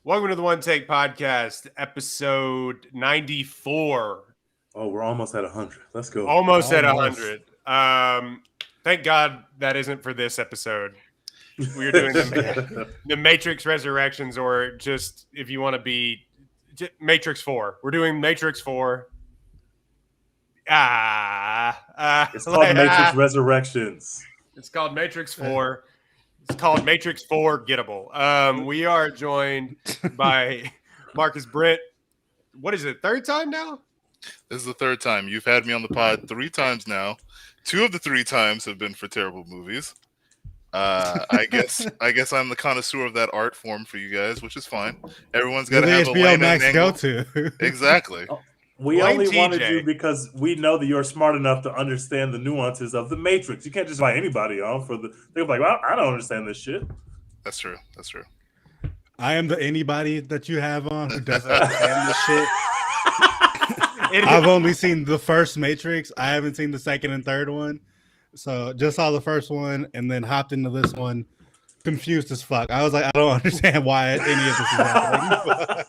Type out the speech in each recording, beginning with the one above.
Welcome to the One Take Podcast, episode 94. Oh, we're almost at 100. Let's go. Almost at 100. Thank God that isn't for this episode. We are doing the Matrix Resurrections, or just if you want to be Matrix 4. We're doing Matrix 4. It's called Matrix Resurrections. It's called Matrix 4. It's called Matrix 4 Gettable. We are joined by Marcus Brent. What is it, third time now? This is the third time. You've had me on the pod 3 times now. 2 of the 3 times have been for terrible movies. I guess I'm the connoisseur of that art form for you guys, which is fine. Everyone's got to have a HBO lane Max and go angle. to. Exactly. We Blame only wanted TJ. you because we know that you're smart enough to understand the nuances of the Matrix. You can't just buy anybody on for the. They're like, well, I don't understand this shit. That's true. That's true. I am the anybody that you have on who doesn't understand this shit. It I've only seen the first Matrix. I haven't seen the second and third one. So just saw the first one and then hopped into this one confused as fuck. I was like, I don't understand why any of this is happening.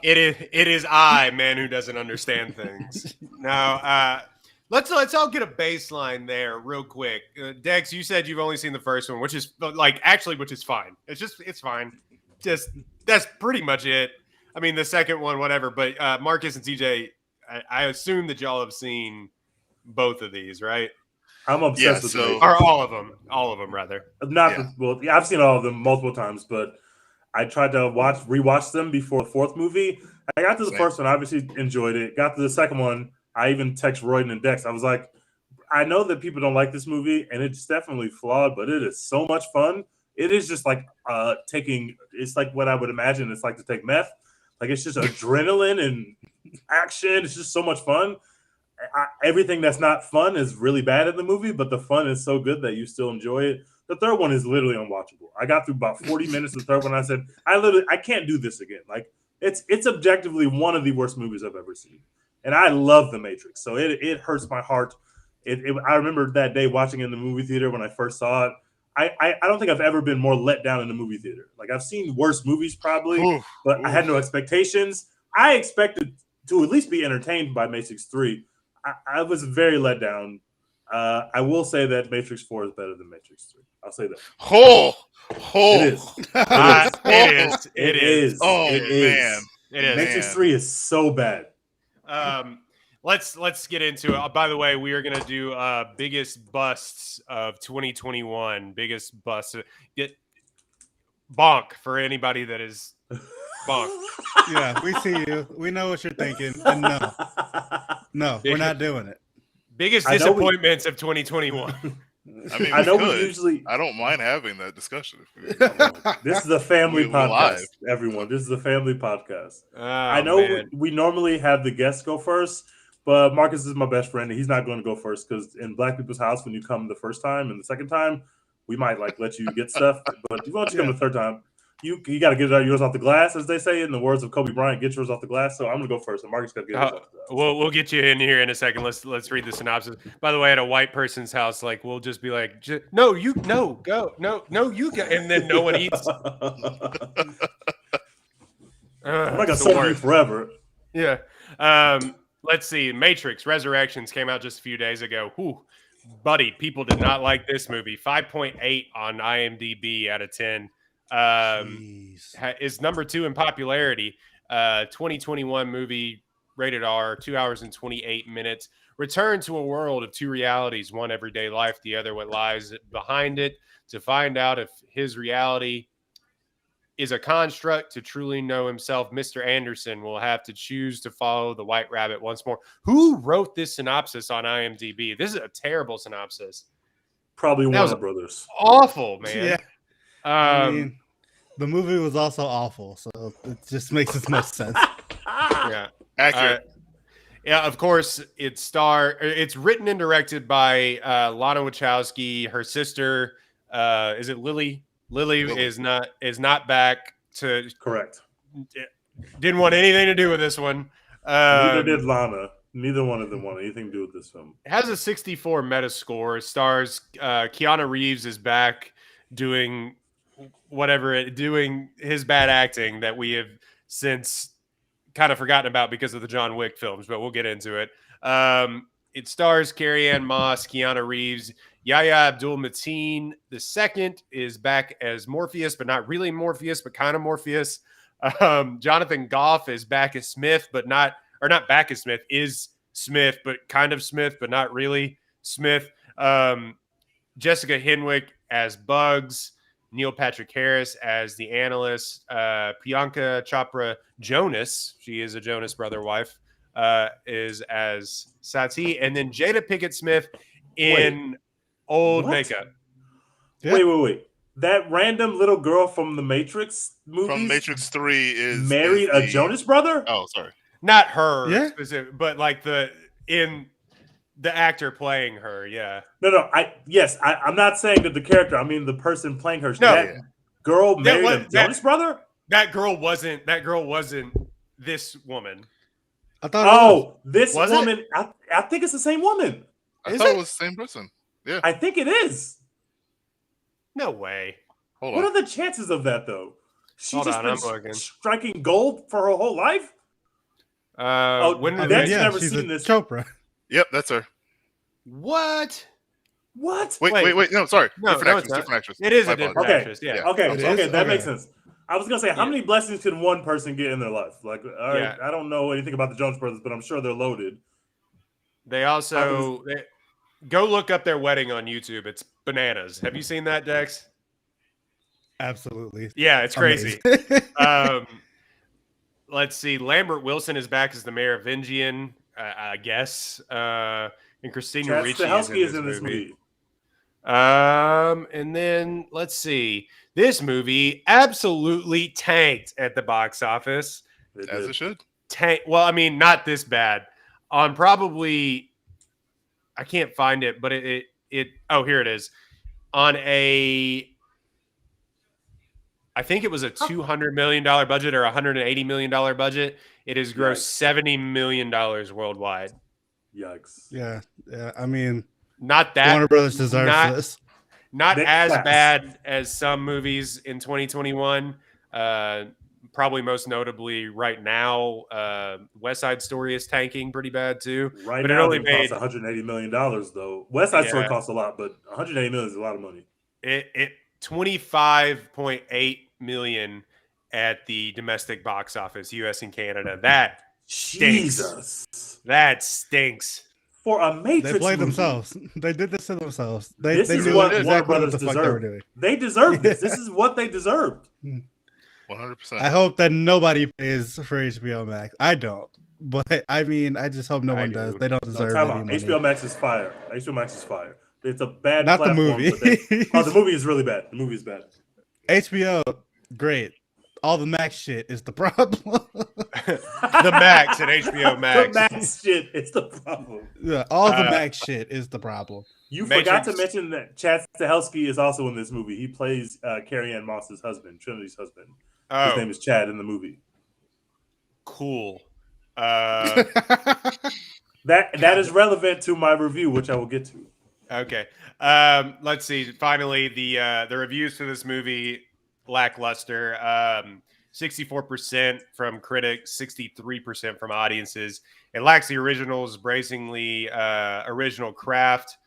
It is I, man, who doesn't understand things. Now, let's all get a baseline there real quick. Dex, you said you've only seen the first one, which is which is fine. It's fine. Just that's pretty much it. I mean, the second one, whatever. But Marcus and TJ, I assume that y'all have seen both of these, right? I'm obsessed with them. Or all of them, rather. I've seen all of them multiple times, but I tried to rewatch them before the fourth movie. I got to the first one, obviously enjoyed it. Got to the second one, I even text Royden and Dex. I was like, I know that people don't like this movie, and it's definitely flawed, but it is so much fun. It is just like it's like what I would imagine it's like to take meth. Like, it's just adrenaline and action. It's just so much fun. Everything that's not fun is really bad in the movie, but the fun is so good that you still enjoy it. The third one is literally unwatchable. I got through about 40 minutes of the third one. I said, I can't do this again. Like, it's objectively one of the worst movies I've ever seen. And I love The Matrix. So it hurts my heart. I remember that day watching it in the movie theater when I first saw it. I don't think I've ever been more let down in the movie theater. Like, I've seen worse movies probably, but I had no expectations. I expected to at least be entertained by Matrix 3. I was very let down. I will say that Matrix 4 is better than Matrix 3. I'll say that. It is. It is. Oh, It is. man. It is. Matrix 3 is so bad. Let's get into it. By the way, we are going to do biggest busts of 2021. Biggest busts. Get bonk for anybody that is bonk. Yeah, we see you. We know what you're thinking. And no, we're not doing it. Biggest disappointments of 2021. I mean, I know we could. usually. I don't mind having that discussion. This is a family We're podcast, live. everyone. This is a family podcast. Oh, I know man. we normally have the guests go first, but Marcus is my best friend, and he's not going to go first because in Black people's house, when you come the first time and the second time, we might let you get stuff. But why don't you come the third time? You got to get yours off the glass, as they say in the words of Kobe Bryant. Get yours off the glass. So I'm gonna go first, and Marcus got to get yours off the glass. We'll get you in here in a second. Let's read the synopsis. By the way, at a white person's house, like, we'll just be like, go, no, you go, and then no one eats. I'm not gonna serve you forever. Yeah. Let's see. Matrix Resurrections came out just a few days ago. Whew. Buddy, people did not like this movie. 5.8 on IMDb out of 10. Is number 2 in popularity. 2021 movie, rated R, 2 hours and 28 minutes. Return to a world of 2 realities, one everyday life, the other what lies behind it. To find out if his reality is a construct. To truly know himself, Mr. Anderson will have to choose to follow the White Rabbit once more. Who wrote this synopsis on IMDb? This is a terrible synopsis. Probably Warner Brothers. Awful, man. Yeah. I mean, the movie was also awful, so it just makes as much sense. Yeah, Accurate. Yeah, of course. It's written and directed by Lana Wachowski. Her sister, is it Lily? Lily is not back to. Correct. Didn't want anything to do with this one. Neither did Lana. Neither one of them want anything to do with this film. It has a 64 Metascore. Stars Keanu Reeves is back doing doing his bad acting that we have since kind of forgotten about because of the John Wick films, but we'll get into it. It stars Carrie-Anne Moss, Keanu Reeves, Yahya Abdul-Mateen II is back as Morpheus, but not really Morpheus, but kind of Morpheus. Jonathan Goff is back as Smith, but not back as Smith, is Smith, but kind of Smith, but not really Smith. Jessica Henwick as Bugs, Neil Patrick Harris as the analyst, Priyanka Chopra Jonas, she is a Jonas brother wife, is as Sati, and then Jada Pinkett Smith in old makeup. Yeah. Wait. That random little girl from the Matrix movies, from Matrix 3 is married a Jonas brother? Oh, sorry. Not her, specific, but like the actor playing her, yeah. No. I'm not saying that the character. I mean the person playing her. No, that girl married a Jonas brother. That girl wasn't this woman. I thought. This woman. I think it's the same woman. I thought it was the same person. Yeah, I think it is. No way. What are the chances of that though? She's just been striking gold for her whole life. That's never seen this. Chopra. Yep, that's her. What? Wait. No, sorry. No, different actress. It is a different actress. Yeah. Okay. That makes sense. I was gonna say, how many blessings can one person get in their life? Like, all right, I don't know anything about the Jonas Brothers, but I'm sure they're loaded. They also go look up their wedding on YouTube. It's bananas. Have you seen that, Dex? Absolutely. Yeah, it's crazy. Let's see. Lambert Wilson is back as the mayor of Vingian, I guess. And Christina Ricci is in this movie. And then let's see. This movie absolutely tanked at the box office. As it should. Well, I mean, not this bad. On probably, I can't find it, but it. Oh, here it is. On I think it was a $200 million budget or $180 million budget. It has grossed $70 million worldwide. Yikes. Yeah. I mean, not that Warner Brothers deserves this. Not as bad as some movies in 2021. Probably most notably right now, West Side Story is tanking pretty bad too. Right, but now it only costs $180 million though. West Side Story costs a lot, but $180 million is a lot of money. It 25.8 million at the domestic box office, US and Canada. That stinks. Jesus. That stinks. For a Matrix They played movie. themselves. They did this to themselves. This is what Warner Brothers deserved. They deserved this. This is what they deserved. 100%. I hope that nobody pays for HBO Max. I don't. But I mean, I just hope no one does. They don't deserve any money. HBO Max is fire. HBO Max is fire. It's a bad Not platform. The movie. The movie is really bad. The movie is bad. HBO, great. All the Max shit is the problem. The Max at HBO Max. The Max shit is the problem. Yeah, all the Max shit is the problem. You forgot to mention that Chad Stahelski is also in this movie. He plays Carrie-Anne Moss's husband, Trinity's husband. Oh. His name is Chad in the movie. Cool. That is relevant to my review, which I will get to. Okay. Let's see. Finally, the reviews for this movie lackluster. 64% from critics, 63% from audiences. It lacks the original's brazenly original craft.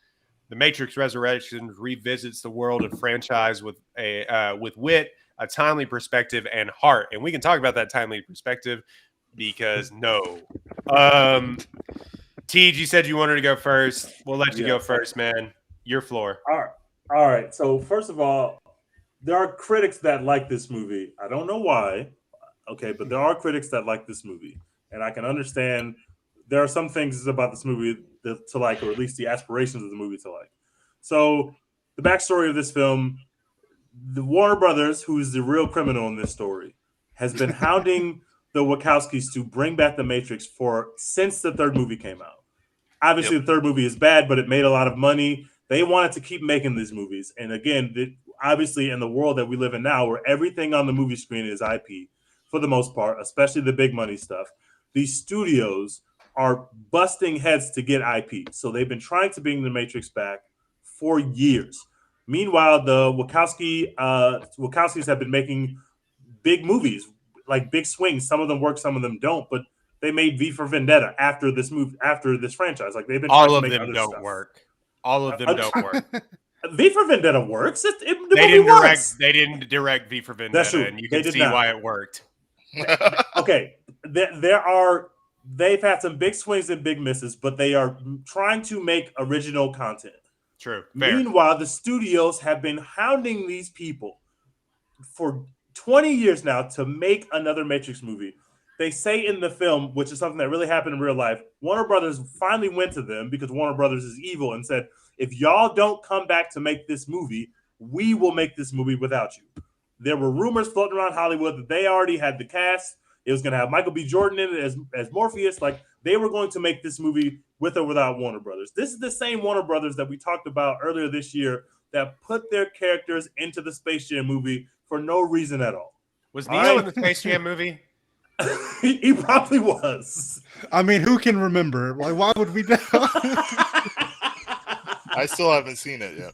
The Matrix Resurrections revisits the world of franchise with wit, a timely perspective, and heart. And we can talk about that timely perspective because no. Tej, you said you wanted to go first. We'll let you go first, man. Your floor. All right. So first of all, there are critics that like this movie. I don't know why. Okay, but there are critics that like this movie. And I can understand there are some things about this movie to like, or at least the aspirations of the movie to like. So the backstory of this film, the Warner Brothers, who is the real criminal in this story, has been hounding the Wachowskis to bring back the Matrix since the third movie came out. Obviously, The third movie is bad, but it made a lot of money. They wanted to keep making these movies. And again, obviously in the world that we live in now, where everything on the movie screen is IP, for the most part, especially the big money stuff, these studios are busting heads to get IP. So they've been trying to bring the Matrix back for years. Meanwhile, the Wachowskis have been making big movies, like big swings. Some of them work, some of them don't. But they made V for Vendetta after this franchise. Like they've been trying All to of make them other don't stuff. work. All of them don't work. V for Vendetta works. The They movie didn't direct. works. They didn't direct V for That's Vendetta, true. and you They can did see not. why it worked. Okay, they've had some big swings and big misses, but they are trying to make original content. True. Fair. Meanwhile, the studios have been hounding these people for 20 years now to make another Matrix movie. They say in the film, which is something that really happened in real life, Warner Brothers finally went to them because Warner Brothers is evil and said, if y'all don't come back to make this movie, we will make this movie without you. There were rumors floating around Hollywood that they already had the cast. It was going to have Michael B. Jordan in it as Morpheus. Like, they were going to make this movie with or without Warner Brothers. This is the same Warner Brothers that we talked about earlier this year that put their characters into the Space Jam movie for no reason at all. Was Neo in the Space Jam movie? He probably was. I mean, who can remember? Like, why would we know? I still haven't seen it yet.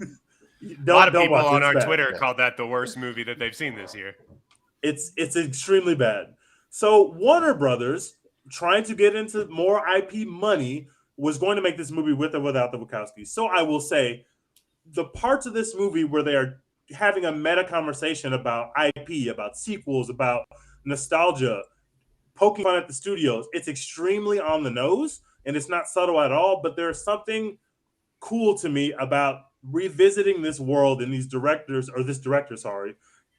A lot of people on our bad. Twitter called that the worst movie that they've seen this year. It's extremely bad. So Warner Brothers, trying to get into more IP money, was going to make this movie with or without the Wachowskis. So I will say, the parts of this movie where they are having a meta conversation about IP, about sequels, about nostalgia, poking fun at the studios, it's extremely on the nose and it's not subtle at all. But there's something cool to me about revisiting this world and this director,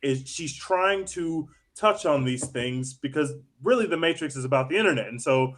is she's trying to touch on these things because really the Matrix is about the internet. And so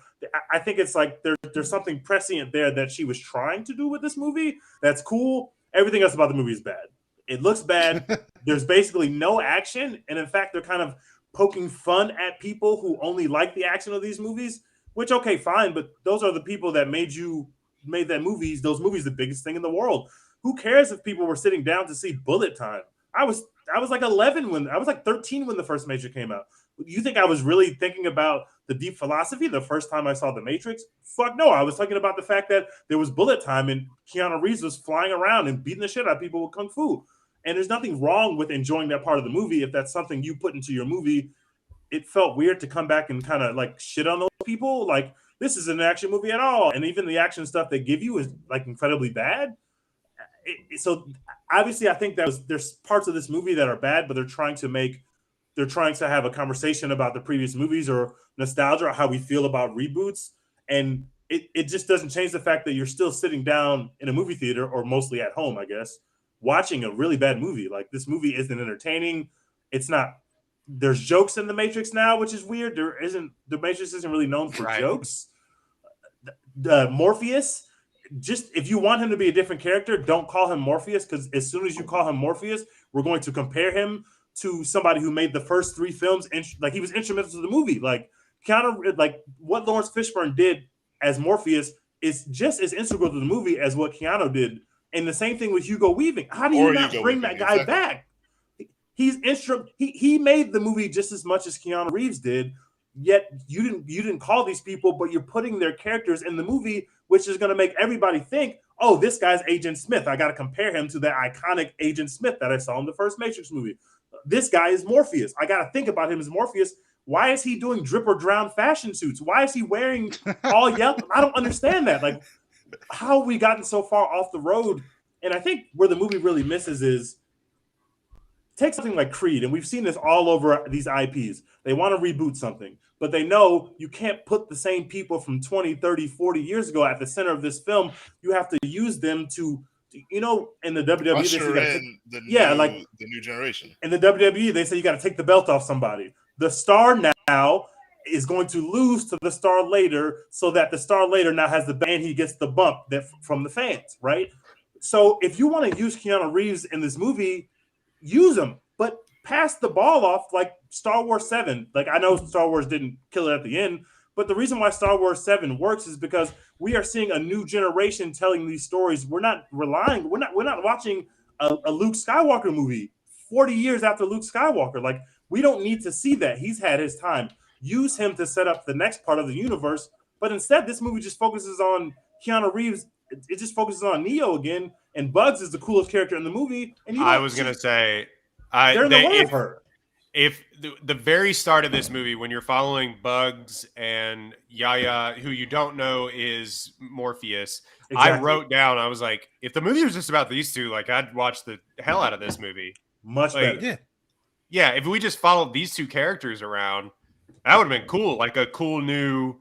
I think it's like there's something prescient there that she was trying to do with this movie. That's cool. Everything else about the movie is bad. It looks bad. There's basically no action. And in fact, they're kind of poking fun at people who only like the action of these movies, which, okay, fine. But those are the people that made those movies the biggest thing in the world. Who cares if people were sitting down to see Bullet Time? I was like 13 when the first Matrix came out. You think I was really thinking about the deep philosophy the first time I saw The Matrix? Fuck no. I was thinking about the fact that there was bullet time and Keanu Reeves was flying around and beating the shit out of people with kung fu. And there's nothing wrong with enjoying that part of the movie if that's something you put into your movie. It felt weird to come back and kind of like shit on those people. Like, this isn't an action movie at all. And even the action stuff they give you is like incredibly bad. So obviously I think there's parts of this movie that are bad, but they're trying to have a conversation about the previous movies or nostalgia or how we feel about reboots. And it just doesn't change the fact that you're still sitting down in a movie theater, or mostly at home, I guess, watching a really bad movie. Like, this movie isn't entertaining. It's not. There's jokes in The Matrix now, which is weird. The Matrix isn't really known for jokes. The Morpheus, just if you want him to be a different character, don't call him Morpheus, because as soon as you call him Morpheus, we're going to compare him to somebody who made the first 3 films, like he was instrumental to the movie. Like what Lawrence Fishburne did as Morpheus is just as integral to the movie as what Keanu did. And the same thing with Hugo Weaving. How do you not bring that guy back? He made the movie just as much as Keanu Reeves did. Yet you didn't call these people, but you're putting their characters in the movie, which is going to make everybody think, oh, this guy's Agent Smith. I got to compare him to that iconic Agent Smith that I saw in the first Matrix movie. This guy is Morpheus. I got to think about him as Morpheus. Why is he doing drip or drown fashion suits? Why is he wearing all yellow? I don't understand that. Like, how have we gotten so far off the road? And I think where the movie really misses is, take something like Creed, and we've seen this all over these IPs. They want to reboot something, but they know you can't put the same people from 20, 30, 40 years ago at the center of this film. You have to use them to, in the WWE, usher in the new generation. In the WWE, they say you got to take the belt off somebody. The star now is going to lose to the star later, so that the star later now has the band, he gets the bump from the fans, right? So if you want to use Keanu Reeves in this movie, use him, but pass the ball off like Star Wars 7. Like, I know Star Wars didn't kill it at the end, but the reason why Star Wars 7 works is because we are seeing a new generation telling these stories. We're not watching a Luke Skywalker movie 40 years after Luke Skywalker. Like, we don't need to see that. He's had his time. Use him to set up the next part of the universe. But instead, this movie just focuses on Keanu Reeves it just focuses on Neo again, and Bugs is the coolest character in the movie. And I was gonna say, they're in the way of her. If the very start of this movie, when you're following Bugs and Yaya, who you don't know is Morpheus, Exactly. I wrote down, I was like, if the movie was just about these two, like I'd watch the hell out of this movie. Much Like, better. Yeah, if we just followed these two characters around, that would have been cool. Like a cool new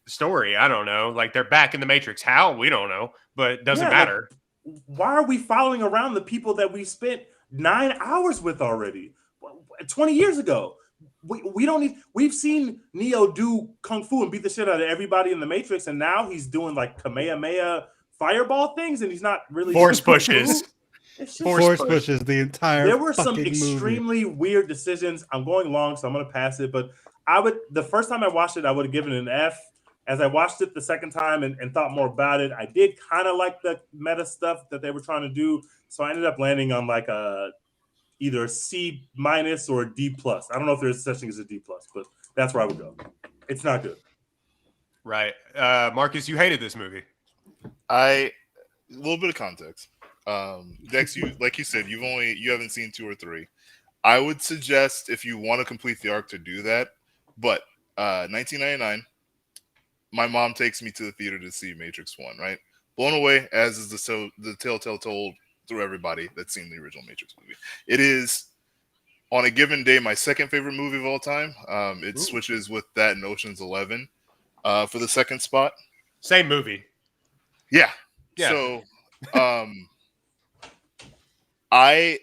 story. I don't know. Like they're back in the Matrix. How? We don't know, but it doesn't matter. Like, why are we following around the people that we spent 9 hours with already? 20 years ago. We don't need. We've seen Neo do kung fu and beat the shit out of everybody in the Matrix, and now he's doing like Kamehameha fireball things, and he's not really force pushes. Force pushes the entire. There were some movie. extremely weird decisions. I'm going long, so I'm going to pass it. But the first time I watched it, I would have given it an F. As I watched it the second time and thought more about it, I did kind of like the meta stuff that they were trying to do. So I ended up landing on like either a C- or a D+. I don't know if there's such thing as a D+, but that's where I would go. It's not good. Right. Marcus, you hated this movie. A little bit of context. Dex, like you said, you haven't seen 2 or 3. I would suggest if you want to complete the arc to do that. But 1999, my mom takes me to the theater to see Matrix 1, right? Blown away, as is the telltale told through everybody that's seen the original Matrix movie. It is, on a given day, my second favorite movie of all time. It switches with that and Ocean's 11 for the second spot. Same movie. Yeah. So, I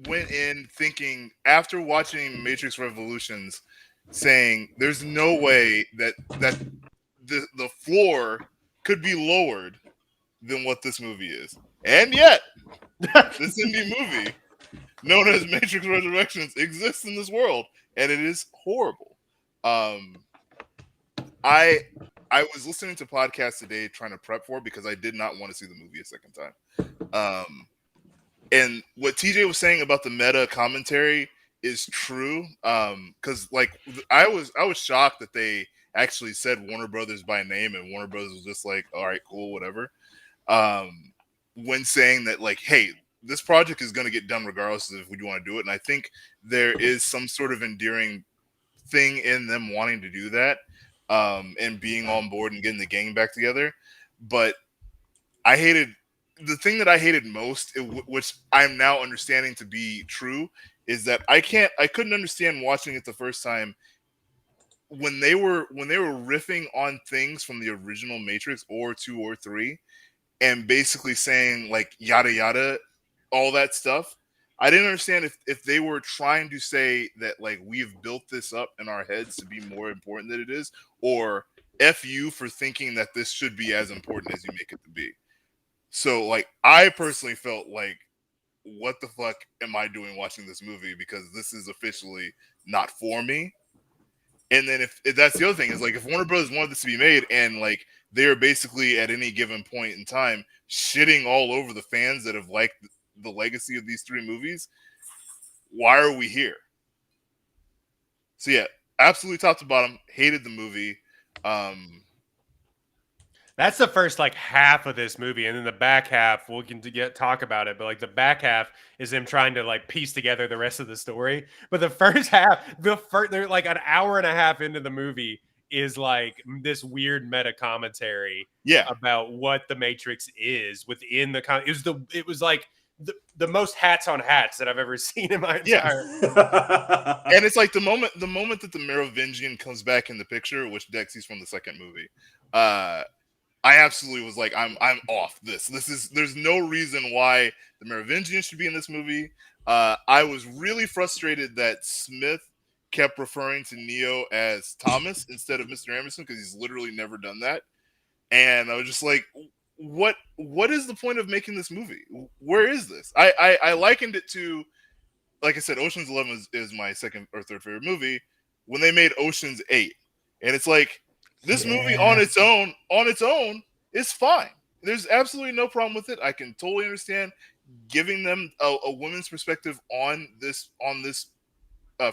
went in thinking, after watching Matrix Revolutions, saying there's no way that the floor could be lowered than what this movie is. And yet, this indie movie, known as Matrix Resurrections, exists in this world, and it is horrible. I was listening to podcasts today trying to prep for it because I did not want to see the movie a second time. And what TJ was saying about the meta commentary is true. Because like I was shocked that they actually said Warner Brothers by name, and Warner Brothers was just like, all right, cool, whatever. When saying that, like, hey, this project is going to get done regardless of if we want to do it. And I think there is some sort of endearing thing in them wanting to do that, and being on board and getting the gang back together. But the thing that I hated most, which I'm now understanding to be true, is that I couldn't understand watching it the first time when they were riffing on things from the original Matrix or 2 or 3 and basically saying like yada yada, all that stuff. I didn't understand if they were trying to say that like we've built this up in our heads to be more important than it is, or F you for thinking that this should be as important as you make it to be. So like I personally felt like, what the fuck am I doing watching this movie? Because this is officially not for me. And then if that's the other thing, is like if Warner Brothers wanted this to be made and like they're basically at any given point in time shitting all over the fans that have liked the legacy of these 3 movies, why are we here? So yeah, absolutely top to bottom, hated the movie. That's the first like half of this movie, and then the back half we'll talk about it. But like the back half is them trying to like piece together the rest of the story. But the first half, they're like an hour and a half into the movie is like this weird meta commentary, about what the Matrix is within the it was like the most hats on hats that I've ever seen in my entire. And it's like the moment that the Merovingian comes back in the picture, which Dexy's from the second movie. I absolutely was like, I'm off this. There's no reason why the Merovingian should be in this movie. I was really frustrated that Smith kept referring to Neo as Thomas instead of Mr. Emerson, because he's literally never done that. And I was just like, what is the point of making this movie? Where is this? I likened it to, like I said, Ocean's 11 is my second or third favorite movie, when they made Ocean's 8. And it's like, this movie on its own is fine. There's absolutely no problem with it. I can totally understand giving them a woman's perspective on this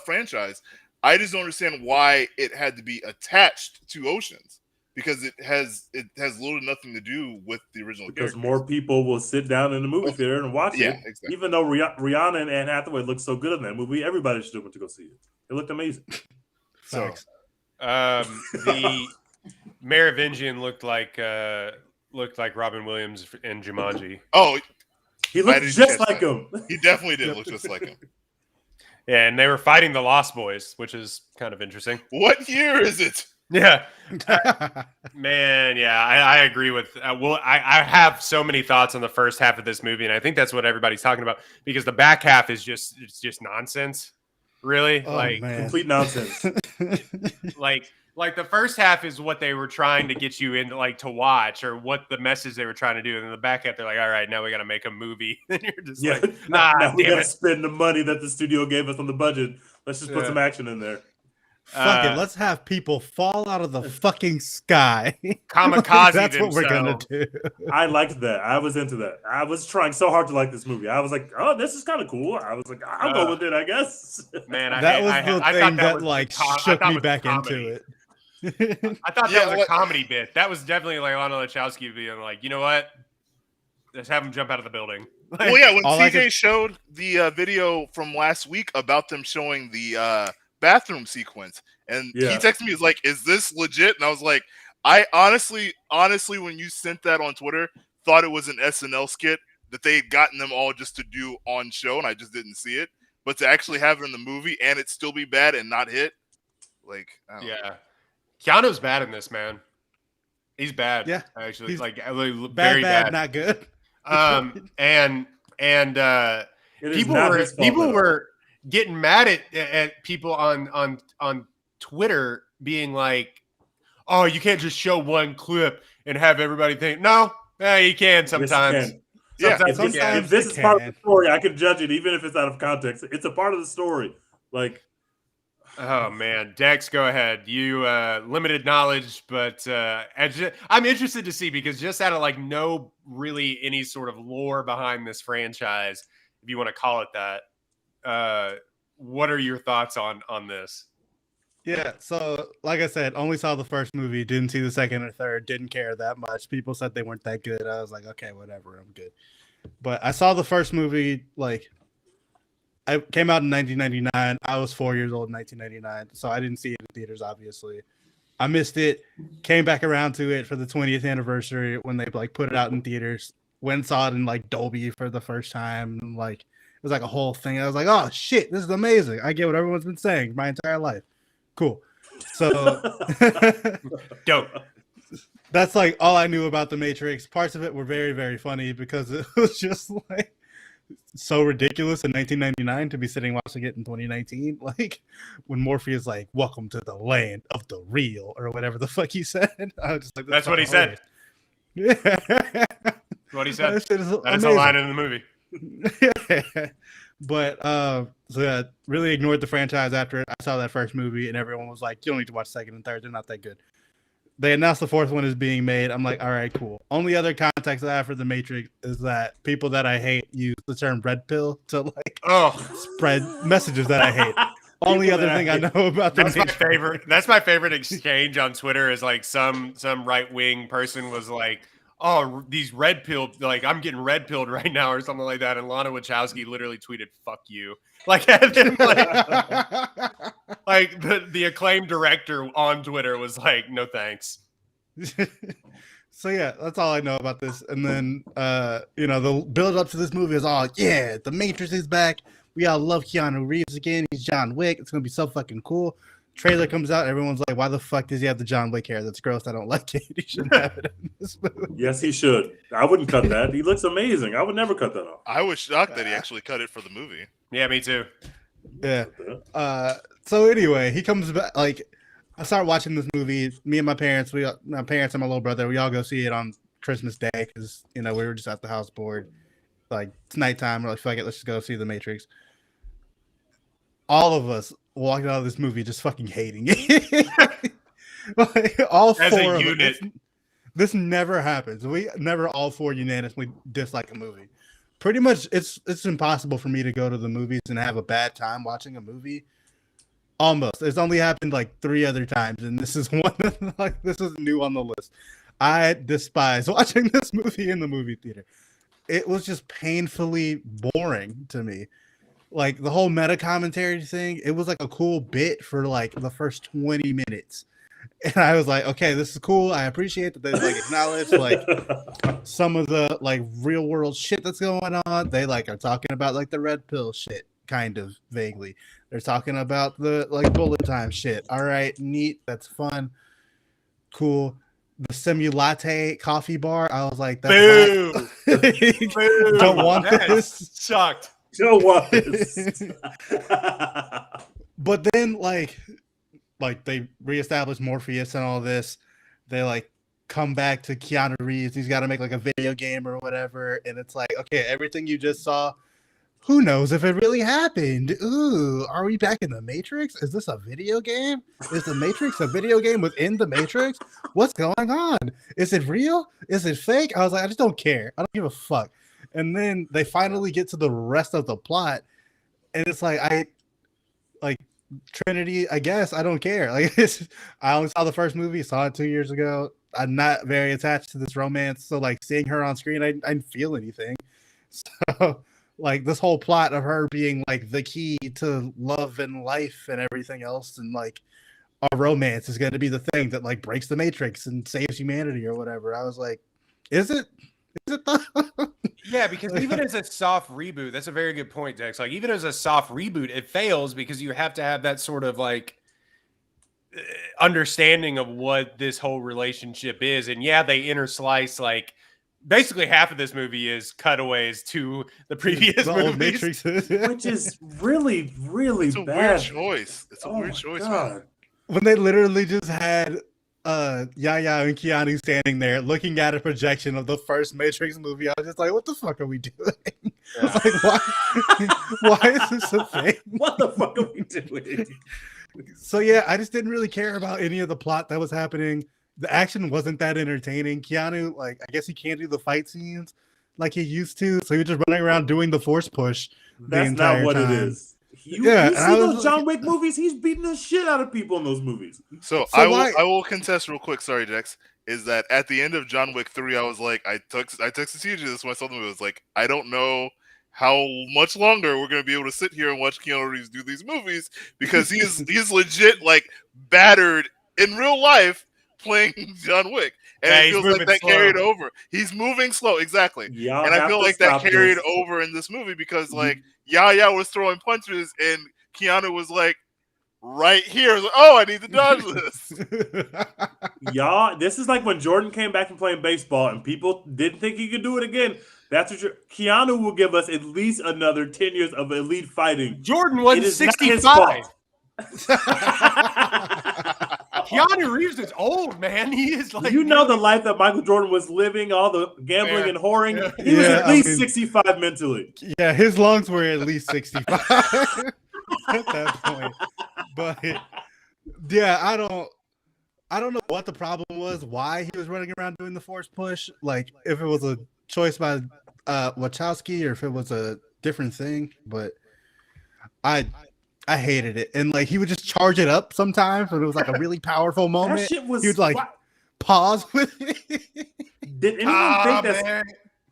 franchise. I just don't understand why it had to be attached to Oceans. because it has little to nothing to do with the original Because characters. more people will sit down in the movie theater and watch Yeah, it. exactly. Even though Rihanna and Anne Hathaway looked so good in that movie, everybody should have went to go see it. It looked amazing. Facts. The Merovingian looked like Robin Williams in Jumanji. Oh, He looked just like him. He definitely did look just like him. Yeah, and they were fighting the Lost Boys, which is kind of interesting. What year is it? Yeah. Man, yeah, I agree with. I have so many thoughts on the first half of this movie, and I think that's what everybody's talking about because the back half is just nonsense. Really, complete nonsense. like the first half is what they were trying to get you into, like to watch, or what the message they were trying to do, and then the back half they're like, all right, now we got to make a movie. And you're just now we got to spend the money that the studio gave us on the budget. Let's just put some action in there. Fuck it, let's have people fall out of the fucking sky. Kamikaze. That's what we're gonna do. I liked that. I was into that. I was trying so hard to like this movie. I was like, oh, this is kind of cool. I was like, I'll go with it, I guess. Man, that was the thing that shook me back into it. I thought that was a comedy bit. That was definitely like Lana Wachowski being like, you know what? Let's have him jump out of the building. Well, yeah, when CJ showed the video from last week about them showing the bathroom sequence, and he texted me, he was like, is this legit? And I was like, I honestly, when you sent that on Twitter, thought it was an SNL skit that they had gotten them all just to do on show, and I just didn't see it. But to actually have it in the movie and it still be bad and not hit, like, I don't know. Keanu's bad in this, man. He's bad. Yeah, actually, he's like very bad, not good. And people were getting mad at people on Twitter being like, "Oh, you can't just show one clip and have everybody think." No, you can sometimes. Yes, you can. If this is part of the story, I can judge it even if it's out of context. It's a part of the story. Like, oh man, Dex, go ahead. You limited knowledge, but I'm interested to see, because just out of like no really any sort of lore behind this franchise, if you want to call it that, what are your thoughts on this? Yeah, so like I said, only saw the first movie, didn't see the second or third, didn't care that much. People said they weren't that good. I was like, okay, whatever, I'm good. But I saw the first movie, like, I came out in 1999. I was 4 years old in 1999, so I didn't see it in theaters, obviously. I missed it, came back around to it for the 20th anniversary when they like put it out in theaters. Went and saw it in like Dolby for the first time. And, like, it was like a whole thing. I was like, oh shit, this is amazing. I get what everyone's been saying my entire life. Cool. So dope. That's like all I knew about The Matrix. Parts of it were very, very funny because it was just like so ridiculous in 1999 to be sitting watching it in 2019. Like when Morpheus like, "Welcome to the land of the real," or whatever the fuck he said. I was just like, that's what he said. Yeah. What he said. That's a line in the movie. But so yeah, really ignored the franchise after it. I saw that first movie and everyone was like, you don't need to watch second and third, they're not that good. They announced the fourth one is being made. I'm like, all right, cool. Only other context I have for The Matrix is that people that I hate use the term red pill to like spread messages that I hate. Only other thing I know about that's my favorite. That's my favorite exchange on Twitter is like some right wing person was like, "Oh, these red pilled, like I'm getting red pilled right now," or something like that. And Lana Wachowski literally tweeted, "Fuck you," like, and then, like the acclaimed director on Twitter was like, "No thanks." So yeah, that's all I know about this. And then the build up to this movie is all, yeah, The Matrix is back. We all love Keanu Reeves again. He's John Wick. It's gonna be so fucking cool. Trailer comes out, everyone's like, why the fuck does he have the John Wick hair? That's gross. I don't like it. He shouldn't have it in this movie. Yes, he should. I wouldn't cut that. He looks amazing. I would never cut that off. I was shocked that he actually cut it for the movie. Yeah, me too. Yeah. So anyway, he comes back. Like, I started watching this movie. Me and my parents, my parents and my little brother, we all go see it on Christmas Day because we were just at the house bored. Like, it's nighttime. We're like, fuck it, let's just go see The Matrix. All of us walked out of this movie just fucking hating it. Like, all as four a of unit. us. This never happens. We never all four unanimously dislike a movie. Pretty much, it's impossible for me to go to the movies and have a bad time watching a movie. Almost. It's only happened like 3 other times, and this is one. Like this is new on the list. I despise watching this movie in the movie theater. It was just painfully boring to me. Like the whole meta commentary thing, it was like a cool bit for like the first 20 minutes. And I was like, okay, this is cool. I appreciate that they like acknowledge like some of the like real world shit that's going on. They like are talking about like the red pill shit, kind of vaguely. They're talking about the like bullet time shit. All right, neat. That's fun. Cool. The Simulate coffee bar. I was like, that's Boo! Boo! Don't want this. Sucked. Joe was. But then like they reestablish Morpheus and all this. They like come back to Keanu Reeves. He's got to make like a video game or whatever. And it's like, okay, everything you just saw, who knows if it really happened? Ooh, are we back in the Matrix? Is this a video game? Is the Matrix a video game within the Matrix? What's going on? Is it real? Is it fake? I was like, I just don't care. I don't give a fuck. And then they finally get to the rest of the plot. And it's like, Trinity, I guess I don't care. Like I only saw the first movie, saw it 2 years ago. I'm not very attached to this romance, so like seeing her on screen, I didn't feel anything. So like this whole plot of her being like the key to love and life and everything else, and like a romance is going to be the thing that like breaks the Matrix and saves humanity or whatever. I was like, is it? Is it though? Yeah, because even as a soft reboot, that's a very good point, Dex. Like even as a soft reboot, it fails because you have to have that sort of like understanding of what this whole relationship is. And yeah, they interslice like basically half of this movie is cutaways to the previous movies, which is really, really it's a bad. Weird choice. It's a weird choice, man. When they literally just had Yaya and Keanu standing there looking at a projection of the first Matrix movie, I was just like, what the fuck are we doing? I was like, why is this a thing? What the fuck are we doing? So yeah, I just didn't really care about any of the plot that was happening. The action wasn't that entertaining. Keanu, like, I guess he can't do the fight scenes like he used to, so he was just running around doing the force push. That's not what it is. You see those John Wick movies? He's beating the shit out of people in those movies. So I will contest real quick. Sorry, Dex. Is that at the end of John Wick 3, I was like, I texted CJ this when I saw the movie. I was like, I don't know how much longer we're gonna be able to sit here and watch Keanu Reeves do these movies because he's legit like battered in real life playing John Wick. And it feels like that carried over. He's moving slow, exactly. And I feel like that carried over in this movie because like Yaya was throwing punches and Keanu was like right here. Like, oh, I need to dodge this. This is like when Jordan came back from playing baseball and people didn't think he could do it again. That's what Keanu will give us at least another 10 years of elite fighting. Jordan was 65. Keanu Reeves is old, man. He is like the life that Michael Jordan was living, all the gambling and whoring. He was at least 65 mentally. Yeah, his lungs were at least 65 at that point. But yeah, I don't know what the problem was, why he was running around doing the force push. Like if it was a choice by Wachowski or if it was a different thing, but I hated it. And like he would just charge it up sometimes when it was like a really powerful moment. That shit was he would like pause with it. Did anyone think that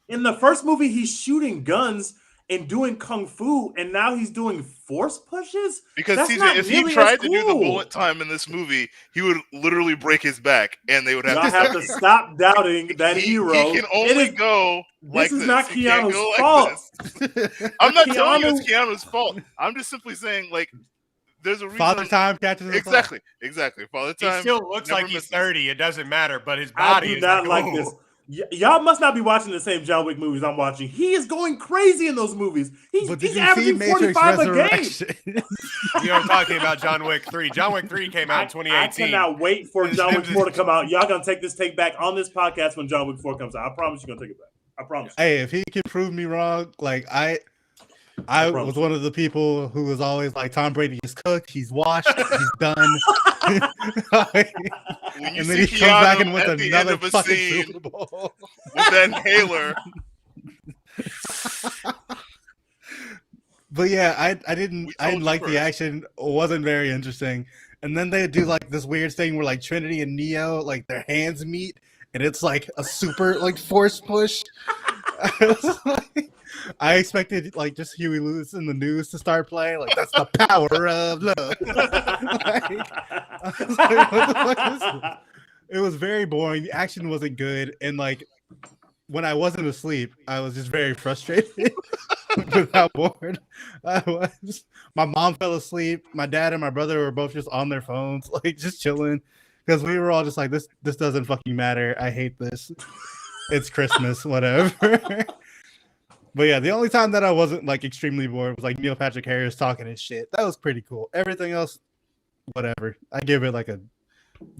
in the first movie he's shooting guns and doing kung fu and now he's doing force pushes? Because CJ, if he tried to do the bullet time in this movie, he would literally break his back and they would have to stop doubting that hero. He can only go like this. This is not Keanu's fault. I'm not telling you it's Keanu's fault. I'm just simply saying like there's a reason. Father Time catches him. Exactly. Father Time. He still looks like he's 30. It doesn't matter, but his body is not like this. Y'all must not be watching the same John Wick movies I'm watching. He is going crazy in those movies. He's averaging 45 a game. You're talking about John Wick 3. John Wick 3 came out in 2018. I cannot wait for John Wick 4 to come out. Y'all gonna take this take back on this podcast when John Wick 4 comes out. I promise you're gonna take it back. I promise. Hey, if he can prove me wrong, like I was one of the people who was always like, Tom Brady is cooked, he's washed, he's done. And then he comes back and wins another fucking Super Bowl with that inhaler. But yeah, I didn't We I told didn't you like the first. action. It wasn't very interesting. And then they do like this weird thing where like Trinity and Neo, like their hands meet, and it's like a super like force push. I was like, I expected like just Huey Lewis in the news to start playing. Like that's the power of love. Like, I was like, what the fuck is this? It was very boring. The action wasn't good, and like when I wasn't asleep, I was just very frustrated with how bored I was. My mom fell asleep. My dad and my brother were both just on their phones, like just chilling, because we were all just like, "This doesn't fucking matter. I hate this. It's Christmas, whatever." But yeah, the only time that I wasn't like extremely bored was like Neil Patrick Harris talking his shit. That was pretty cool. Everything else, whatever. I give it like a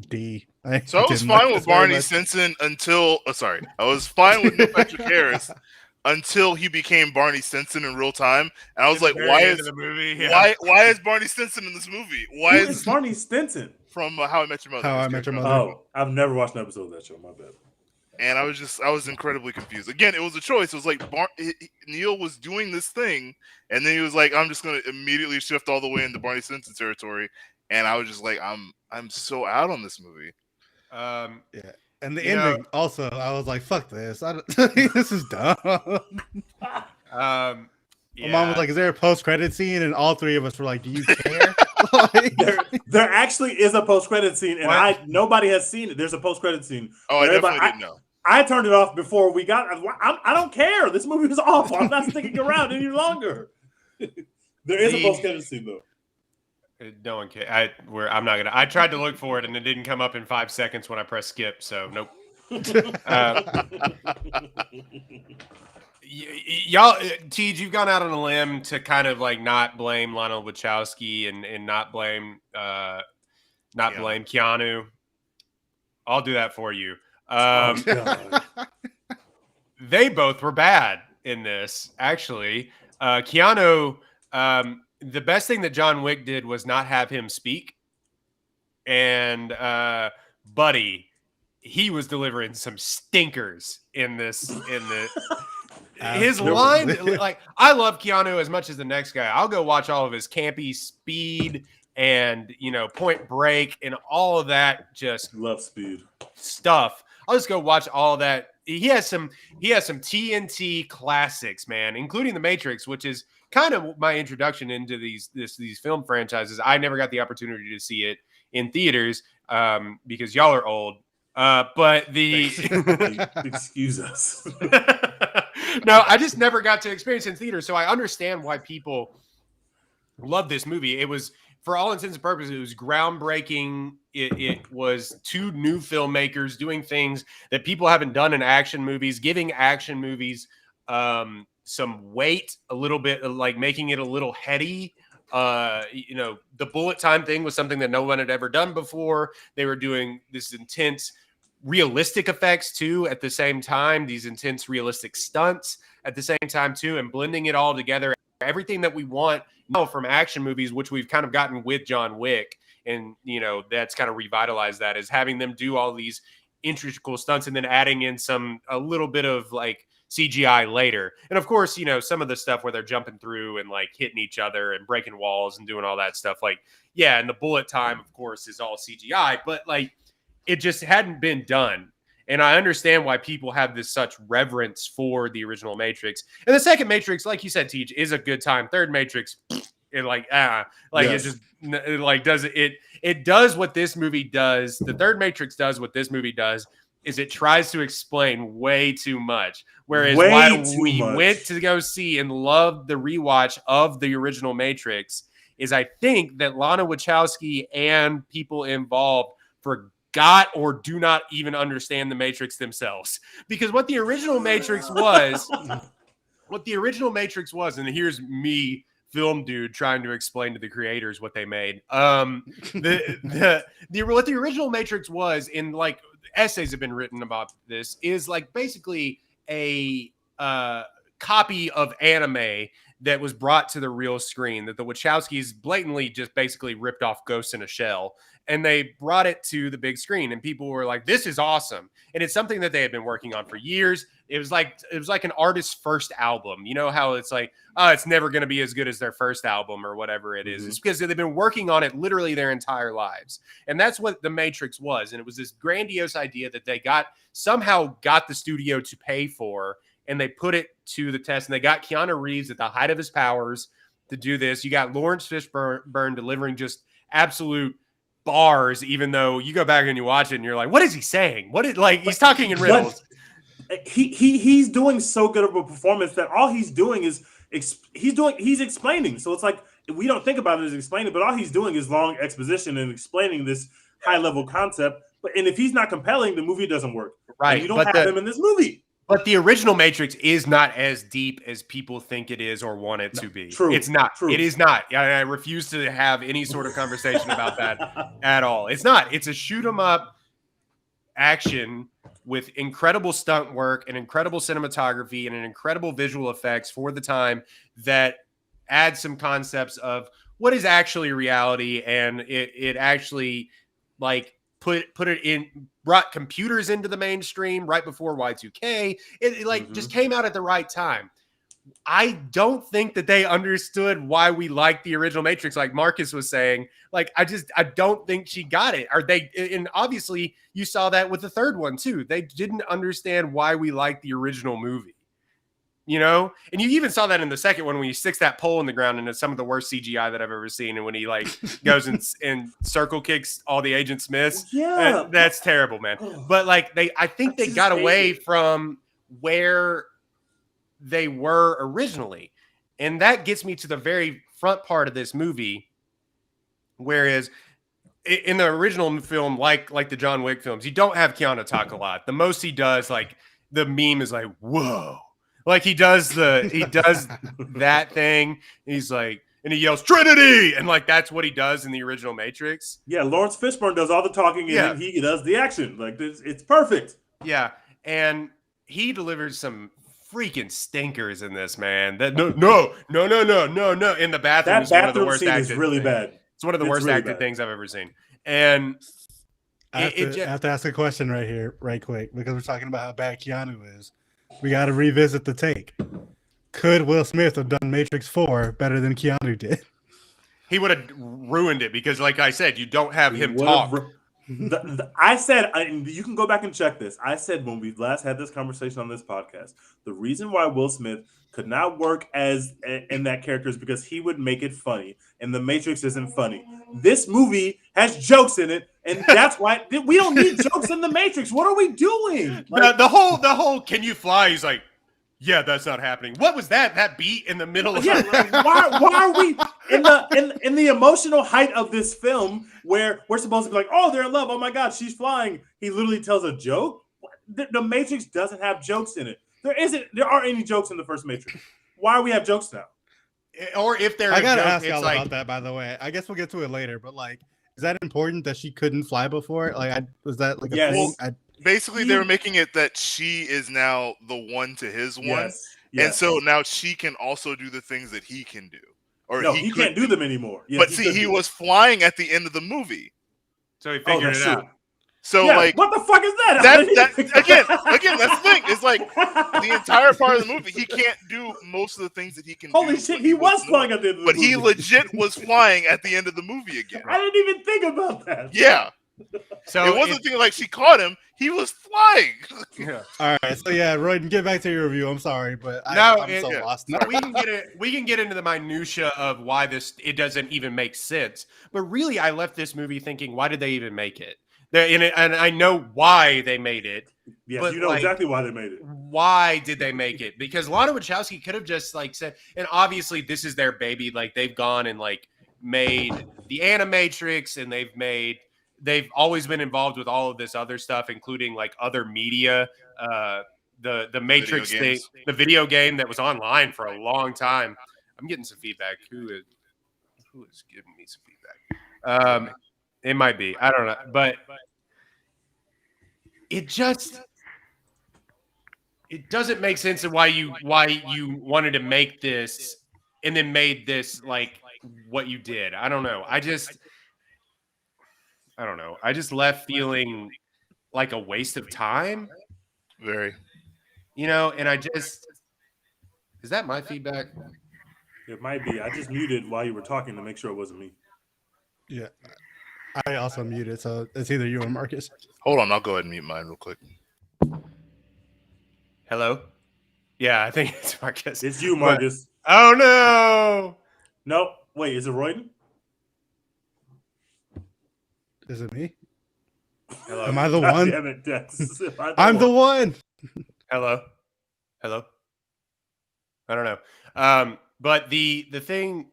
D. So I was didn't like fine this with very Barney much. Stinson until I was fine with Neil Patrick Harris until he became Barney Stinson in real time, and I was like, why end is of the movie? Yeah. why is Barney Stinson in this movie? Why Who is is Barney Stinson? from How I Met Your Mother? How his I Met Your character. Mother. Oh, I've never watched an episode of that show. My bad. And I was incredibly confused. Again, it was a choice. It was like Neil was doing this thing, and then he was like, "I'm just going to immediately shift all the way into Barney Stinson territory," and I was just like, "I'm so out on this movie." Yeah. And the You know- ending also, I was like, "Fuck this! This is dumb." Yeah. My mom was like, "Is there a post-credit scene?" And all three of us were like, "Do you care?" Like, There actually is a post-credit scene, and What? nobody has seen it. There's a post-credit scene. Oh, I definitely didn't know. I turned it off before we got. I don't care. This movie was awful. I'm not sticking around any longer. There is a post-credit scene though. No one cares. I'm not gonna. I tried to look for it and it didn't come up in 5 seconds when I pressed skip. So nope. Y'all, Tej, you've gone out on a limb to kind of like not blame Lionel Wachowski and not blame blame Keanu. I'll do that for you. God. They both were bad in this, actually. Keanu, the best thing that John Wick did was not have him speak. And Buddy, he was delivering some stinkers in this. His line, like, I love Keanu as much as the next guy. I'll go watch all of his campy Speed and, Point Break and all of that just Love Speed stuff. I'll just go watch all of that. He has some TNT classics, man, including The Matrix, which is kind of my introduction into these film franchises. I never got the opportunity to see it in theaters because y'all are old. But the excuse us. No, I just never got to experience it in theater, so I understand why people love this movie. It was, for all intents and purposes, it was groundbreaking. It was two new filmmakers doing things that people haven't done in action movies, giving action movies some weight, a little bit, like making it a little heady. The bullet time thing was something that no one had ever done before. They were doing this intense realistic effects too at the same time, these intense realistic stunts at the same time too, and blending it all together. Everything that we want now from action movies, which we've kind of gotten with John Wick, and that's kind of revitalized that, is having them do all these integral stunts and then adding in a little bit of like CGI later. And of course, some of the stuff where they're jumping through and like hitting each other and breaking walls and doing all that stuff, like, yeah, and the bullet time, of course, is all CGI, but like it just hadn't been done. And I understand why people have this such reverence for the original Matrix. And the second Matrix, like you said, Teach, is a good time. Third Matrix, it Yes. it just like does it. It does what this movie does. The third Matrix does what this movie does. Is it tries to explain way too much. Whereas why we went to go see and loved the rewatch of the original Matrix is, I think that Lana Wachowski and people involved forgot or do not even understand the Matrix themselves. Because what the original Matrix was, and here's me, film dude, trying to explain to the creators what they made. What the original Matrix was, in like essays have been written about this, is like basically a copy of anime that was brought to the real screen, that the Wachowskis blatantly just basically ripped off Ghost in a Shell, and they brought it to the big screen, and people were like, this is awesome. And it's something that they had been working on for years. It was like an artist's first album. You know how it's like, oh, it's never going to be as good as their first album or whatever it is. It's because they've been working on it literally their entire lives. And that's what The Matrix was. And it was this grandiose idea that they somehow got the studio to pay for, and they put it to the test. And they got Keanu Reeves at the height of his powers to do this. You got Lawrence Fishburne delivering just absolute bars, even though you go back and you watch it and you're like, what is he saying? He's talking in riddles. He's doing so good of a performance that all he's doing is he's explaining. So it's like we don't think about it as explaining, but all he's doing is long exposition and explaining this high level concept. And if he's not compelling, the movie doesn't work. Right. And you don't have him in this movie. But the original Matrix is not as deep as people think it is or want it to be. True. It's not. True. It is not. I refuse to have any sort of conversation about that at all. It's not. It's a shoot 'em up action with incredible stunt work and incredible cinematography and an incredible visual effects for the time that adds some concepts of what is actually reality, and it actually like brought computers into the mainstream right before Y2K. It just came out at the right time. I don't think that they understood why we liked the original Matrix, like Marcus was saying. Like, I don't think she got it. And obviously you saw that with the third one too. They didn't understand why we liked the original movie, you know? And you even saw that in the second one when he sticks that pole in the ground, and it's some of the worst CGI that I've ever seen. And when he like goes and circle kicks all the Agent Smiths, that's terrible, man. But like I think they got away from where they were originally. And that gets me to the very front part of this movie. Whereas in the original film, like the John Wick films, you don't have Keanu talk a lot. The most he does, like the meme is like, whoa. Like he does that thing. He's like, and he yells Trinity. And like, that's what he does in the original Matrix. Yeah. Lawrence Fishburne does all the talking and he does the action. Like it's perfect. Yeah. And he delivers some freaking stinkers in this, man. That no. In the bathroom, that bathroom scene is really bad. It's one of the worst acted things I've ever seen. And I have to ask a question right here, right quick, because we're talking about how bad Keanu is. We got to revisit the take. Could Will Smith have done Matrix 4 better than Keanu did? He would have ruined it because, like I said, you don't have him talk. I said, you can go back and check this. I said when we last had this conversation on this podcast, the reason why Will Smith could not work as in that character is because he would make it funny, and The Matrix isn't funny. This movie has jokes in it, and that's why we don't need jokes in The Matrix. What are we doing? Like, the whole can you fly? He's like, yeah, that's not happening. What was that beat in the middle of why are we in the emotional height of this film where we're supposed to be like, oh, they're in love, oh my god, she's flying. He literally tells a joke. The Matrix doesn't have jokes in it. There aren't any jokes in the first Matrix. Why do we have jokes now? Or if they're I gotta ask y'all about that, by the way. I guess we'll get to it later, but like, is that important that she couldn't fly before? Like, was that like a thing? Basically, they were making it that she is now the one to his one. Yes. And so now she can also do the things that he can do. Or no, he can't do them anymore. Yes, but see, he was flying at the end of the movie. So he figured it out. So like, what the fuck is that? That again, that's the thing. It's like the entire part of the movie, he can't do most of the things that he can do. Holy shit, he was flying at the end of the movie. But he legit was flying at the end of the movie again. I didn't even think about that. Yeah. So it wasn't thinking like she caught him. He was flying. Yeah. All right. So yeah, Roy, get back to your review. I'm sorry, but I'm so lost. We can get into the minutia of why it doesn't even make sense. But really, I left this movie thinking, why did they even make it? And I know why they made it. Yes, but you know exactly why they made it. Why did they make it? Because Lana Wachowski could have just like said, and obviously this is their baby. Like they've gone and like made the Animatrix, and they've always been involved with all of this other stuff, including like other media, the Matrix thing, the video game that was online for a long time. I'm getting some feedback. Who is giving me some feedback? It might be. I don't know. But it doesn't make sense of why you wanted to make this and then made this like what you did. I don't know. I don't know. I just left feeling like a waste of time. Very. and I just is that my feedback? It might be. I just muted while you were talking to make sure it wasn't me. Yeah, I also muted, so it's either you or Marcus. Hold on, I'll go ahead and mute mine real quick. Hello? Yeah, I think it's Marcus. It's you, But- Marcus. oh no! No, wait, is it Royden? Is it me? Hello? Am I the God one? damn it, Dex. I'm the one. Hello? I don't know. But the thing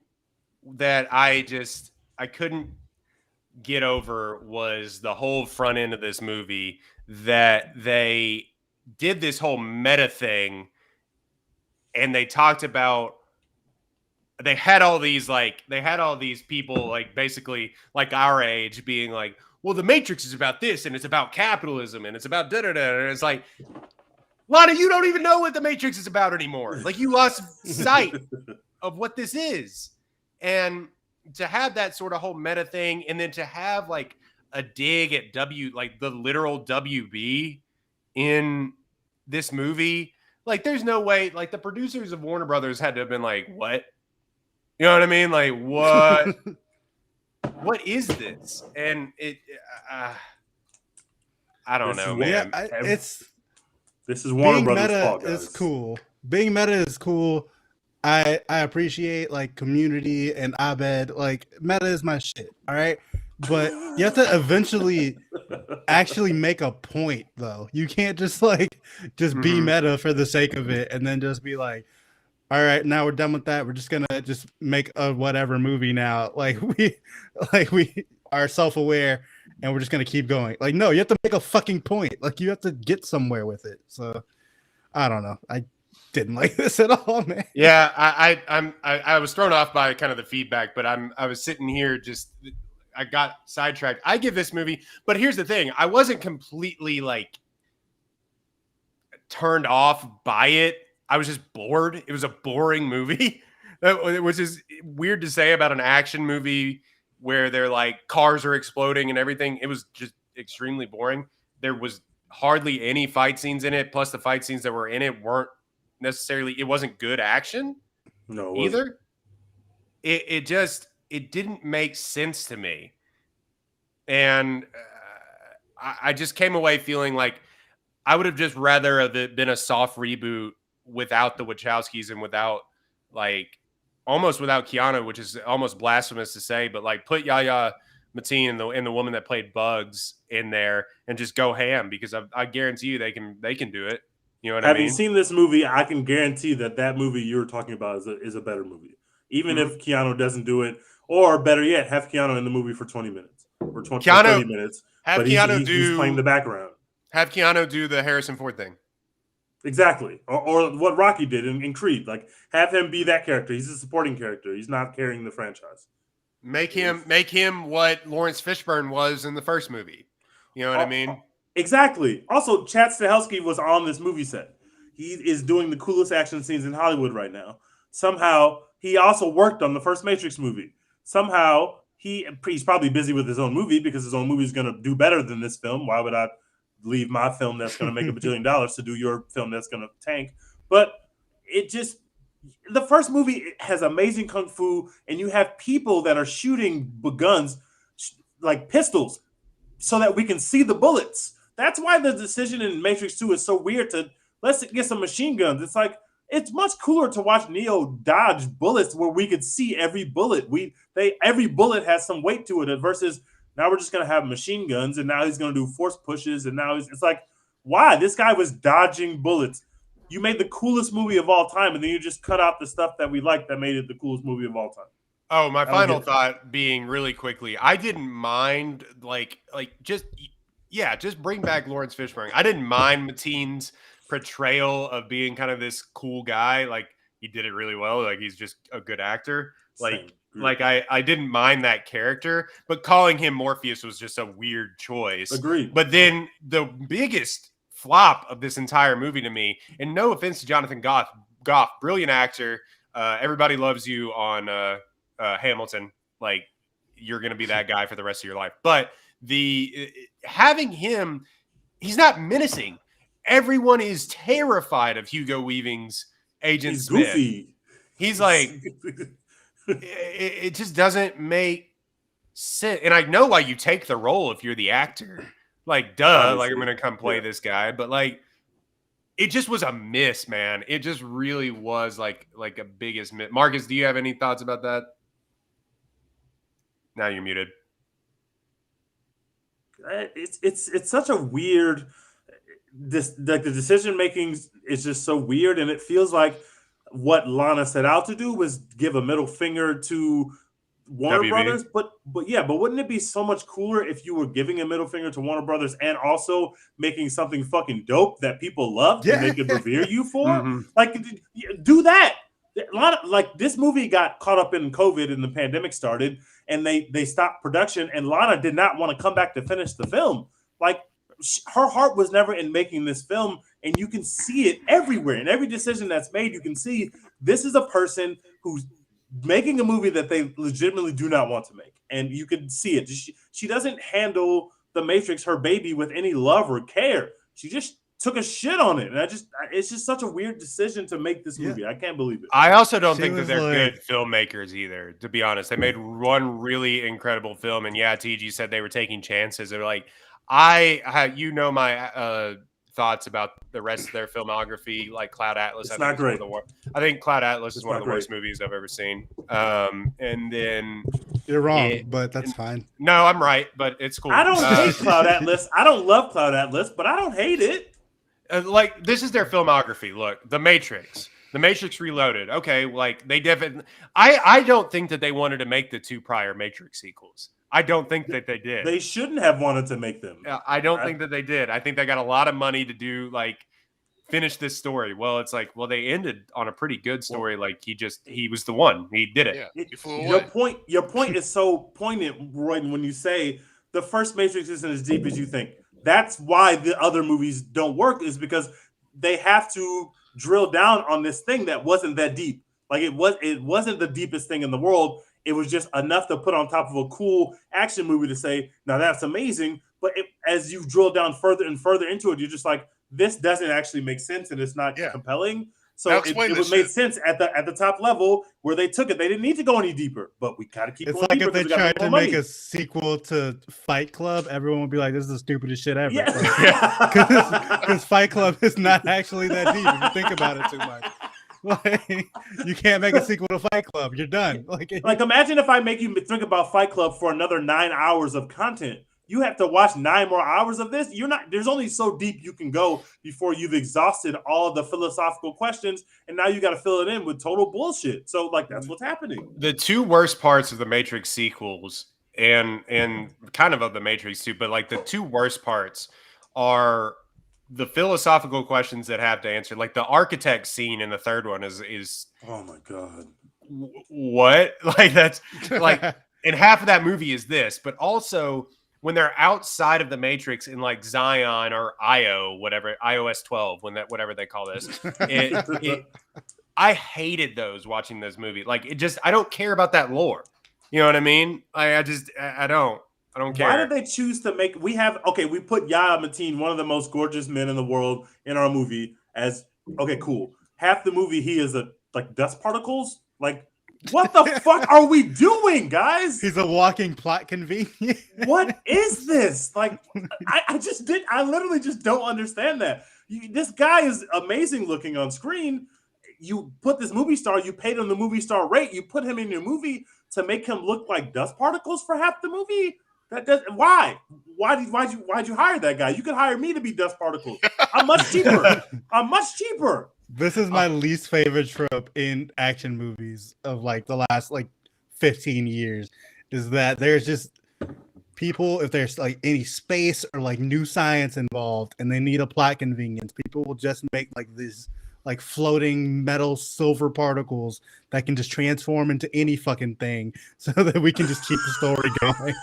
that I couldn't get over was the whole front end of this movie that they did this whole meta thing, and they talked about they had all these people like basically like our age being like, well, the Matrix is about this and it's about capitalism and it's about da-da-da. And it's like, Lana, you don't even know what the Matrix is about anymore. Like, you lost sight of what this is. And to have that sort of whole meta thing, and then to have like a dig at like the literal WB in this movie, like there's no way, like the producers of Warner Brothers had to have been like, what? You know what I mean? Like, what? What is this? And I don't know, man. This is Warner being Brothers' meta fault, guys. is cool. Being meta is cool. I appreciate like Community and Abed. Like meta is my shit. All right, but you have to eventually actually make a point, though. You can't just be meta for the sake of it, and then just be like, all right, now we're done with that. We're just gonna just make a whatever movie now. Like we are self-aware, and we're just gonna keep going. Like, no, you have to make a fucking point. Like, you have to get somewhere with it. So, I don't know. I didn't like this at all, man. Yeah, I was thrown off by kind of the feedback, but I was sitting here I got sidetracked. I give this movie, but here's the thing: I wasn't completely like turned off by it. I was just bored. It was a boring movie, which is weird to say about an action movie where they're like cars are exploding and everything. It was just extremely boring. There was hardly any fight scenes in it. Plus, the fight scenes that were in it weren't necessarily. It wasn't good action. No, either. It didn't make sense to me, and I just came away feeling like I would have just rather have it been a soft reboot without the Wachowskis and almost without Keanu, which is almost blasphemous to say, but like put Yahya Mateen and the woman that played Bugs in there and just go ham, because I guarantee you they can do it. You know what I mean? Having seen this movie, I can guarantee that movie you're talking about is a better movie. Even if Keanu doesn't do it, or better yet, have Keanu in the movie for 20 minutes or 30 minutes. Have he's playing the background. Have Keanu do the Harrison Ford thing. Exactly. Or what Rocky did in Creed. Like, have him be that character. He's a supporting character. He's not carrying the franchise. Make him what Lawrence Fishburne was in the first movie. You know what I mean? Exactly. Also, Chad Stahelski was on this movie set. He is doing the coolest action scenes in Hollywood right now. Somehow, he also worked on the first Matrix movie. Somehow, he's probably busy with his own movie because his own movie is going to do better than this film. Why would I leave my film that's going to make $1 billion to do your film that's going to tank? But the first movie has amazing kung fu, and you have people that are shooting guns like pistols so that we can see the bullets. That's why the decision in Matrix 2 is so weird to let's get some machine guns. It's like, it's much cooler to watch Neo dodge bullets where we could see every bullet. Every bullet has some weight to it versus now we're just going to have machine guns, and now he's going to do force pushes, and now it's like, why? This guy was dodging bullets. You made the coolest movie of all time, and then you just cut out the stuff that we liked that made it the coolest movie of all time. Oh, my final thought being really quickly, I didn't mind just bring back Lawrence Fishburne. I didn't mind Mateen's portrayal of being kind of this cool guy. Like, he did it really well. Like, he's just a good actor. I didn't mind that character, but calling him Morpheus was just a weird choice. Agreed. But then the biggest flop of this entire movie to me, and no offense to Jonathan Goff, brilliant actor. Everybody loves you on Hamilton. Like, you're going to be that guy for the rest of your life. But having him, he's not menacing. everyone is terrified of Hugo Weaving's Agent He's Smith. goofy. He's like, it just doesn't make sense. And I know why you take the role if you're the actor. Like, duh, Obviously. like I'm going to come play this guy. But like, it just was a miss, man. It just really was like a biggest miss. Marcus, do you have any thoughts about that? Now you're muted. It's such a weird. The decision making is just so weird, and it feels like what Lana set out to do was give a middle finger to Warner WB. Brothers, but wouldn't it be so much cooler if you were giving a middle finger to Warner Brothers and also making something fucking dope that people loved and they could revere you for? Mm-hmm. Like, do that. Like, this movie got caught up in COVID and the pandemic started, and they stopped production, and Lana did not want to come back to finish the film. Like, her heart was never in making this film, and you can see it everywhere. In every decision that's made, you can see this is a person who's making a movie that they legitimately do not want to make, and you can see it. She doesn't handle The Matrix, her baby, with any love or care. She just took a shit on it, and it's just such a weird decision to make this movie. I can't believe it. I also don't think that they're good filmmakers either, to be honest. They made one really incredible film, and yeah, TG said they were taking chances. They're like, my thoughts about the rest of their filmography, like Cloud Atlas. It's not great. I think Cloud Atlas is one of the worst movies I've ever seen. And then you're wrong, but that's fine. No, I'm right, but it's cool. I don't hate Cloud Atlas. I don't love Cloud Atlas, but I don't hate it. Like, this is their filmography. Look, The Matrix Reloaded. Okay, like they definitely. I don't think that they wanted to make the two prior Matrix sequels. I don't think that they did. They shouldn't have wanted to make them. I don't think that they did. I think they got a lot of money to do, like, finish this story. Well, it's like, they ended on a pretty good story. Like, he was the one. He did it. Yeah, your point is so poignant, Roy, when you say the first Matrix isn't as deep as you think. That's why the other movies don't work, is because they have to drill down on this thing that wasn't that deep. Like, it wasn't the deepest thing in the world. It was just enough to put on top of a cool action movie to say, now that's amazing. But as you drill down further and further into it, you're just like, this doesn't actually make sense, and it's not compelling. So it would make sense at the top level where they took it. They didn't need to go any deeper, but we gotta keep. It's like if they tried to make a sequel to Fight Club, everyone would be like, "This is the stupidest shit ever." Because Fight Club is not actually that deep if you think about it too much. Like, you can't make a sequel to Fight Club. You're done. Like imagine if I make you think about Fight Club for another 9 hours of content. You have to watch 9 more hours of this. There's only so deep you can go before you've exhausted all the philosophical questions, and now you got to fill it in with total bullshit. So, like, that's what's happening. The two worst parts of the Matrix sequels and kind of the Matrix too, but like the two worst parts are the philosophical questions that have to answer. Like, the architect scene in the third one is oh my god, what? Like, that's like, and half of that movie is this, but also when they're outside of the Matrix in, like, Zion or iOS 12, whatever they call this, I hated those watching this movie. Like, I don't care about that lore. You know what I mean? I don't care. Why did they choose to make? We put Yahya Mateen, one of the most gorgeous men in the world, in our movie as cool. Half the movie he is like dust particles. Like, what the fuck are we doing, guys? He's a walking plot convenience. What is this? Like, I literally just don't understand that. This guy is amazing looking on screen. You put this movie star, you paid him the movie star rate, you put him in your movie to make him look like dust particles for half the movie. Why'd you hire that guy? You could hire me to be dust particles. I'm much cheaper. This is my least favorite trope in action movies of, like, the last, like, 15 years, is that there's just people, if there's, like, any space or, like, new science involved and they need a plot convenience, people will just make, like, these, like, floating metal silver particles that can just transform into any fucking thing so that we can just keep the story going.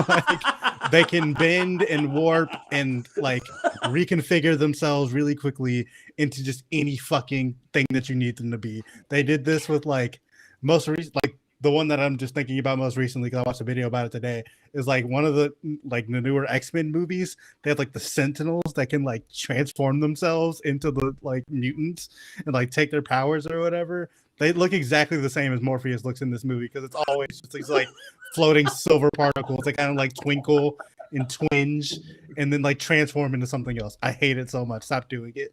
Like, they can bend and warp and, like, reconfigure themselves really quickly into just any fucking thing that you need them to be. They did this with, like, most recent, like, the one that I'm just thinking about most recently because I watched a video about it today is like one of the newer X-Men movies. They have like the Sentinels that can like transform themselves into the like mutants and like take their powers or whatever. They look exactly the same as Morpheus looks in this movie because it's always just these like floating silver particles that kind of like twinkle and twinge and then like transform into something else. I hate it so much. Stop doing it.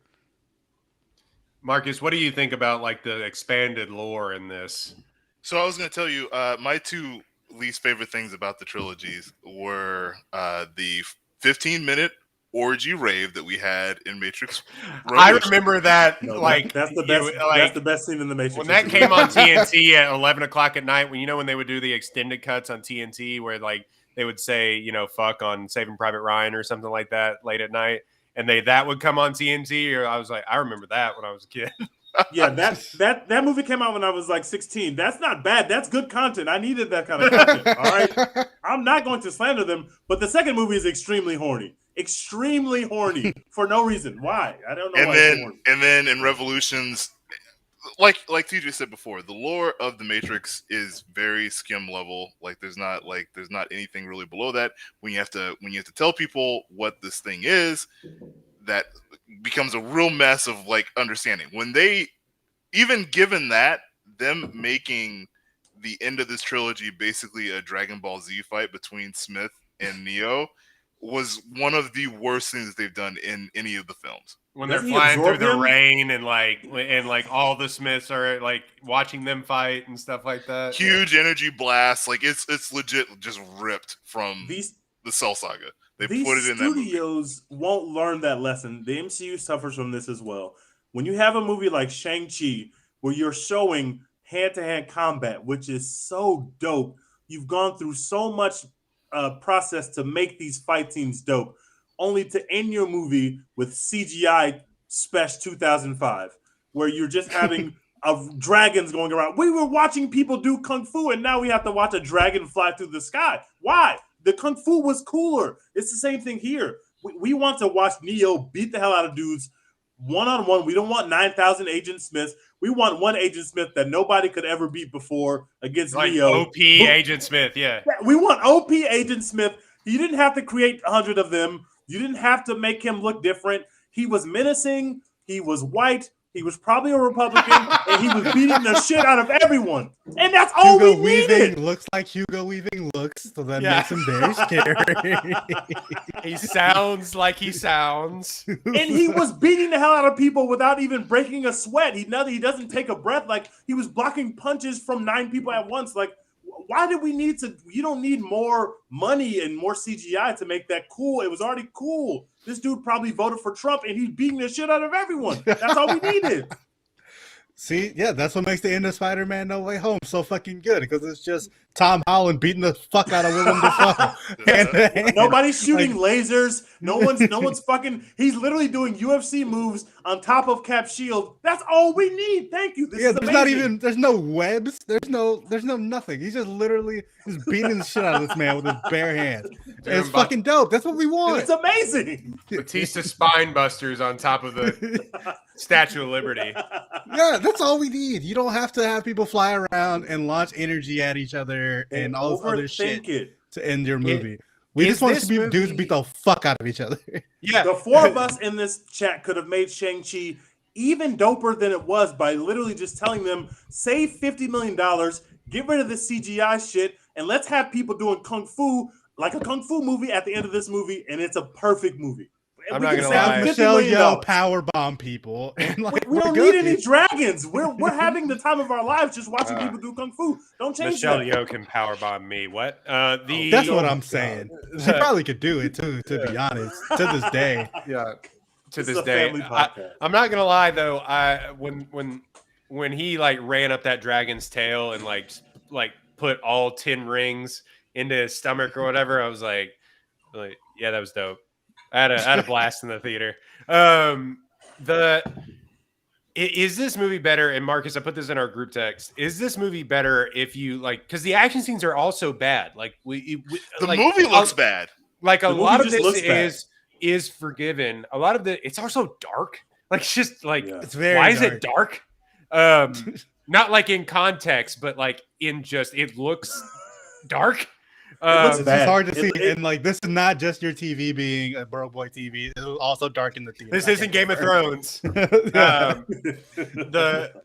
Marcus, what do you think about like the expanded lore in this? So I was going to tell you, my two least favorite things about the trilogies were the 15-minute orgy rave that we had in Matrix. I remember that. No, like that's the best. That's the best scene in the Matrix. When that came on TNT at 11 o'clock at night, when they would do the extended cuts on TNT, where like they would say, fuck on Saving Private Ryan or something like that late at night, and that would come on TNT. Or I was like, I remember that when I was a kid. Yeah, that movie came out when I was like 16. That's not bad. That's good content. I needed that kind of content. All right, I'm not going to slander them, but the second movie is extremely horny for no reason. Why? I don't know. And then in Revolutions, like TJ said before, the lore of the Matrix is very skim level. Like there's not anything really below that. When you have to tell people what this thing is, that becomes a real mess of like understanding. When they, even given that, them making the end of this trilogy basically a Dragon Ball Z fight between Smith and Neo was one of the worst things that they've done in any of the films. When they're flying through the rain and all the Smiths are like watching them fight and stuff like that. Huge energy blasts. Like it's legit just ripped from the Cell Saga. They put it in that movie. These studios won't learn that lesson. The MCU suffers from this as well. When you have a movie like Shang-Chi where you're showing hand-to-hand combat, which is so dope, you've gone through so much process to make these fight scenes dope, only to end your movie with CGI Special 2005, where you're just having dragons going around. We were watching people do kung fu, and now we have to watch a dragon fly through the sky. Why? The kung fu was cooler. It's the same thing here. We want to watch Neo beat the hell out of dudes one-on-one. We don't want 9,000 Agent Smiths. We want one Agent Smith that nobody could ever beat before against like Neo. OP Agent Smith, yeah. We want OP Agent Smith. You didn't have to create 100 of them. You didn't have to make him look different. He was menacing. He was white. He was probably a Republican, and he was beating the shit out of everyone. And that's all we needed. Looks like Hugo Weaving looks, so that makes him very scary. He sounds like he sounds. And he was beating the hell out of people without even breaking a sweat. He doesn't take a breath. Like, he was blocking punches from 9 people at once. Like, why did we need to? You don't need more money and more CGI to make that cool. It was already cool. This dude probably voted for Trump, and he's beating the shit out of everyone. That's all we needed. See, yeah, that's what makes the end of Spider-Man No Way Home so fucking good, because it's just Tom Holland beating the fuck out of Willem Dafoe. Nobody's shooting lasers. No one's fucking. He's literally doing UFC moves on top of Cap Shield. That's all we need. Thank you. This is amazing. There's no webs. There's no nothing. He's just literally just beating the shit out of this man with his bare hands. It's fucking dope. That's what we want. It's amazing. Batista spine busters on top of the Statue of Liberty. Yeah, that's all we need. You don't have to have people fly around and launch energy at each other and all this other shit to end your movie. We just want dudes beat the fuck out of each other. Yeah. The 4 of us in this chat could have made Shang-Chi even doper than it was by literally just telling them, save $50 million, get rid of the CGI shit, and let's have people doing kung fu like a kung fu movie at the end of this movie, and it's a perfect movie. I'm not gonna lie. Michelle Yeoh powerbomb people. And like, we don't need any dragons. We're having the time of our lives just watching people do kung fu. Don't change Michelle that. Yeoh can powerbomb me. What? That's what I'm saying. She probably could do it too. To be honest, to this day. Yeah. To this day, I'm not gonna lie though. When he like ran up that dragon's tail and like put all 10 rings into his stomach or whatever, I was like, yeah, that was dope. I had a blast in the theater. Is this movie better? And Marcus, I put this in our group text. Is this movie better if you like? Because the action scenes are also bad. Like the movie looks bad. Like a lot of this is forgiven. A lot of it's also dark. Like it's just like it's very. Why dark. is it dark? Not like in context, but like in just it looks dark. looks It's bad. just hard to see, It- and like this is not just your TV being a Broke Boy TV. It was also dark in the theater. This isn't Game of Thrones. Yeah.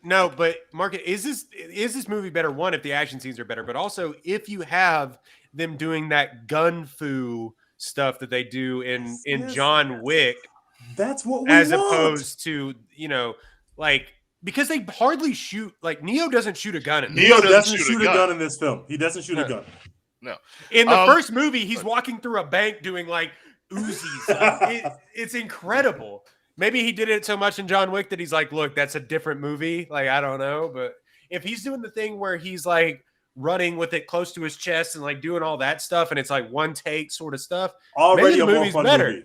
But Mark, is this movie better? One, if the action scenes are better, but also if you have them doing that gun fu stuff that they do in Yes, John Wick, That's what we as want. opposed to like because they hardly shoot. Like Neo doesn't shoot a gun in this. Neo doesn't shoot a gun in this film. He doesn't shoot a gun. No. In the first movie, he's walking through a bank doing like Uzis. Like, it's incredible. Maybe he did it so much in John Wick that he's like, look, that's a different movie. Like, I don't know. But if he's doing the thing where he's like running with it close to his chest and like doing all that stuff, and it's like one take sort of stuff, Already maybe a the more movie's fun better. movie.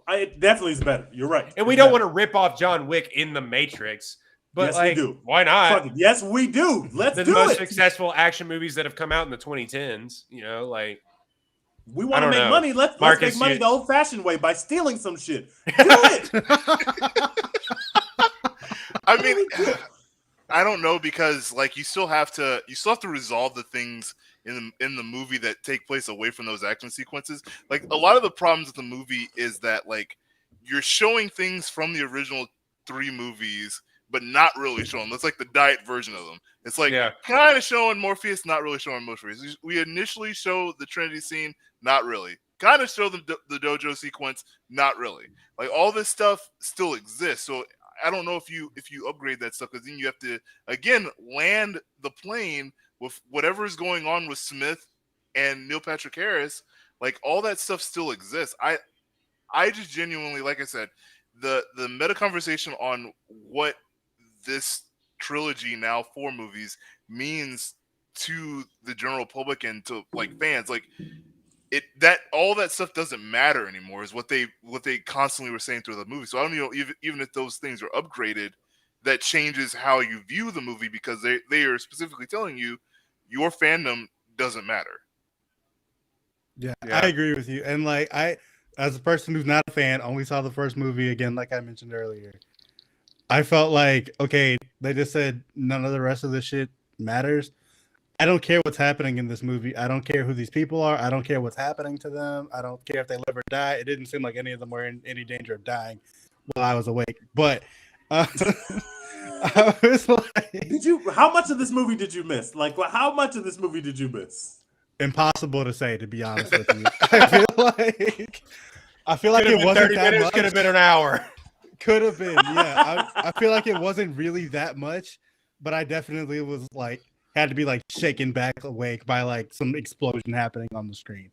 It definitely is better. You're right. And we don't want to rip off John Wick in The Matrix. But Yes, like, we do. why not? Fuck it. Yes, we do. Let's The do most it. successful action movies that have come out in the 2010s, like We I want to don't make know. money. Let's Marcus, make money you- the old-fashioned way by stealing some shit. Do it. I mean, I don't know because like you still have to resolve the things in the movie that take place away from those action sequences. Like a lot of the problems with the movie is that like you're showing things from the original 3 movies, but not really showing. That's like the diet version of them. It's like kind of showing Morpheus, not really showing Morpheus. We initially show the Trinity scene, not really. Kind of show the dojo sequence, not really. Like all this stuff still exists. So I don't know if you upgrade that stuff, because then you have to again land the plane with whatever is going on with Smith and Neil Patrick Harris. Like all that stuff still exists. I just genuinely, like I said, the meta conversation on what this trilogy, now 4 movies, means to the general public and to like fans, like that all that stuff doesn't matter anymore is what they constantly were saying through the movie. So I don't know, even if those things are upgraded, that changes how you view the movie, because they are specifically telling you your fandom doesn't matter. Yeah, I agree with you. And like as a person who's not a fan, only saw the first movie again, like I mentioned earlier. I felt like, okay, they just said none of the rest of this shit matters. I don't care what's happening in this movie. I don't care who these people are. I don't care what's happening to them. I don't care if they live or die. It didn't seem like any of them were in any danger of dying while I was awake. But I was like, how much of this movie did you miss? Like, how much of this movie did you miss? Impossible to say, to be honest with you. I feel like it wasn't that much. Could have been an hour. Could have been, yeah. I feel like it wasn't really that much, but I definitely was like, had to be like shaken back awake by like some explosion happening on the screen.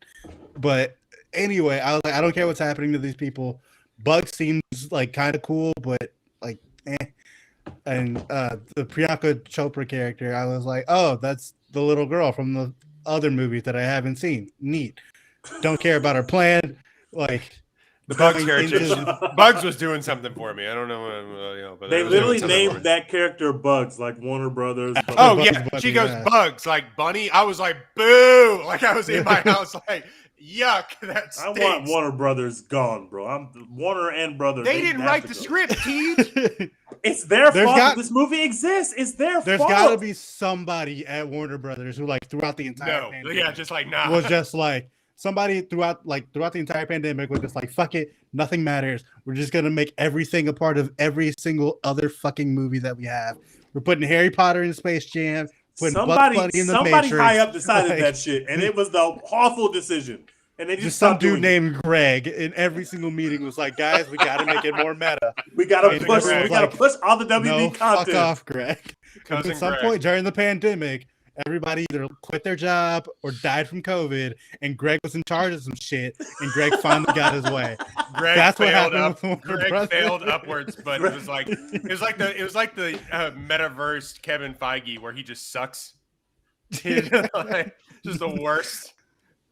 But anyway, I was like, I don't care what's happening to these people. Bugs seems like kind of cool, but like, And the Priyanka Chopra character, I was like, oh, that's the little girl from the other movies that I haven't seen. Neat. Don't care about her plan. Like, the Bugs character, Bugs was doing something for me. I don't know, but they literally named that character Bugs, like Warner Brothers. Oh Bugs yeah, Bunny, she goes yeah. Bugs like Bunny. I was like, boo! Like I was in my house, like yuck. That stinks. I want Warner Brothers gone, bro. I'm Warner and Brothers. They didn't write the script, Teej. It's their fault that this movie exists. It's their fault. There's got to be somebody at Warner Brothers who, like, throughout the entire pandemic, just like nah. was just like somebody throughout the entire pandemic was just like, fuck it, nothing matters. We're just gonna make everything a part of every single other fucking movie that we have. We're putting Harry Potter in Space Jam. Putting Bugs Bunny in the Matrix. High up decided that shit, and it was the awful decision. And they just some dude named Greg in every single meeting was like, guys, we gotta make it more meta. We gotta push all the WB content. Fuck off, Greg. At some point during the pandemic, everybody either quit their job or died from COVID, and Greg was in charge of some shit, and Greg finally got his way. That's what happened with Warner Greg Brothers. failed upwards, but it was like the metaverse Kevin Feige where he just sucks. Just the worst.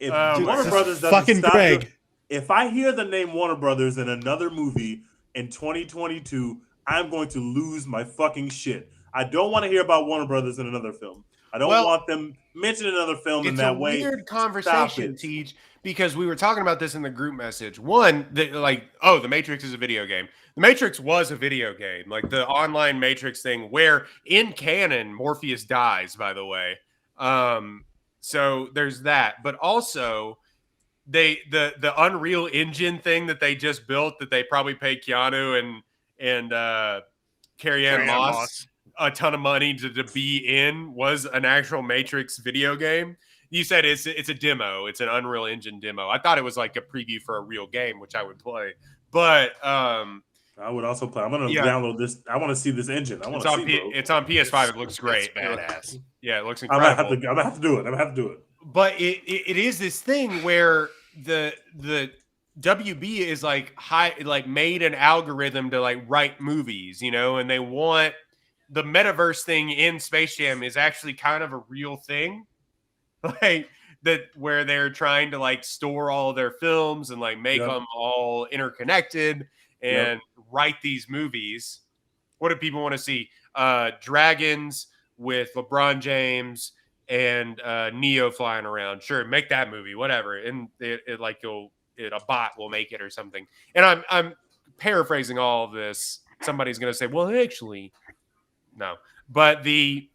If Warner Brothers doesn't fucking stop Greg. If I hear the name Warner Brothers in another movie in 2022, I'm going to lose my fucking shit. I don't want to hear about Warner Brothers in another film. I don't want them mentioning another film in that way. It's a weird conversation, Teej, because we were talking about this in the group message. One, the Matrix is a video game. The Matrix was a video game, like the online Matrix thing, where in canon Morpheus dies. By the way, so there's that. But also, the Unreal Engine thing that they just built, that they probably paid Keanu and Carrie-Anne Moss a ton of money to be in, was an actual Matrix video game. You said it's a demo. It's an Unreal Engine demo. I thought it was like a preview for a real game, which I would play. But I would also play. I'm gonna download this. I want to see this engine. I want to see. It's on PS5. It looks great. It's badass. Yeah, it looks incredible. I'm gonna have to do it. I'm gonna have to do it. But it is this thing where the WB is made an algorithm to like write movies, and they want the metaverse thing in Space Jam is actually kind of a real thing, like that, where they're trying to like store all of their films and like make them all interconnected and write these movies. What do people want to see? Dragons with LeBron James and Neo flying around. Sure, make that movie, whatever. And a bot will make it or something. And I'm paraphrasing all of this. Somebody's going to say, well, actually, no. But the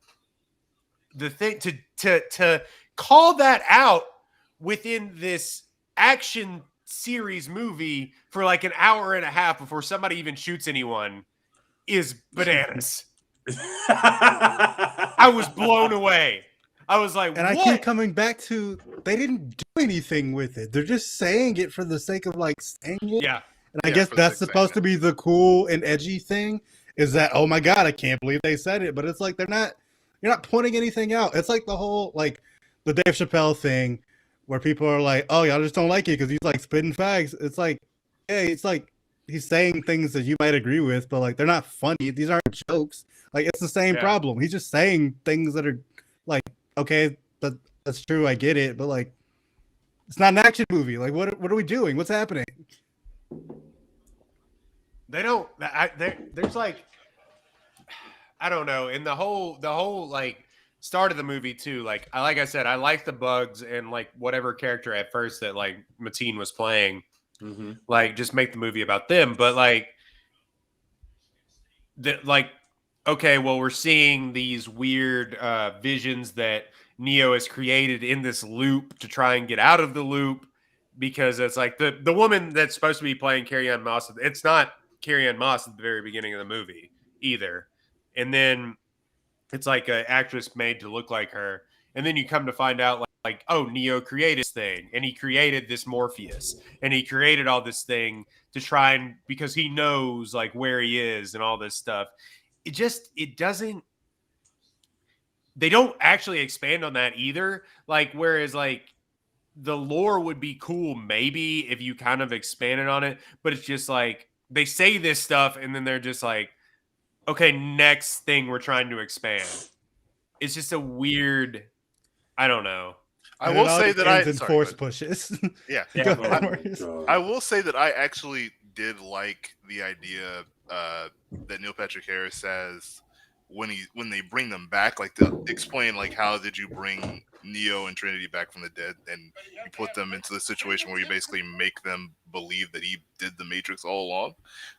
thing to call that out within this action series movie for like an hour and a half before somebody even shoots anyone is bananas. I was blown away. I was like, and what? I keep coming back to, they didn't do anything with it. They're just saying it for the sake of like saying it. Yeah. And I guess that's supposed to be the cool and edgy thing, is that, oh my God, I can't believe they said it. But it's like, you're not pointing anything out. It's like the whole, like the Dave Chappelle thing where people are like, oh, y'all just don't like it because he's like spitting fags. It's like, hey, it's like he's saying things that you might agree with, but like, they're not funny. These aren't jokes. Like, it's the same problem. He's just saying things that are like, okay, that's true. I get it. But like, it's not an action movie. Like, what are we doing? What's happening? They don't. There's like, I don't know. In the whole like start of the movie too. Like I said, I like the bugs and like whatever character at first that like Mateen was playing. Mm-hmm. Like just make the movie about them. But like, okay, well, we're seeing these weird visions that Neo has created in this loop to try and get out of the loop, because it's like the woman that's supposed to be playing Carrie-Anne Moss. It's not Carrie-Anne Moss at the very beginning of the movie either. And then it's like an actress made to look like her. And then you come to find out like, oh, Neo created this thing, and he created this Morpheus, and he created all this thing to try and, because he knows like where he is and all this stuff. It doesn't, they don't actually expand on that either. Like, whereas like the lore would be cool maybe if you kind of expanded on it, but it's just like, they say this stuff and then they're just like, okay, next thing we're trying to expand. It's just a weird, I don't know. I will say that force pushes. Yeah. I will say that I actually did like the idea that Neil Patrick Harris says when they bring them back, like to explain like, how did you bring Neo and Trinity back from the dead, and you put them into the situation where you basically make them believe that he did the Matrix all along.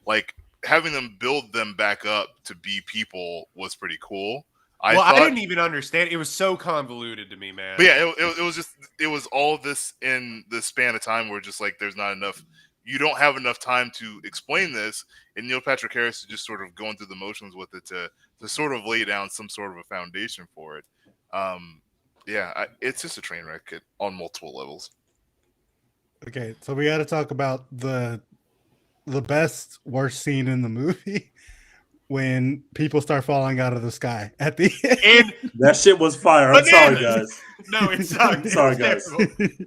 Like having them build them back up to be people was pretty cool. I didn't even understand. It was so convoluted to me, man. But yeah, it was all this in the span of time where just like there's not enough. You don't have enough time to explain this, and Neil Patrick Harris is just sort of going through the motions with it to sort of lay down some sort of a foundation for it. It's just a train wreck on multiple levels. Okay, so we got to talk about the best worst scene in the movie. When people start falling out of the sky at the end. That shit was fire. I'm sorry, guys. No, it sucked. I'm sorry, guys.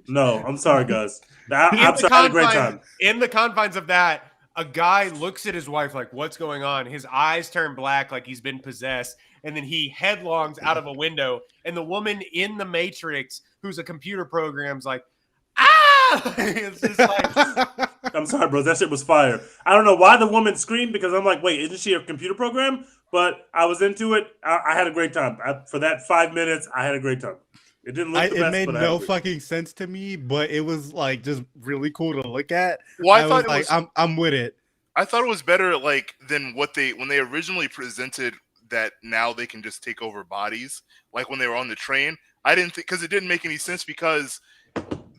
No, I'm sorry, guys. I had a great time. In the confines of that, a guy looks at his wife like, what's going on? His eyes turn black like he's been possessed. And then he headlongs out of a window. And the woman in the Matrix, who's a computer program, is like, ah! It's just like, sorry, bro. That shit was fire. I don't know why the woman screamed because I'm like, wait, isn't she a computer program? But I was into it. I had a great time. For that 5 minutes, I had a great time. It didn't look the best, It made but no fucking sense to me, but it was like just really cool to look at. Well, I was thought it like, was. I'm with it. I thought it was better, like, than when they originally presented that now they can just take over bodies. Like when they were on the train, I didn't think, because it didn't make any sense because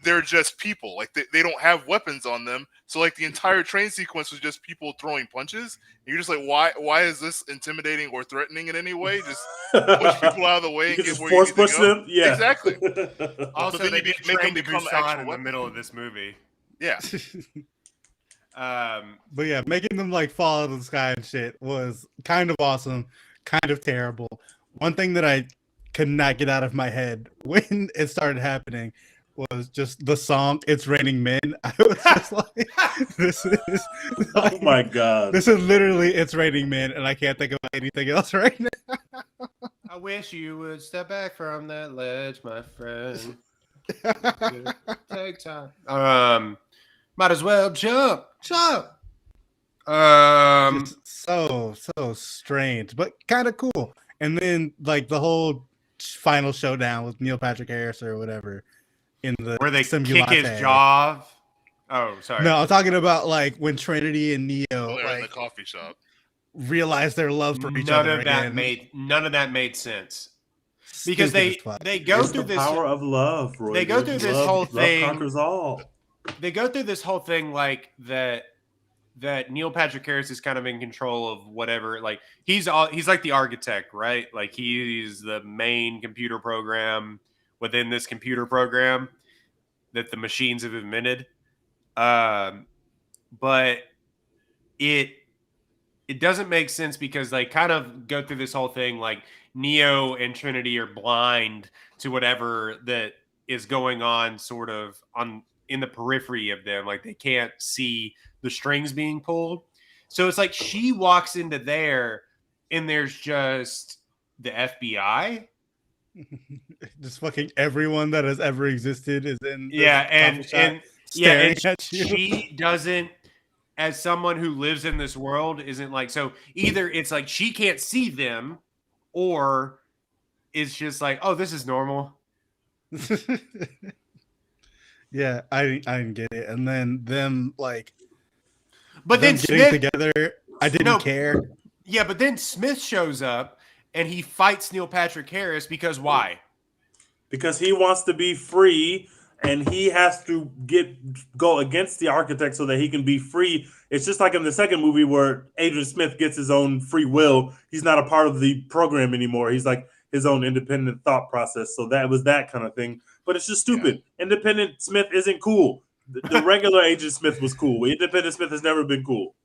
they're just people. Like they don't have weapons on them. So like the entire train sequence was just people throwing punches. And you're just like, why is this intimidating or threatening in any way? Just push people out of the way and get where you need to push go. them. Yeah, exactly. Also, then they you get make them trained to become Busan actual in the weapons. middle of this movie. Yeah. But yeah, making them like fall out of the sky and shit was kind of awesome, kind of terrible. One thing that I could not get out of my head when it started happening was just the song "It's Raining Men." I was just like, "This is like, oh my god, this is literally It's Raining Men," and I can't think of anything else right now. I wish you would step back from that ledge, my friend. Take time. Might as well jump. Just so strange, but kind of cool. And then like the whole final showdown with Neil Patrick Harris or whatever in the where they Simulate. kick his jaw off. Oh, sorry. No, I'm talking about like when Trinity and Neo They're in the like coffee shop. realize their love for each other again. None of that made sense because Stupid as fuck. they go it's through the this power of love. Roy. They go through this whole thing. Love conquers all. They go through this whole thing like that Neil Patrick Harris is kind of in control of whatever. Like he's like the architect, right? Like he's the main computer program within this computer program that the machines have invented. But it doesn't make sense because they kind of go through this whole thing like Neo and Trinity are blind to whatever that is going on sort of in the periphery of them. Like they can't see the strings being pulled. So it's like she walks into there and there's just the FBI. Just fucking everyone that has ever existed is in and staring at you. She doesn't, as someone who lives in this world, isn't like, so either it's like she can't see them or it's just like, oh, this is normal. Yeah, I didn't get it. And then them like but them then getting Smith, together, I didn't care. Yeah, but then Smith shows up and he fights Neil Patrick Harris because why? Because he wants to be free and he has to go against the architect so that he can be free. It's just like in the second movie where Agent Smith gets his own free will. He's not a part of the program anymore. He's like his own independent thought process. So that was that kind of thing. But it's just stupid. Yeah. Independent Smith isn't cool. The regular Agent Smith was cool. Independent Smith has never been cool.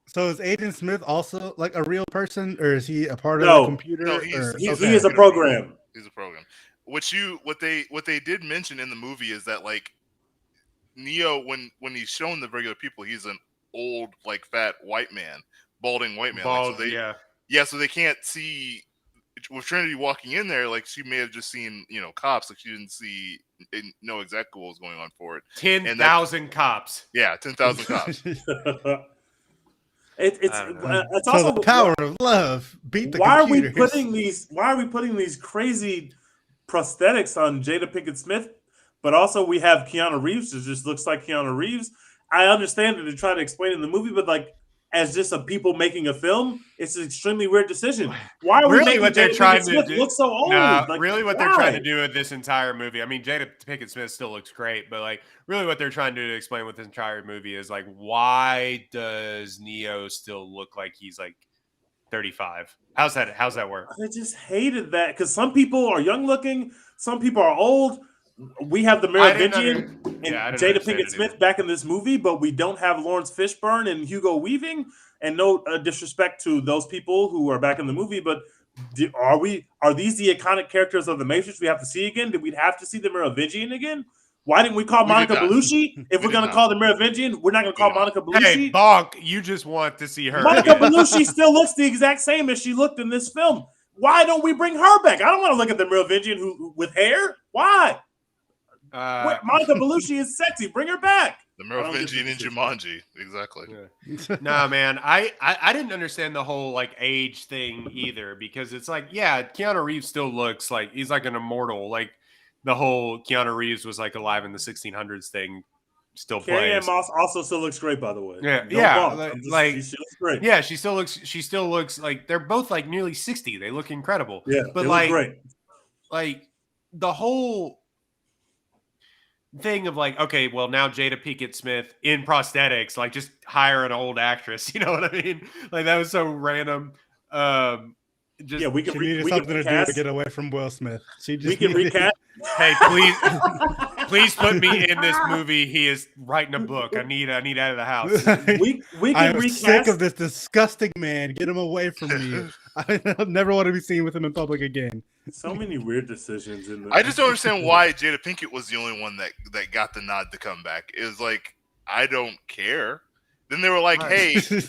So is Agent Smith also like a real person, or is he a part of the computer? No, he is a program. He's a program. What they did mention in the movie is that like Neo, when he's shown the regular people, he's an old, like fat white man, balding white man. Bald, like, so so they can't see. With Trinity walking in there, like she may have just seen, cops. Like she didn't know exactly what was going on for it. 10,000 cops. Yeah, 10,000 cops. It's also the power of love. Beat the computers. Why are we putting these crazy prosthetics on Jada Pinkett Smith? But also we have Keanu Reeves. It just looks like Keanu Reeves. I understand that they're trying to explain it in the movie, but like as just a people making a film, it's an extremely weird decision. Why are we making Jada Pinkett Smith look so old? Really what they're trying to do with this entire movie, I mean, Jada Pinkett Smith still looks great, but like really what they're trying to do to explain with this entire movie is like, why does Neo still look like he's like 35? How's that work? I just hated that because some people are young looking, some people are old. We have the Merovingian and Jada Pinkett Smith back in this movie, but we don't have Lawrence Fishburne and Hugo Weaving. And no disrespect to those people who are back in the movie, but are these the iconic characters of the Matrix we have to see again? Did we have to see the Merovingian again? Why didn't we call Monica Bellucci? If we're going to call the Merovingian, we're not going to call Monica Bellucci. Hey, Bonk, you just want to see her. Monica Bellucci still looks the exact same as she looked in this film. Why don't we bring her back? I don't want to look at the Merovingian with hair. Why? Monica Bellucci is sexy. Bring her back. The I don't get Merovingian the in decision. Jumanji, exactly. Yeah. Nah, man, I didn't understand the whole like age thing either, because it's like, yeah, Keanu Reeves still looks like he's like an immortal. Like the whole Keanu Reeves was like alive in the 1600s thing still Carrie Ann plays. Moss also still looks great, by the way. Yeah, Don't yeah, wrong. like She looks great. yeah, she still looks like they're both like nearly 60. They look incredible. Yeah, But they look great. like the whole thing of like, okay, well now Jada Pinkett Smith in prosthetics, like just hire an old actress. You know what I mean? Like that was so random. Just Yeah, we She can needed we can something to do recast. to get away from Will Smith. She just We can needed- recast. hey, please put me in this movie. He is writing a book. I need out of the house. We can I'm recast. sick of this disgusting man. Get him away from me. I never want to be seen with him in public again. So many weird decisions in the. I just don't understand why Jada Pinkett was the only one that got the nod to come back. It was like, I don't care. Then they were like, Right. hey,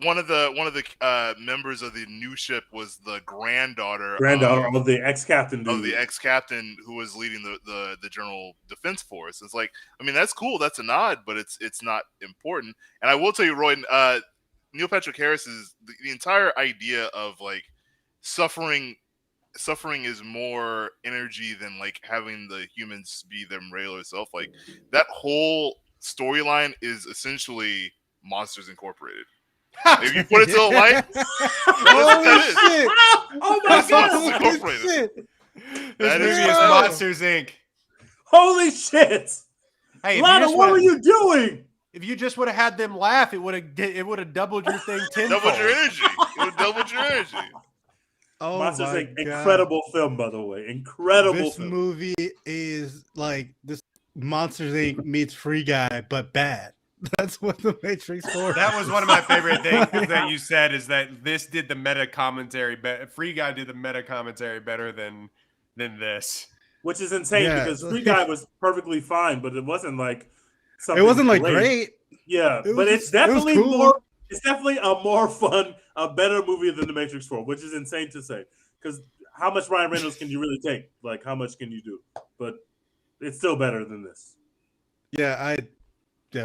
one of the members of the new ship was the granddaughter of the ex-captain dude. of the ex-captain who was leading the General Defense Force. It's like, I mean, that's cool, that's a nod, but it's not important. And I will tell you, Roy, Neil Patrick Harris is the entire idea of like suffering is more energy than like having the humans be their regular self. Like that whole storyline is essentially Monsters Incorporated. If you put it to the light, Holy shit! Oh my That's god! Monsters Holy Incorporated. shit! This That movie is is true. Monsters Inc. Holy shit! Hey, Lana, what were you doing? If you just would have had them laugh, it would have doubled your thing tenfold. Doubled your energy. It would doubled your energy. Oh Monsters my Inc. God. Incredible film, by the way. Incredible This film. movie is like this Monsters Inc. meets Free Guy, but bad. That's what the Matrix 4 That was one of my favorite things that you said, is that this did the meta commentary. Free Guy did the meta commentary better than this. Which is insane Yeah. because Free Guy was perfectly fine, but it wasn't like something. It wasn't like great. great. Yeah, It but was- it's definitely it was cool. more. It's definitely a more fun, a better movie than The Matrix 4, which is insane to say. Because how much Ryan Reynolds can you really take? Like, how much can you do? But it's still better than this. Yeah,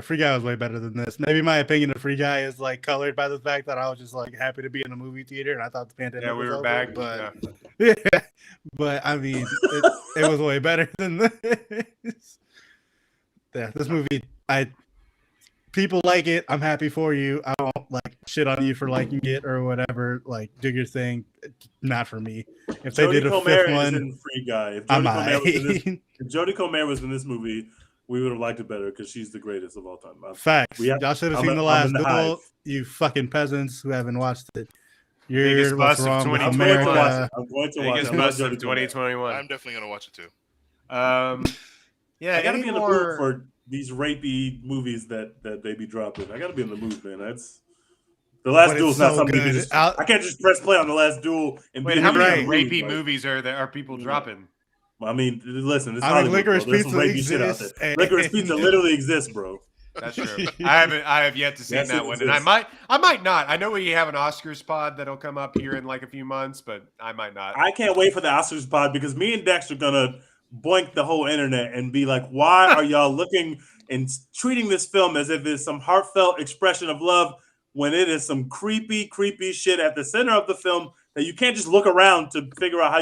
Free Guy was way better than this. Maybe my opinion of Free Guy is like colored by the fact that I was just like happy to be in a movie theater and I thought the pandemic Yeah, we was were over, back. but Yeah. yeah, but I mean, it was way better than this. Yeah, this movie, people like it. I'm happy for you. I don't like shit on you for liking it or whatever. Like, do your thing. Not for me. If they Jodie did a Comer fifth is one, in Free Guy. If I'm Jodie Comer was in this movie, we would have liked it better because she's the greatest of all time. Facts. We have- Y'all should have I'm seen in- The I'm Last in the Duel. hive. You fucking peasants who haven't watched it. Biggest You're what's bust of wrong with 2021. I'm going to watch America. it. I'm going to watch it. Biggest I love bust of Jodie Comer. 2021. I'm definitely gonna watch it too. Yeah, I gotta any be in the more- mood for these rapey movies that they be dropping. I gotta be in the mood, man. That's The Last But Duel it's is not so something you good. can just. Out- I can't just press play on The Last Duel and Wait, be how in the many mood, rapey like- movies are people Yeah. dropping? I mean, listen, it's I mean, Hollywood, Licorice bro. There's some Pizza rapey shit out exists, there. and- Licorice Pizza literally exists, bro. That's true. I have yet to see Yes, that it one, and I exists. might not. I know we have an Oscars pod that'll come up here in like a few months, but I might not. I can't wait for the Oscars pod because me and Dex are gonna boink the whole internet and be like, "Why are y'all looking and treating this film as if it's some heartfelt expression of love when it is some creepy shit at the center of the film that you can't just look around to figure out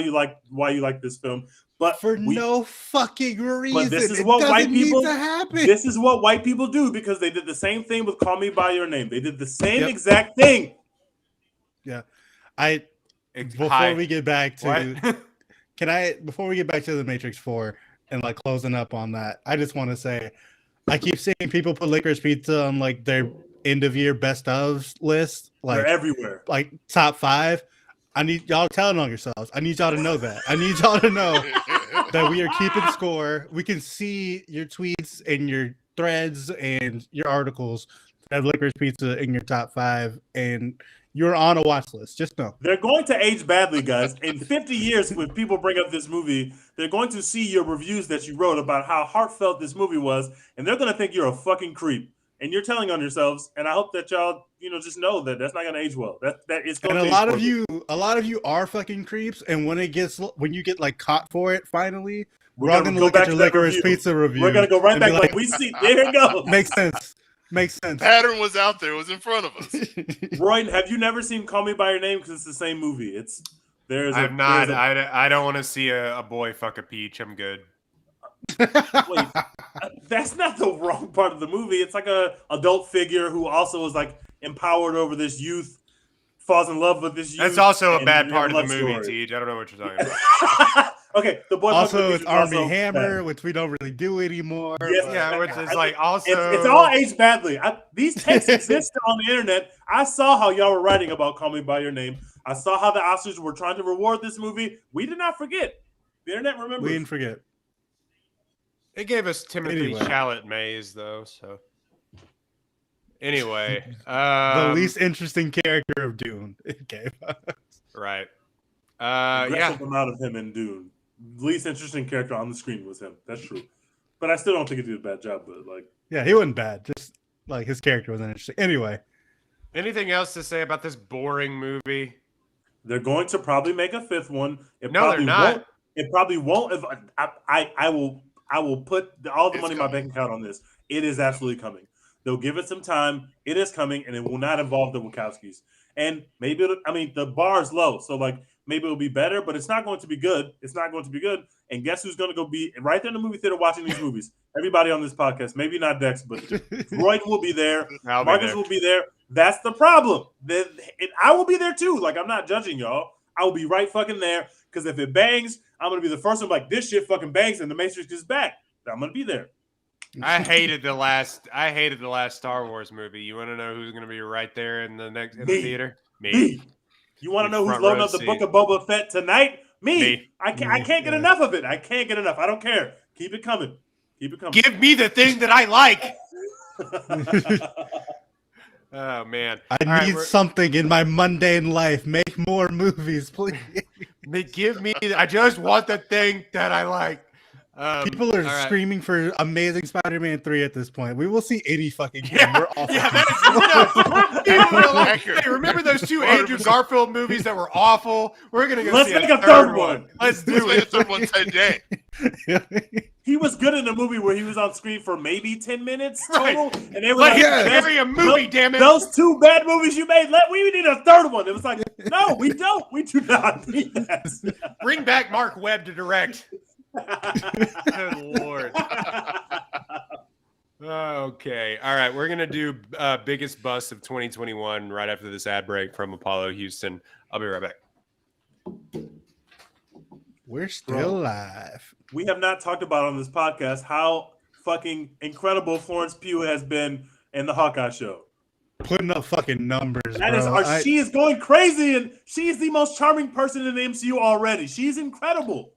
why you like this film?" But For no fucking reason. this is It what doesn't white need people- to happen. this is what white people do because they did the same thing with Call Me by Your Name. They did the same Yep. exact thing. Before we get back to What? before we get back to the Matrix 4 and like closing up on that, I just want to say I keep seeing people put Licorice Pizza on like their end of year best ofs list, They're like everywhere. top 5. I need y'all telling on yourselves. I need y'all to know that. I need y'all to know that we are keeping score. We can see your tweets and your threads and your articles that have Licorice Pizza in your top 5, and you're on a watch list. Just know. They're going to age badly, guys. In 50 years, when people bring up this movie, they're going to see your reviews that you wrote about how heartfelt this movie was, and they're going to think you're a fucking creep. And you're telling on yourselves, and I hope that y'all, just know that that's not going to age well. That is going And to a lot of you are fucking creeps, and when you get like caught for it finally, We're going gonna to go look back at your to that licorice review. pizza review. We're gonna go right and back be like we see. There it goes. Makes sense. Makes sense. Pattern was out there. It was in front of us. Royden, have you never seen Call Me by Your Name? Because it's the same movie. I have not. I don't want to see a boy fuck a peach. I'm good. Wait, that's not the wrong part of the movie. It's like a adult figure who also is like empowered over this youth, falls in love with this youth. That's also a bad and part of the love movie, story. Teej. I don't know what you're talking about. Okay, the boy. Also, it's Army also Hammer, bad. which we don't really do anymore. Yes, Yeah, which is like also it's all aged badly. These texts exist on the internet. I saw how y'all were writing about Call Me by Your Name. I saw how the Oscars were trying to reward this movie. We did not forget. The internet remembers. We didn't forget. It gave us Timothy Anyway. Chalamet Mays though. So anyway, The least interesting character of Dune. It gave us. right. Aggressive amount of him in Dune. Least interesting character on the screen was him. That's true. But I still don't think he did a bad job. But like, Yeah, he wasn't bad. Just like his character wasn't interesting. Anyway, Anything else to say about this boring movie? they're going to probably make a fifth one. No, they're not. Won't. It probably won't. If I will put all the money in my bank account on this. It is absolutely coming. They'll give it some time. It is coming, and it will not involve the Wachowskis. And maybe the bar is low, so like maybe it'll be better, but it's not going to be good. It's not going to be good. And guess who's going to go be right there in the movie theater watching these movies? Everybody on this podcast. Maybe not Dex, but Roy will be there. Marcus will be there. That's the problem. I will be there too. Like, I'm not judging y'all. I will be right fucking there, because if it bangs, I'm going to be the first one like, this shit fucking bangs and the Matrix is back. I'm going to be there. I hated the last Star Wars movie. You want to know who's going to be right there in the theater? Me. You want to know who's loading up the Book of Boba Fett tonight? Me. I can't get enough of it. I can't get enough. I don't care. Keep it coming. Give me the thing that I like. Oh man! I need something in my mundane life. Make more movies, please. Give me. I just want the thing that I like. People are screaming for Amazing Spider-Man 3 at this point. We will see any fucking game. Yeah, We're awful. Yeah, that is like, hey, remember those two Andrew Garfield movies that were awful? We're gonna go see make a third one. Let's do Make a it. third one today. He was good in a movie where he was on screen for maybe 10 minutes total, and they were Let like, him carry a movie, damn it. Those two bad movies you made, we need a third one. It was like, no, we don't. We do not need that. Bring back Mark Webb to direct. Good Lord. Okay. All right. We're going to do biggest bust of 2021 right after this ad break from Apollo Houston. I'll be right back. We're still live. We have not talked about on this podcast how fucking incredible Florence Pugh has been in the Hawkeye show. Putting up fucking numbers, That bro. is, she is going crazy, and she is the most charming person in the MCU already. She's incredible.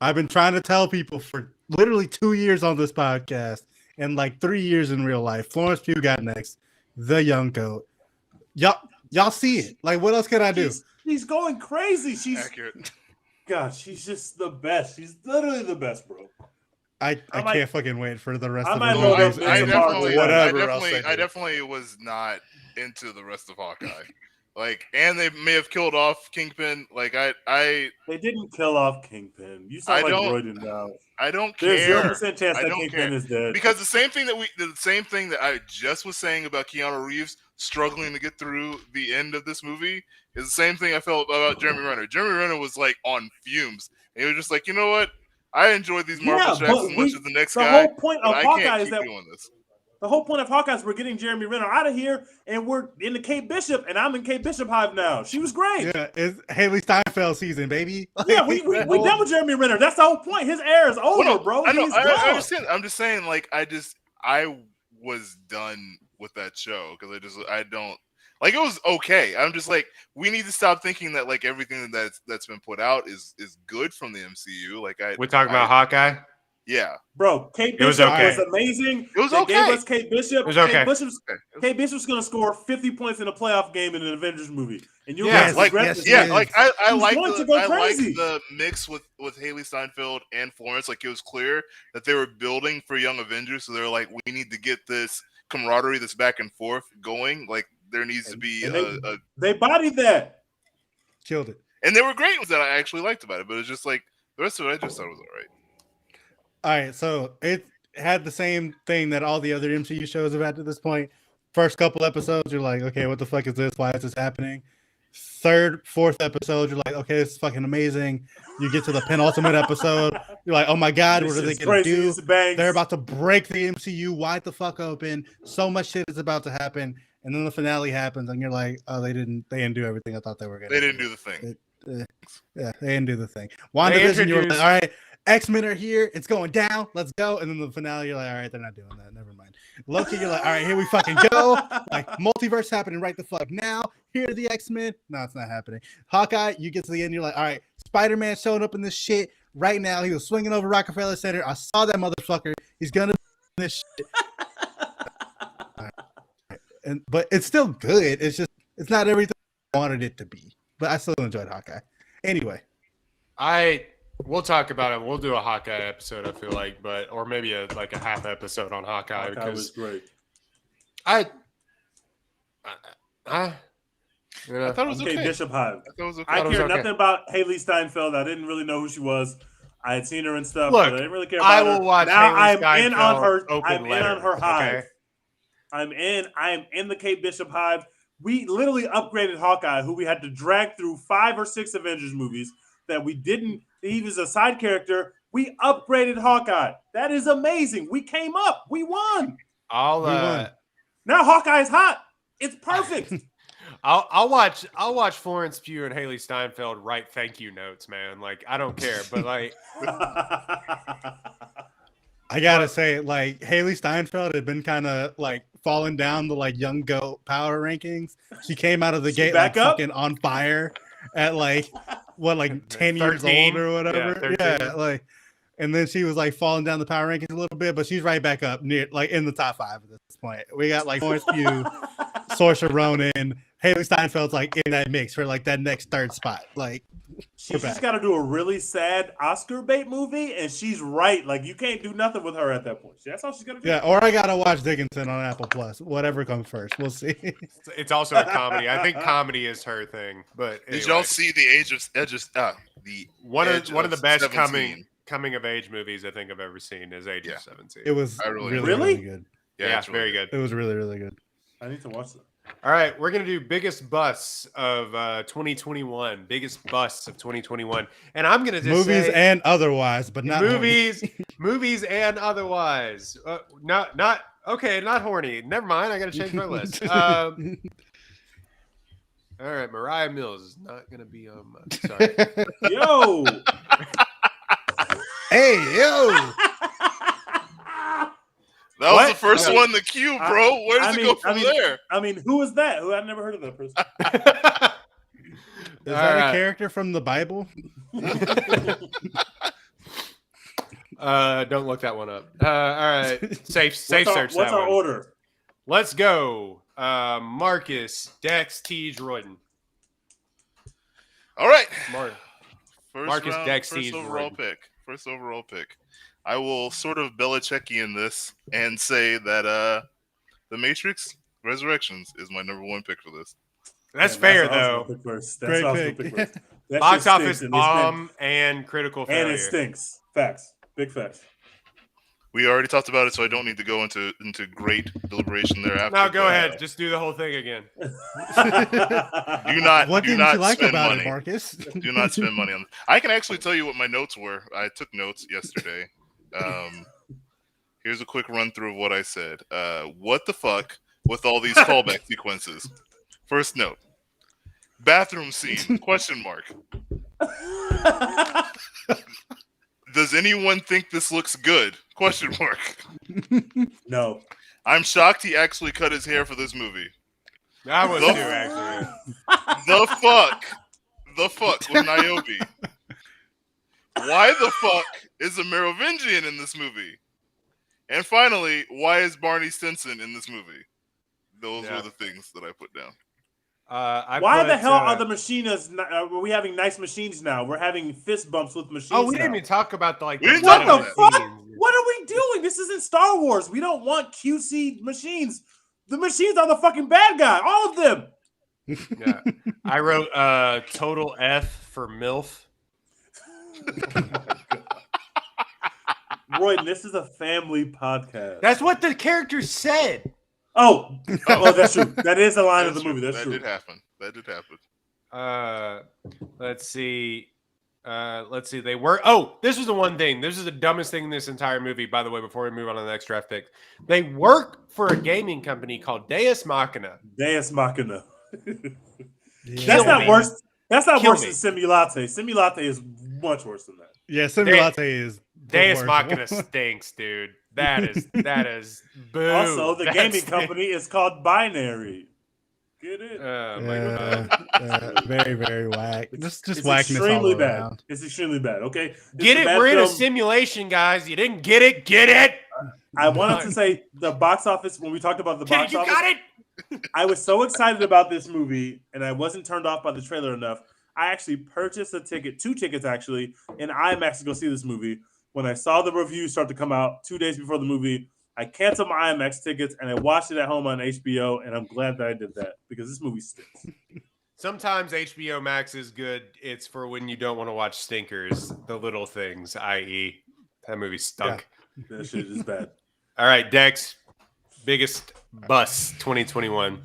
I've been trying to tell people for literally 2 years on this podcast and like 3 years in real life. Florence Pugh got next. The young goat. Y'all see it. Like, what else can I do? She's going crazy. She's Accurate. God, she's just the best. She's literally the best, bro. I can't fucking wait for the rest of might the load movies. up I definitely was not into the rest of Hawkeye. Like, and they may have killed off Kingpin. Like, they didn't kill off Kingpin. You sound like Royden now. I don't care. There's 0% chance that Kingpin is dead. Because the same thing that I just was saying about Keanu Reeves struggling to get through the end of this movie is the same thing I felt about Jeremy Renner. Jeremy Renner was like on fumes. And he was just like, you know what? I enjoyed these Marvel tracks as much as the next guy. The whole point of Hawkeye is that doing this. The whole point of Hawkeye is we're getting Jeremy Renner out of here, and we're in the Kate Bishop, and I'm in Kate Bishop hive now. She was great. Yeah, it's Haley Steinfeld season, baby. Yeah, we done with Jeremy Renner. That's the whole point. His era is over, bro. I know. I understand. I'm just saying, like, I was done with that show because I don't like. It was okay. I'm just like, we need to stop thinking that like everything that's been put out is good from the MCU. Like, we're talking about Hawkeye. Yeah, bro. Kate Bishop was amazing. It was they gave us Kate Bishop. It was okay. Kate Bishop's gonna score 50 points in a playoff game in an Avengers movie, and you're I like crazy. The mix with Haley Steinfeld and Florence. Like, it was clear that they were building for Young Avengers, so they're like, we need to get this camaraderie, this back and forth going. Like, there needs to be they bodied that, killed it, and there were great ones that I actually liked about it. But it's just like the rest of it, I just thought it was all right. All right, so it had the same thing that all the other MCU shows have had to this point. First couple episodes, you're like, okay, what the fuck is this? Why is this happening? Third, fourth episode, you're like, okay, this is fucking amazing. You get to the penultimate episode, you're like, oh my god, what are they gonna do? They're about to break the MCU wide the fuck open. So much shit is about to happen, and then the finale happens, and you're like, oh, they didn't do everything I thought they were gonna. They didn't do the thing. Yeah, they didn't do the thing. WandaVision, you were like, all right, X-Men are here, it's going down, let's go. And then the finale, you're like, all right, they're not doing that, never mind. Loki, you're like, all right, here we fucking go. Like, multiverse happening right the fuck now. Here are the X-Men. No, it's not happening. Hawkeye, you get to the end, you're like, all right, Spider-Man showing up in this shit right now. He was swinging over Rockefeller Center. I saw that motherfucker. He's gonna be in this shit. All right. But it's still good. It's just, it's not everything I wanted it to be. But I still enjoyed Hawkeye. Anyway. We'll talk about it. We'll do a Hawkeye episode, I feel like, or maybe a half episode on Hawkeye Hawkeye was great. I thought it was okay. Bishop Hive. I cared nothing about Haley Steinfeld. I didn't really know who she was. I had seen her and stuff, Look, but I didn't really care about her. I will watch now Haley I'm in on her. I'm in on her hive. Okay? I am in the Kate Bishop hive. We literally upgraded Hawkeye, who we had to drag through 5 or 6 Avengers movies that we didn't. He was a side character. We upgraded Hawkeye. That is amazing. We came up. We won. We won. Now Hawkeye is hot. It's perfect. I'll watch Florence Pugh and Haley Steinfeld write thank you notes, man. Like, I don't care, but like, I gotta say, like, Haley Steinfeld had been kind of like falling down the like young goat power rankings. She came out of the gate like fucking on fire at like 10 years 13? old or whatever. Yeah, like, and then she was like falling down the power rankings a little bit, but she's right back up near like in the top 5 at this point. We got like Florence Pugh, Saoirse Ronan, Haley Steinfeld's like in that mix for like that next third spot. Like, she's just got to do a really sad Oscar bait movie, and she's right. Like, you can't do nothing with her at that point. That's all she's gonna do. Yeah, or I gotta watch Dickinson on Apple Plus. Whatever comes first, we'll see. It's also a comedy. I think comedy is her thing. But anyway. Did y'all see one of the best 17? coming of age movies I think I've ever seen is Age of 17. It was really good. Yeah, it's very good. It was really, really good. I need to watch that. All right, we're gonna do biggest busts of 2021. Biggest busts of 2021, and I'm gonna just movies say, and otherwise, but not movies, horny. movies and otherwise. Not okay. Not horny. Never mind. I gotta change my list. All right, Mariah Mills is not gonna be on my. Sorry. Yo. Hey yo. That was the first one in the queue, bro. Where does it go from there? I mean, who is that? I've never heard of that person. Is that a character from the Bible? Don't look that one up. All right, safe search. What's our order? Let's go. Marcus, Dex, Tej, Royden. All right. Marcus, Dex, Tej, First overall pick. I will sort of Belichickian this and say that The Matrix Resurrections is my number 1 pick for this. That's fair, though. Great pick. Box office bomb and critical failure. And it stinks. Facts. Big facts. We already talked about it, so I don't need to go into great deliberation thereafter. No, go ahead. Just do the whole thing again. What didn't you like about it, Marcus? Do not spend money on this. I can actually tell you what my notes were. I took notes yesterday. Here's a quick run through of what I said. What the fuck with all these callback sequences? First note. Bathroom scene, question mark. Does anyone think this looks good? Question mark. No. I'm shocked he actually cut his hair for this movie. I was too, actually. The fuck with Niobe. Why the fuck is a Merovingian in this movie? And finally, why is Barney Stinson in this movie? Those were the things that I put down. Why the hell are the machinists? Are we having nice machines now? We're having fist bumps with machines. Oh, we didn't even talk about what the fuck? What are we doing? This isn't Star Wars. We don't want QC machines. The machines are the fucking bad guy. All of them. Yeah. I wrote total F for MILF. Roy, this is a family podcast. That's what the character said. Oh, that's true. That is the line of the movie. That's that true. That did happen. Let's see. They were. Oh, this was the one thing. This is the dumbest thing in this entire movie, by the way, before we move on to the next draft pick. They work for a gaming company called Deus Machina. Deus Machina. Yeah. That's not worse. That's not Kill worse me. than Simulate. Simulate is much worse than that. Yeah, Simulate is the Deus worst Machina one. stinks, dude. That is boo. Also, the That gaming stinks. company is called Binary. Get it? Oh my god. Very, very whack. Just It's whackness all extremely bad. around. It's extremely bad. Okay, This Get is it? bad We're in a film. simulation, guys. You didn't get it? Get it? I wanted to say the box office when we talked about the Get box it? You office. got it? I was so excited about this movie, and I wasn't turned off by the trailer enough. I actually purchased a ticket, 2 tickets actually, in IMAX to go see this movie. When I saw the reviews start to come out 2 days before the movie, I canceled my IMAX tickets and I watched it at home on HBO, and I'm glad that I did that because this movie stinks. Sometimes HBO Max is good. It's for when you don't want to watch stinkers, the little things, i.e., that movie stunk. That shit is bad. All right, Dex, biggest bust 2021.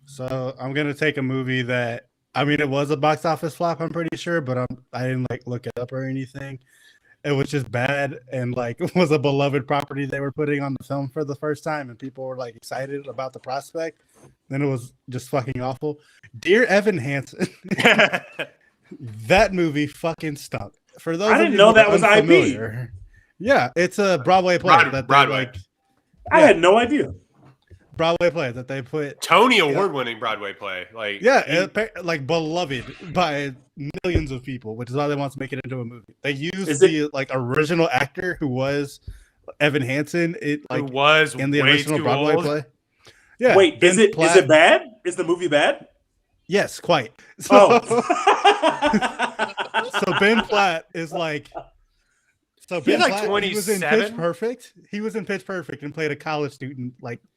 So I'm gonna take a movie that it was a box office flop, I'm pretty sure, but I didn't look it up or anything. It was just bad and was a beloved property they were putting on the film for the first time, and people were excited about the prospect. Then it was just fucking awful. Dear Evan Hansen, that movie fucking stunk. For those I of didn't you know who that are was IP. unfamiliar, yeah, it's a Broadway play Broadway. I had no idea. Broadway play that they put. Tony Award-winning Broadway play. Beloved by millions of people, which is why they want to make it into a movie. They used Is the original actor who was Evan Hansen. It It was in the way original too Broadway old. play. Yeah. Wait, Ben is it Platt- bad? Is the movie bad? Yes, quite. So, Oh. so Ben Platt is So He's Ben like Platt, he was in 27? Pitch Perfect. He was in Pitch Perfect and played a college student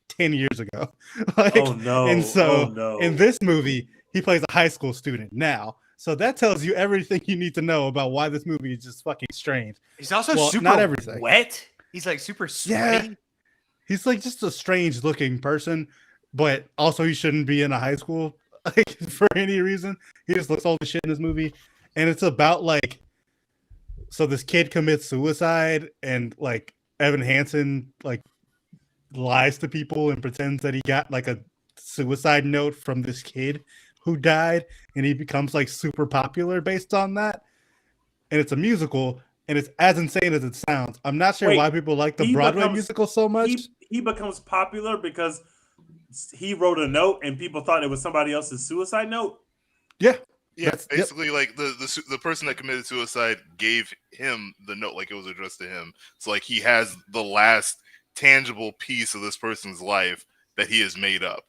10 years ago. Oh no! And so oh, no. in this movie, he plays a high school student now. So that tells you everything you need to know about why this movie is just fucking strange. He's also Well, super not everything. wet. He's super sweaty. Yeah. He's just a strange looking person, but also he shouldn't be in a high school for any reason. He just looks old as shit in this movie. And it's about so this kid commits suicide and Evan Hansen lies to people and pretends that he got a suicide note from this kid who died, and he becomes super popular based on that. And it's a musical, and it's as insane as it sounds. I'm not sure Wait, why people like the he Broadway becomes- musical so much. he becomes popular because he wrote a note and people thought it was somebody else's suicide note. Yeah. Yeah, That's- basically, the person that committed suicide gave him the note, it was addressed to him. So he has the last tangible piece of this person's life that he has made up.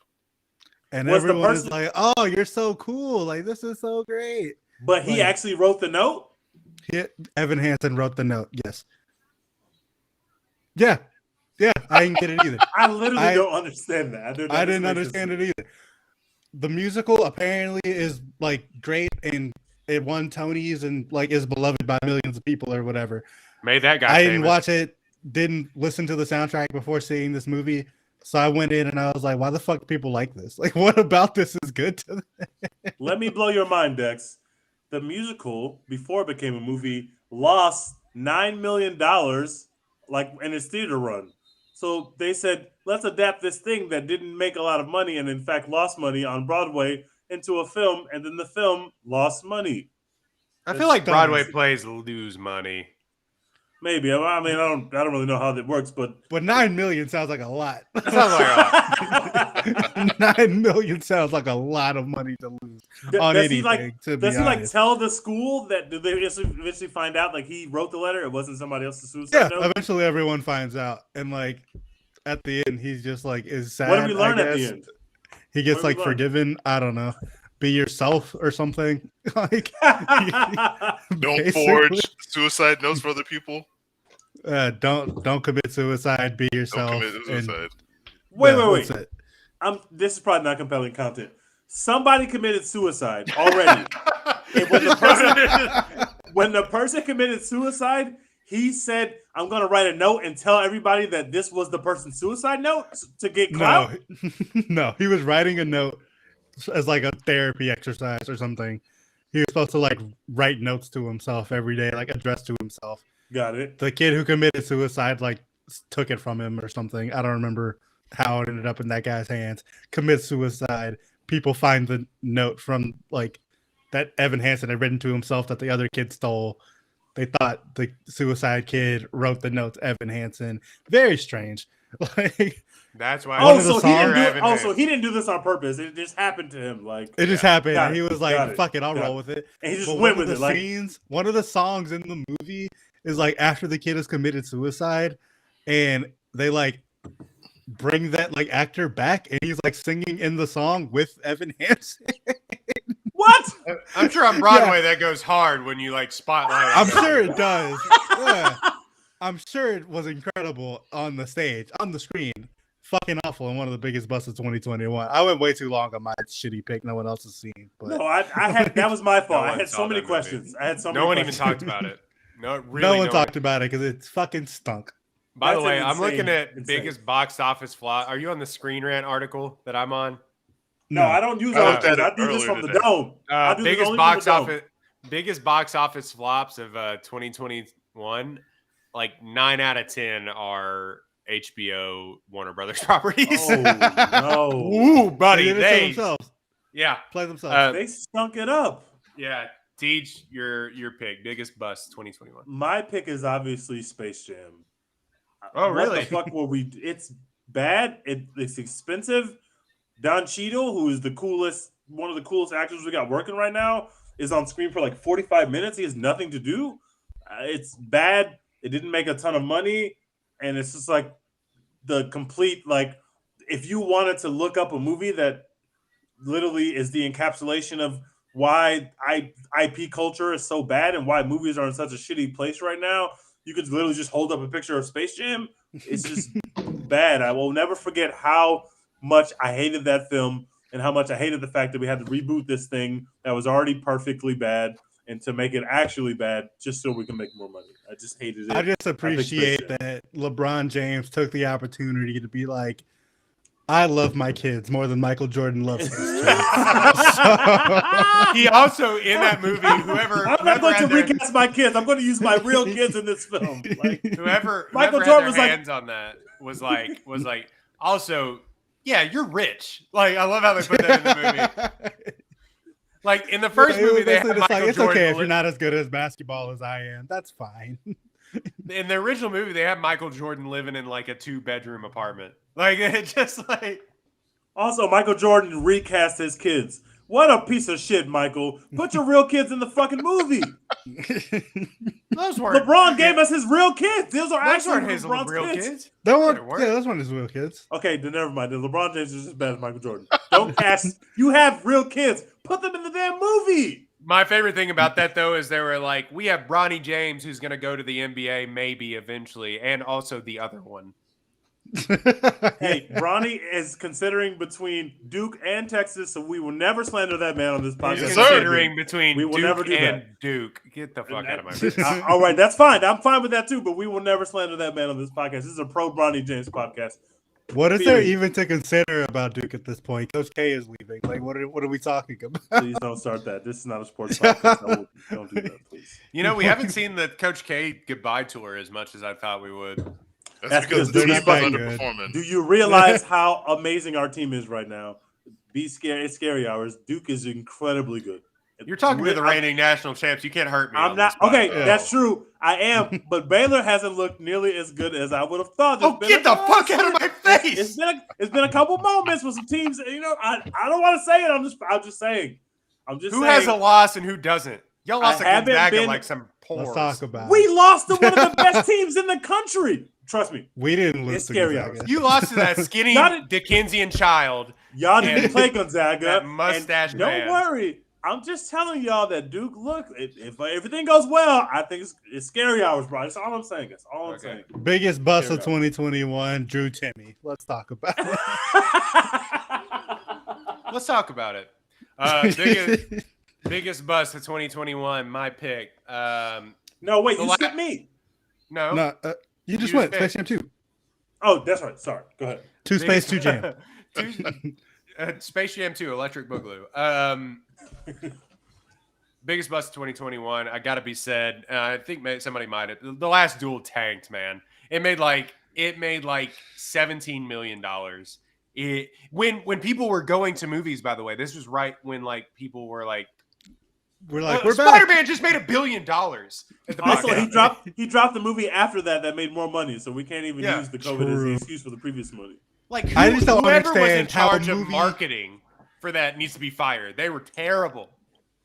And Was the everyone is person- oh, you're so cool. This is so great. But he actually wrote the note. Evan Hansen wrote the note. Yes. Yeah. Yeah. I didn't get it either. I literally don't understand that. I didn't understand it either. The musical apparently is great, and it won Tonys and is beloved by millions of people or whatever. Made that guy I famous. didn't watch it, didn't listen to the soundtrack before seeing this movie. So I went in and I was like, why the fuck do people like this? What about this is good to them? Let me blow your mind, Dex. The musical, before it became a movie, lost $9 million in its theater run. So they said, let's adapt this thing that didn't make a lot of money and in fact lost money on Broadway into a film, and then the film lost money. I feel like It's Broadway dumb. plays lose money. Maybe. I don't really know how that works, but But 9 million sounds like a lot. That sounds like a lot. 9 million sounds like a lot of money to lose on does he anything. To be does he honest. tell the school that did they eventually find out he wrote the letter? It wasn't somebody else's suicide Yeah, note. eventually everyone finds out, and at the end, he's just is sad. What do we learn I at the guess. end? He gets What do we learn? forgiven. I don't know. Be yourself or something. Don't Basically. forge suicide notes for other people. Don't commit suicide. Be yourself. Don't commit and- suicide. Wait. that's it. This is probably not compelling content. Somebody committed suicide already. And when the person committed suicide, he said, I'm gonna write a note and tell everybody that this was the person's suicide note to get clout. No, he was writing a note as like a therapy exercise or something. He was supposed to like write notes to himself every day, like addressed to himself. Got it. The kid who committed suicide like took it from him or something. I don't remember how it ended up in that guy's hands. Commits suicide. People find the note from like that Evan Hansen had written to himself that the other kid stole. They thought the suicide kid wrote the notes, Evan Hansen. Very strange. Like that's why. So he didn't do this on purpose. It just happened to him. Like it just happened. And he was like, "Fuck it, I'll roll with it." And he just went with it. One of the songs in the movie is like after the kid has committed suicide, and they like bring that like actor back, and he's like singing in the song with Evan Hansen. What? I'm sure on Broadway that goes hard when you like spotlight. I'm sure it does. Yeah. I'm sure it was incredible on the stage, on the screen. Fucking awful, and one of the biggest busts of 2021. I went way too long on my shitty pick. No one else has seen. But no, I had that was my fault. I had so many questions. No one even talked about it. No one talked about it because it fucking stunk. By the way, I'm looking at biggest box office flop. Are you on the Screen Rant article that I'm on? No, I don't use those. I do this from the dome. Biggest box office flops of 2021. Like 9 out of 10 are HBO Warner Brothers properties. Oh no! Ooh, buddy, they play themselves. They stunk it up. Yeah, Teach, your pick, biggest bust 2021. My pick is obviously Space Jam. Oh, really? What the fuck were we? It's bad. It's expensive. Don Cheadle, who is one of the coolest actors we got working right now, is on screen for like 45 minutes. He has nothing to do. It's bad. It didn't make a ton of money, and it's just like the complete like. If you wanted to look up a movie that literally is the encapsulation of why IP culture is so bad and why movies are in such a shitty place right now, you could literally just hold up a picture of Space Jam. It's just bad. I will never forget how much I hated that film and how much I hated the fact that we had to reboot this thing that was already perfectly bad and to make it actually bad just so we can make more money. I just hated it. I just appreciate that LeBron James took the opportunity to be like, I love my kids more than Michael Jordan loves his kids. He also, in that movie, I'm not going to recast my kids. I'm going to use my real kids in this film. Like, whoever Michael had Jordan their was like, hands on that was like, also, yeah, you're rich. Like, I love how they put that in the movie. Like, in the first movie, they had Michael it's Jordan. Okay if you're not as good at basketball as I am. That's fine. In the original movie, they had Michael Jordan living in like a 2-bedroom apartment. Like, it just like. Also, Michael Jordan recast his kids. What a piece of shit, Michael. Put your real kids in the fucking movie. LeBron gave us his real kids. Those weren't his real kids. Those weren't his real kids. Okay, then never mind. Then LeBron James is as bad as Michael Jordan. Don't cast. You have real kids. Put them in the damn movie. My favorite thing about that, though, is they were like, we have Bronny James, who's going to go to the NBA maybe eventually, and also the other one. Hey, Bronny is considering between Duke and Texas, so we will never slander that man on this podcast. He's considering between we will Duke never do and that. Duke. Get the fuck out of my face. All right, that's fine. I'm fine with that too, but we will never slander that man on this podcast. This is a pro Bronny James podcast. What is there even to consider about Duke at this point? Coach K is leaving. Like, what are we talking about? Please don't start that. This is not a sports podcast. Don't do that, please. You know, we haven't seen the Coach K goodbye tour as much as I thought we would. That's because Duke is underperforming. Do you realize how amazing our team is right now? It's scary hours. Duke is incredibly good. You're talking to the reigning national champs. You can't hurt me. I'm not. Okay, that's true. I am, but Baylor hasn't looked nearly as good as I would have thought. Get the fuck out of my face! It's been a couple moments with some teams. You know, I don't want to say it. I'm just saying. Who has a loss and who doesn't? Y'all lost to Gonzaga like some pores. Let's talk about. We lost to one of the best teams in the country. Trust me. We didn't lose to Gonzaga. You lost to that skinny Dickensian child. Y'all didn't play Gonzaga. That mustache man. Don't worry. I'm just telling y'all that Duke, look, if everything goes well, I think it's scary hours, bro. That's all I'm saying. That's all I'm saying. Biggest bust of 2021, Drew Timme. Let's talk about it. Let's talk about it. Biggest bust of 2021, my pick. No, wait, you skipped me. No. You just went Space Jam 2. Oh, that's right. Sorry. Go ahead. 2 Space, 2 Jam. Space Jam 2, Electric Boogaloo. Biggest bust of 2021. I gotta be said. I think somebody might have. The Last Duel tanked, man. It made like $17 million. When people were going to movies, by the way, this was right when like people were like, we're Spider-Man just made $1 billion. At the also, he dropped the movie after that made more money, so we can't even use the COVID as the excuse for the previous money. Like I just don't whoever was in understand how charge of marketing for that needs to be fired. They were terrible.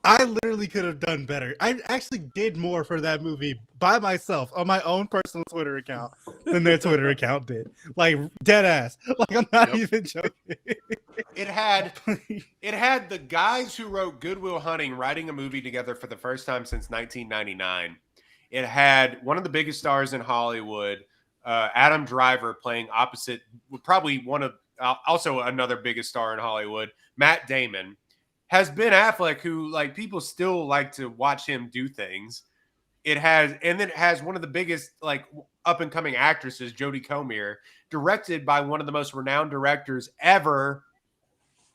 I literally could have done better. I actually did more for that movie by myself on my own personal Twitter account than their Twitter account did. Like dead ass. Like I'm not even joking. It had the guys who wrote Good Will Hunting writing a movie together for the first time since 1999. It had one of the biggest stars in Hollywood, Adam Driver, playing opposite, probably also another biggest star in Hollywood, Matt Damon. Has Ben Affleck, who like people still like to watch him do things. It has one of the biggest like up and coming actresses, Jodie Comer, directed by one of the most renowned directors ever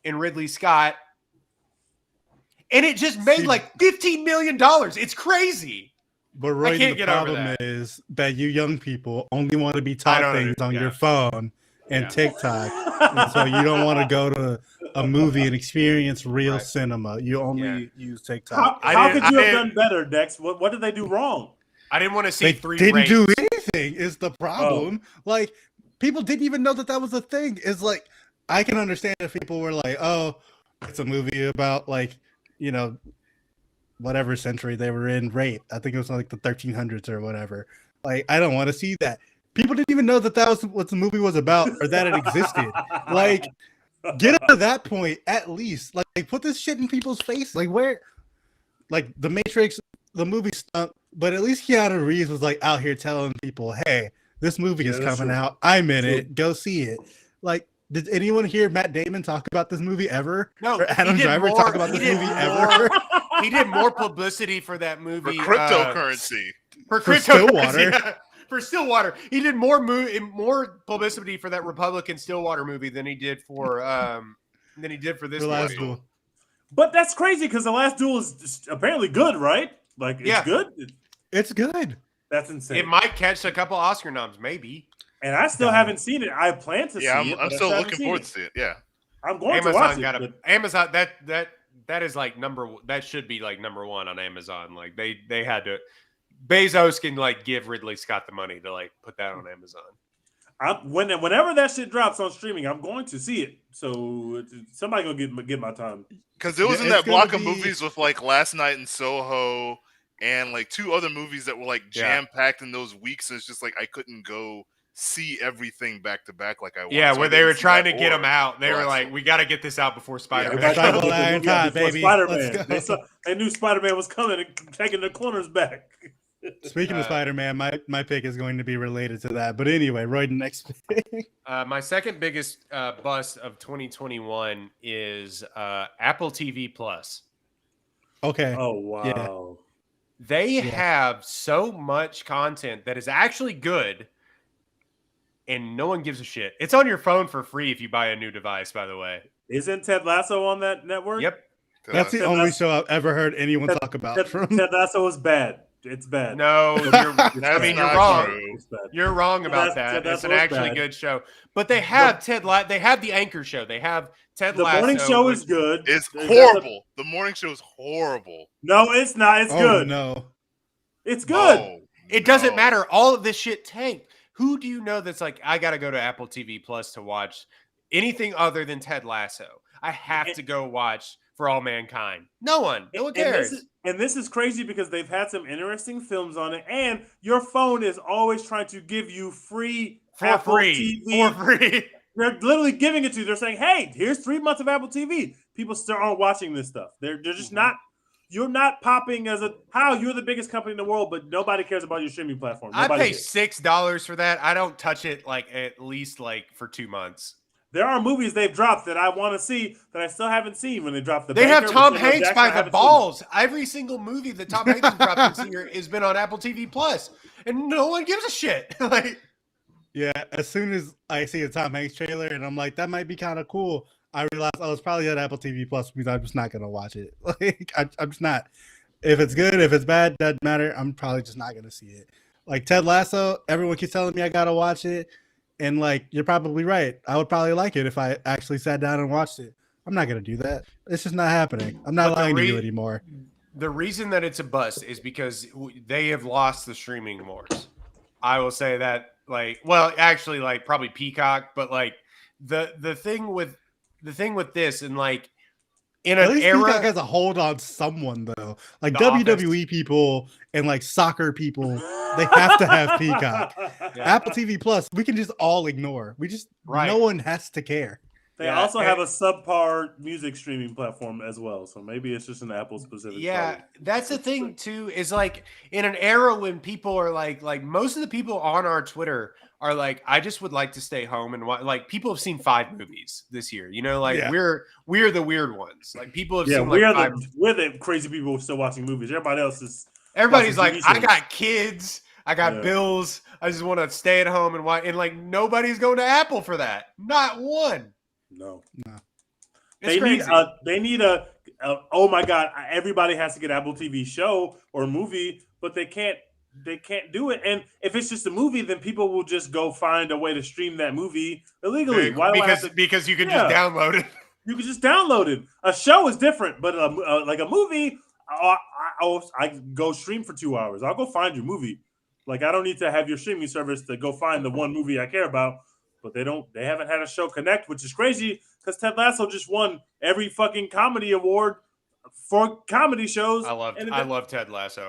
in Ridley Scott. And it just made like $15 million. It's crazy. But Roy, the problem is that you young people only want to be taught things on your phone and TikTok. And so you don't want to go to a movie and experience real cinema. You only use TikTok. How could you have done better, Dex? What did they do wrong? I didn't want to see they didn't do anything is the problem. Like, people didn't even know that was a thing. It's like, I can understand if people were like, oh, it's a movie about like, you know, whatever century they were in, rape. I think it was like the 1300s or whatever. Like, I don't want to see that. People didn't even know that was what the movie was about or that it existed. Like, get up to that point at least. Like, put this shit in people's face. Like, where, like, The Matrix, the movie stunk, but at least Keanu Reeves was like out here telling people, hey, this movie is coming out. I'm in it. Go see it. Like, did anyone hear Matt Damon talk about this movie ever? No. Or Adam Driver talk about this movie ever? He did more publicity for that movie. For cryptocurrency. For Stillwater. Yeah. For Stillwater, he did more publicity for that Republican Stillwater movie than he did for this Last movie. Duel. But that's crazy because The Last Duel is apparently good, right? Like, it's good. It's good. That's insane. It might catch a couple Oscar noms, maybe. And I still haven't seen it. I plan to see it. I'm still looking forward to see it. Yeah, I'm going to watch it. Amazon that is like that should be like number one on Amazon. Like they had to. Bezos can like give Ridley Scott the money to like put that on Amazon. Whenever that shit drops on streaming, I'm going to see it. So somebody gonna get my time. Because it was in that block of movies with like Last Night in Soho and like two other movies that were like jam packed in those weeks. And it's just like I couldn't go see everything back to back like I wanted. Yeah, where they were trying to get them out. They were like, we got to get this out before Spider-Man. Baby. They knew Spider-Man was coming and taking the corners back. Speaking of Spider-Man, my pick is going to be related to that. But anyway, Roy, the next pick. My second biggest bust of 2021 is Apple TV Plus. Okay. Oh, wow. Yeah. They have so much content that is actually good, and no one gives a shit. It's on your phone for free if you buy a new device, by the way. Isn't Ted Lasso on that network? Yep. That's the only show I've ever heard anyone talk about. Ted Lasso is bad. It's bad. No, you're wrong. You're wrong about that. It's an actually good show. But they have they have the anchor show. They have Ted Lasso. The morning show is good. It's horrible. The morning show is horrible. No, it's not. It's good. No. It's good. Oh, it doesn't matter. All of this shit tanked. Who do you know that's like, I got to go to Apple TV Plus to watch anything other than Ted Lasso? I have to go watch For All Mankind. No one cares. And this is crazy because they've had some interesting films on it, and your phone is always trying to give you free Apple TV. For free. They're literally giving it to you. They're saying, hey, here's 3 months of Apple TV. People still aren't watching this stuff. They're just not. You're not popping as you're the biggest company in the world, but nobody cares about your streaming platform. I pay $6 for that. I don't touch it like at least like for 2 months. there are movies they've dropped that I want to see that I still haven't seen when they dropped the. They Banker, have Tom with Samuel Hanks Jackson, I by the haven't seen. balls. Every single movie that Tom Hanks has dropped this year has been on Apple TV Plus, and no one gives a shit. Like, Yeah, as soon as I see a Tom Hanks trailer and I'm like, that might be kind of cool, I realize it's probably on Apple TV Plus because I'm just not gonna watch it. Like, I'm just not. If it's good, if it's bad, doesn't matter. I'm probably just not gonna see it. Like Ted Lasso, everyone keeps telling me I gotta watch it, and like you're probably right. I would probably like it if I actually sat down and watched it. I'm not gonna do that. It's just not happening. I'm not lying to you anymore. The reason that it's a bust is because they have lost the streaming wars. I will say that, like, well, actually, like probably Peacock, but like the thing with this, and like in At an least era, Peacock has a hold on someone though. Like The WWE people and like soccer people, they have to have Peacock. Yeah. Apple TV Plus, we can just all ignore. No one has to care. They also have a subpar music streaming platform as well, so maybe it's just an Apple specific. Yeah, problem. that's the thing too. Is like in an era when people are like most of the people on our Twitter are like, I just would like to stay home and watch. Like people have seen 5 movies this year. You know, like we're the weird ones. Like people have seen. Like we're the crazy people still watching movies. Everybody's like, I got kids, I got bills. I just want to stay at home and watch. And like nobody's going to Apple for that. Not one. No. It's they need a oh my god, everybody has to get Apple TV show or movie, but they can't do it. And if it's just a movie, then people will just go find a way to stream that movie illegally. Because you can just download it. You can just download it. A show is different, but like a movie, I go stream for 2 hours. I'll go find your movie. Like I don't need to have your streaming service to go find the one movie I care about. But they haven't had a show connect, which is crazy because Ted Lasso just won every fucking comedy award for comedy shows. I love Ted Lasso.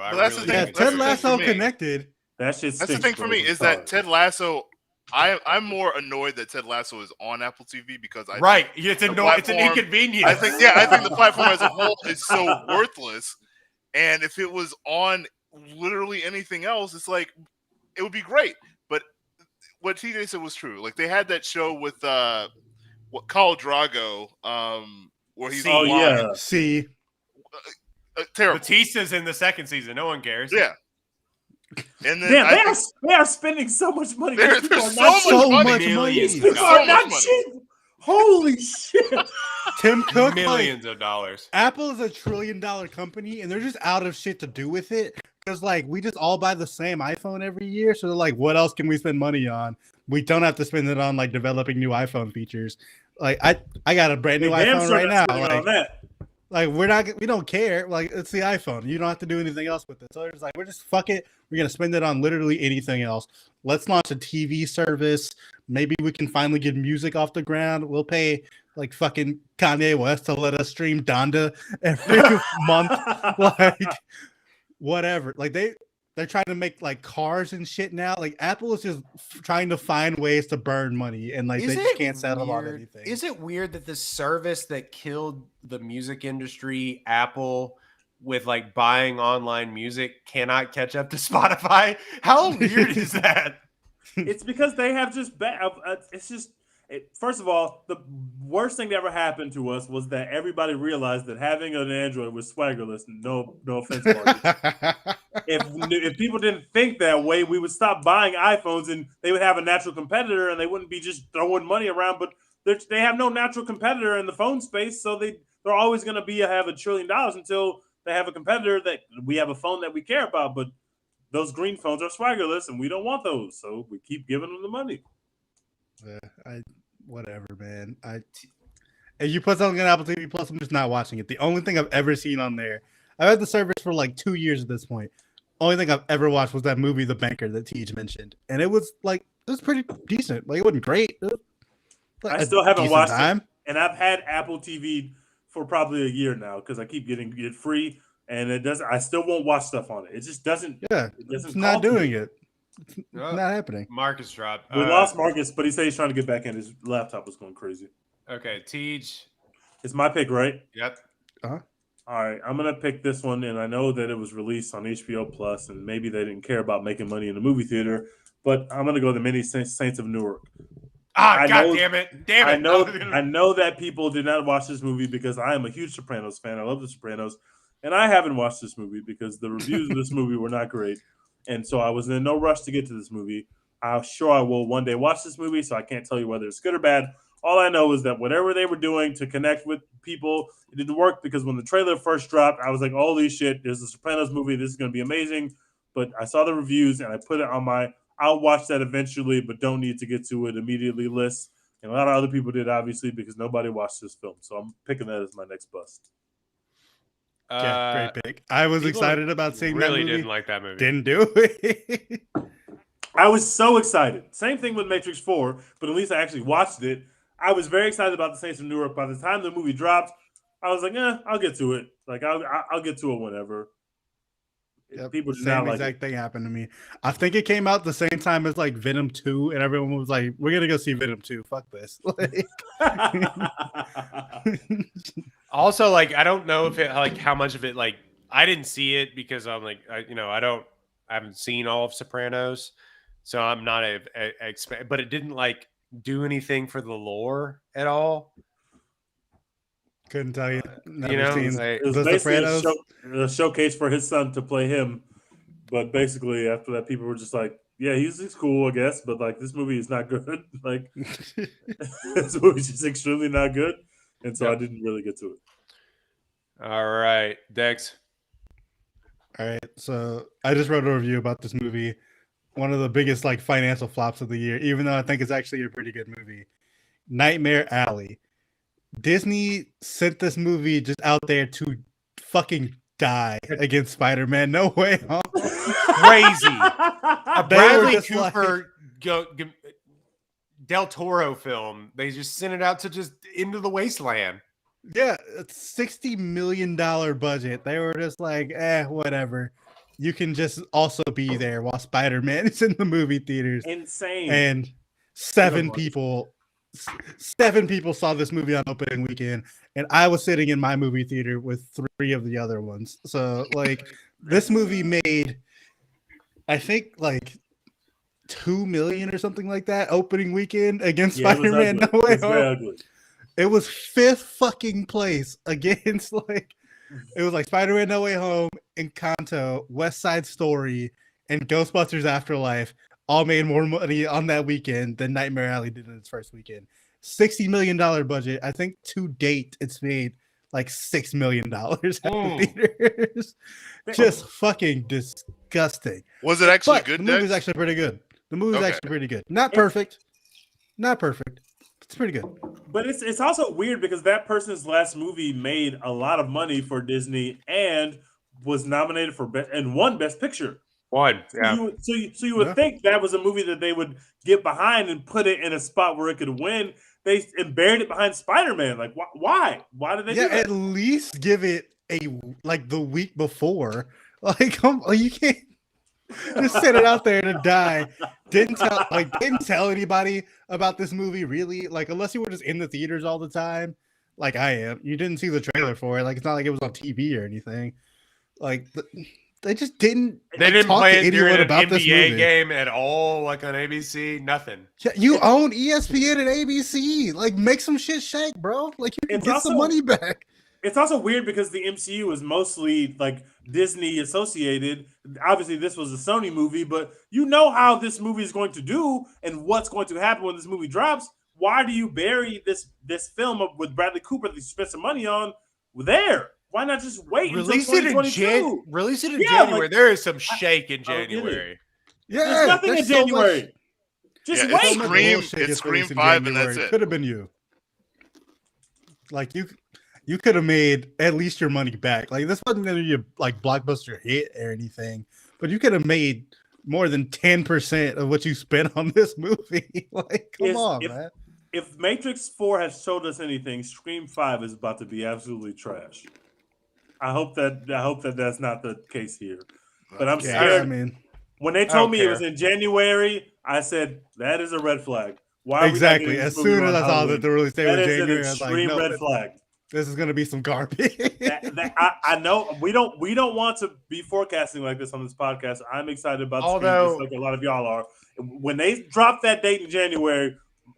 Ted Lasso connected. That's the thing for me is that Ted Lasso. I'm more annoyed that Ted Lasso is on Apple TV because it's an inconvenience. I think the platform as a whole is so worthless. And if it was on literally anything else, it's like it would be great. But what TJ said was true. Like they had that show with Khal Drago, where he's terrible. Batista's in the second season. No one cares. Yeah. And then they are spending so much money. There's so much money. People are not cheap. Holy shit. Tim Cook, millions of dollars. Apple is $1 trillion company, and they're just out of shit to do with it. Because like we just all buy the same iPhone every year, so they're like, what else can we spend money on? We don't have to spend it on like developing new iPhone features. Like I got a brand new iPhone right now. Like we don't care. Like it's the iPhone. You don't have to do anything else with it. So it's like we're just fuck it. We're gonna spend it on literally anything else. Let's launch a TV service. Maybe we can finally get music off the ground. We'll pay like fucking Kanye West to let us stream Donda every month. Like whatever. Like they're trying to make like cars and shit now. Like Apple is just trying to find ways to burn money, and like they just can't settle on anything. Is it weird that the service that killed the music industry, Apple, with like buying online music, cannot catch up to Spotify? How weird is that? It's because they have just first of all, the worst thing that ever happened to us was that everybody realized that having an Android was swaggerless. No offense, Marcus. If people didn't think that way, we would stop buying iPhones and they would have a natural competitor, and they wouldn't be just throwing money around. But they have no natural competitor in the phone space, so they're always going to have $1 trillion until they have a competitor that we have a phone that we care about. But those green phones are swaggerless, and we don't want those, so we keep giving them the money. Whatever, man. If you put something on Apple TV Plus, I'm just not watching it. The only thing I've ever seen on there, I've had the service for like 2 years at this point. Only thing I've ever watched was that movie, The Banker, that Tej mentioned, and it was pretty decent. Like it wasn't great. I still haven't watched it, and I've had Apple TV for probably a year now because I keep getting it free, and it doesn't. I still won't watch stuff on it. It just doesn't. Yeah, it's not doing it. It's not happening. Marcus dropped. We lost Marcus, but he said he's trying to get back in. His laptop was going crazy. Okay, Tej. It's my pick, right? Yep. All right, I'm gonna pick this one, and I know that it was released on HBO Plus, and maybe they didn't care about making money in the movie theater, but I'm gonna go the Many Saints of Newark. Ah, I God know- damn it. Damn it. I know that people did not watch this movie because I am a huge Sopranos fan. I love The Sopranos, and I haven't watched this movie because the reviews of this movie were not great, and so I was in no rush to get to this movie. I'm sure I will one day watch this movie, so I can't tell you whether it's good or bad. All I know is that whatever they were doing to connect with people, it didn't work because when the trailer first dropped, I was like, "Holy shit! There's a Sopranos movie. This is going to be amazing." But I saw the reviews and I put it on my "I'll watch that eventually, but don't need to get to it immediately" list. And a lot of other people did, obviously, because nobody watched this film. So I'm picking that as my next bust. Yeah, great pick. I was excited about seeing that movie. Really didn't like that movie. Didn't do it. I was so excited. Same thing with Matrix 4, but at least I actually watched it. I was very excited about the Saints of Newark. By the time the movie dropped, I was like, I'll get to it. Like, I'll get to it whenever. Yep, People did same not like exact thing happened to me. I think it came out the same time as like Venom 2, and everyone was like, "We're gonna go see Venom 2. Fuck this." Also, like, I don't know if it, like, how much of it, like, I didn't see it because I'm like, I haven't seen all of Sopranos, so I'm not but it didn't like do anything for the lore at all. Couldn't tell you. Never You know, seen like, It was The basically Sopranos. a showcase for his son to play him. But basically, after that, people were just like, yeah, he's cool, I guess. But, like, this movie is not good. Like, this movie's just extremely not good. And so I didn't really get to it. all right, Dex. All right, so I just wrote a review about this movie. One of the biggest like financial flops of the year, even though I think it's actually a pretty good movie. Nightmare Alley. Disney sent this movie just out there to fucking die against Spider-Man. No Way Home. Crazy. A They were Bradley just Cooper Del Toro film. They just sent it out to just into the wasteland. Yeah, it's $60 million budget. They were just like, whatever. You can just also be there while Spider-Man is in the movie theaters. Insane. And seven people saw this movie on opening weekend, and I was sitting in my movie theater with 3 of the other ones. So, like, this movie made, I think, like $2 million or something like that opening weekend against Spider-Man No Way Home. It was 5th fucking place against like it was like Spider-Man No Way Home, Encanto, West Side Story, and Ghostbusters Afterlife all made more money on that weekend than Nightmare Alley did in its first weekend. $60 million budget. I think to date it's made like $6 million at the theaters. Just fucking disgusting. Was it actually But good? The movie's Dex? actually pretty good. The movie's actually pretty good. Not perfect. It's pretty good. But it's also weird because that person's last movie made a lot of money for Disney and was nominated for won Best Picture. One, yeah. So you would think that was a movie that they would get behind and put it in a spot where it could win. They buried it behind Spider-Man. Like, why? Why did they do that? At least give it the week before. Like, you can't just set it out there to die. Didn't tell anybody about this movie, really. Like, unless you were just in the theaters all the time, like I am. You didn't see the trailer for it. Like, it's not like it was on TV or anything. Like, they just didn't. They didn't talk play to it during anyone an about this NBA movie. game at all, like on ABC. Nothing. Yeah, you own ESPN and ABC. Like, make some shit shake, bro. Like, you can get some money back. It's also weird because the MCU is mostly like Disney associated. Obviously, this was a Sony movie, but you know how this movie is going to do and what's going to happen when this movie drops. Why do you bury this film with Bradley Cooper that you spent some money on there? Why not just wait Release until it 2022? Release it in January. Like, there is some shake in January. There's nothing in January. Just wait. It's Scream 5 and that's it. Could have been you. Like, you could have made at least your money back. Like, this wasn't gonna be a like blockbuster hit or anything, but you could have made more than 10% of what you spent on this movie. Like, come on, man. If Matrix 4 has showed us anything, Scream 5 is about to be absolutely trash. I hope that that's not the case here. But I'm scared. I mean, when they told me it was in January, I said that is a red flag. Why? Exactly. As soon as I saw that the release date was January, I was like, no, red flag. This is gonna be some garbage. I know we don't want to be forecasting like this on this podcast. I'm excited about Scream, just like a lot of y'all are. When they drop that date in January,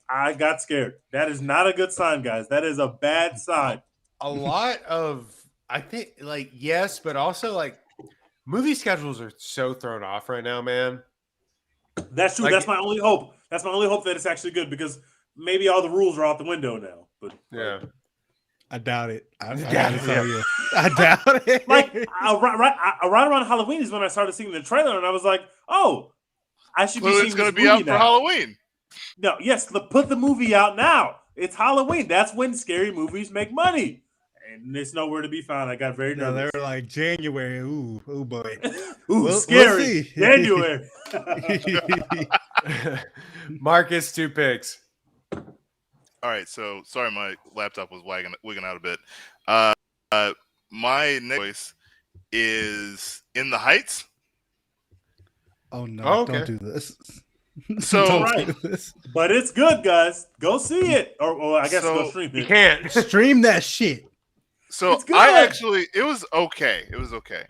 I got scared. That is not a good sign, guys. That is a bad sign. A lot of, I think, like, yes, but also like movie schedules are so thrown off right now, man. That's true. Like, That's my only hope. That's my only hope that it's actually good because maybe all the rules are out the window now. But yeah. I doubt it. I doubt gotta it, tell you. I doubt it. like right around Halloween is when I started seeing the trailer, and I was like, "Oh, I should be Well, seeing it's this going to movie be out now." for Halloween. No, yes, put the movie out now. It's Halloween. That's when scary movies make money, and it's nowhere to be found. I got very No, nervous. they're like January. Ooh, boy. Ooh, We'll scary. see. January. Marcus, 2 picks. All right, so sorry, my laptop was wigging out a bit. My next choice is In the Heights. Oh no! Oh, okay. Don't do this. So Don't right. do this. But it's good, guys. Go see it, or I guess go stream it. You can't. Stream that shit. So It's good. it was okay. It was okay.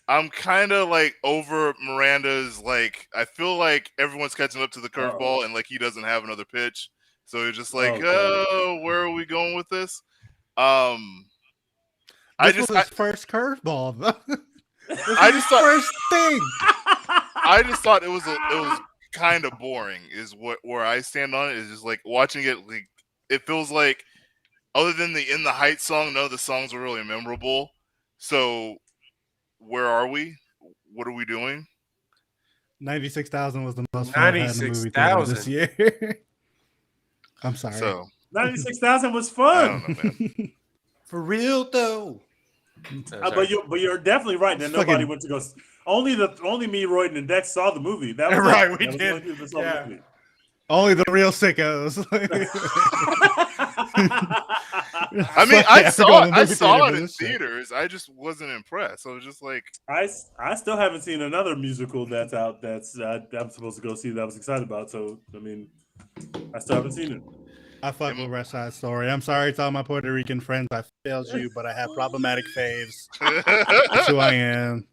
I'm kind of like over Miranda's. Like, I feel like everyone's catching up to the curveball, and like he doesn't have another pitch. So you're just like, oh, where are we going with this? This was his first curveball. I just thought first thing. I just thought it was kind of boring. Is where I stand on it. Is just like watching it. Like, it feels like, other than the In the Heights song, none of the songs were really memorable. So where are we? What are we doing? 96,000 was the most fun I had in the movie theater this year. I'm sorry. So 96,000 was fun. I don't know, man. For real though. But you're definitely right. That nobody went to go. Only me, Royden, and Dex saw the movie. That was right. It. We That was did. the only people that saw the movie. Only the real sickos. I mean, I saw it in theaters. I just wasn't impressed. I was just like, I still haven't seen another musical that's out that's I'm supposed to go see that I was excited about. So I mean, I still haven't seen it. I fuck with West Side Story. I'm sorry to all my Puerto Rican friends. I failed you, but I have problematic faves. That's who I am.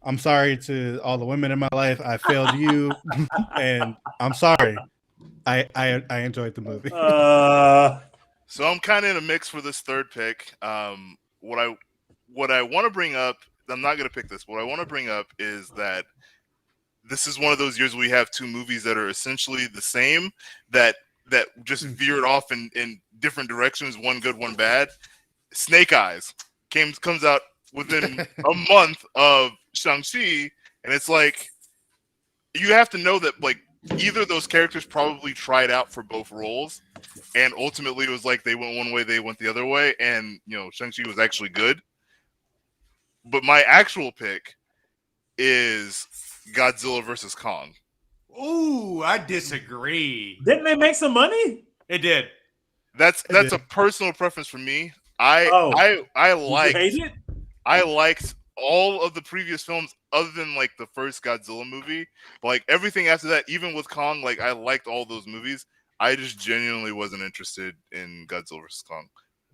I'm sorry to all the women in my life. I failed you, and I'm sorry. I enjoyed the movie. So I'm kind of in a mix for this third pick. What I want to bring up, I'm not going to pick this. What I want to bring up is that this is one of those years we have two movies that are essentially the same, that just veered off in different directions, one good, one bad. Snake Eyes comes out within a month of Shang-Chi, and it's like, you have to know that, like, either of those characters probably tried out for both roles, and ultimately it was like they went one way, they went the other way, and, you know, Shang-Chi was actually good. But my actual pick is Godzilla versus Kong. Ooh, I disagree. Didn't they make some money? It did. That's a personal preference for me. I liked all of the previous films other than like the first Godzilla movie. But like everything after that, even with Kong, like I liked all those movies. I just genuinely wasn't interested in Godzilla vs. Kong.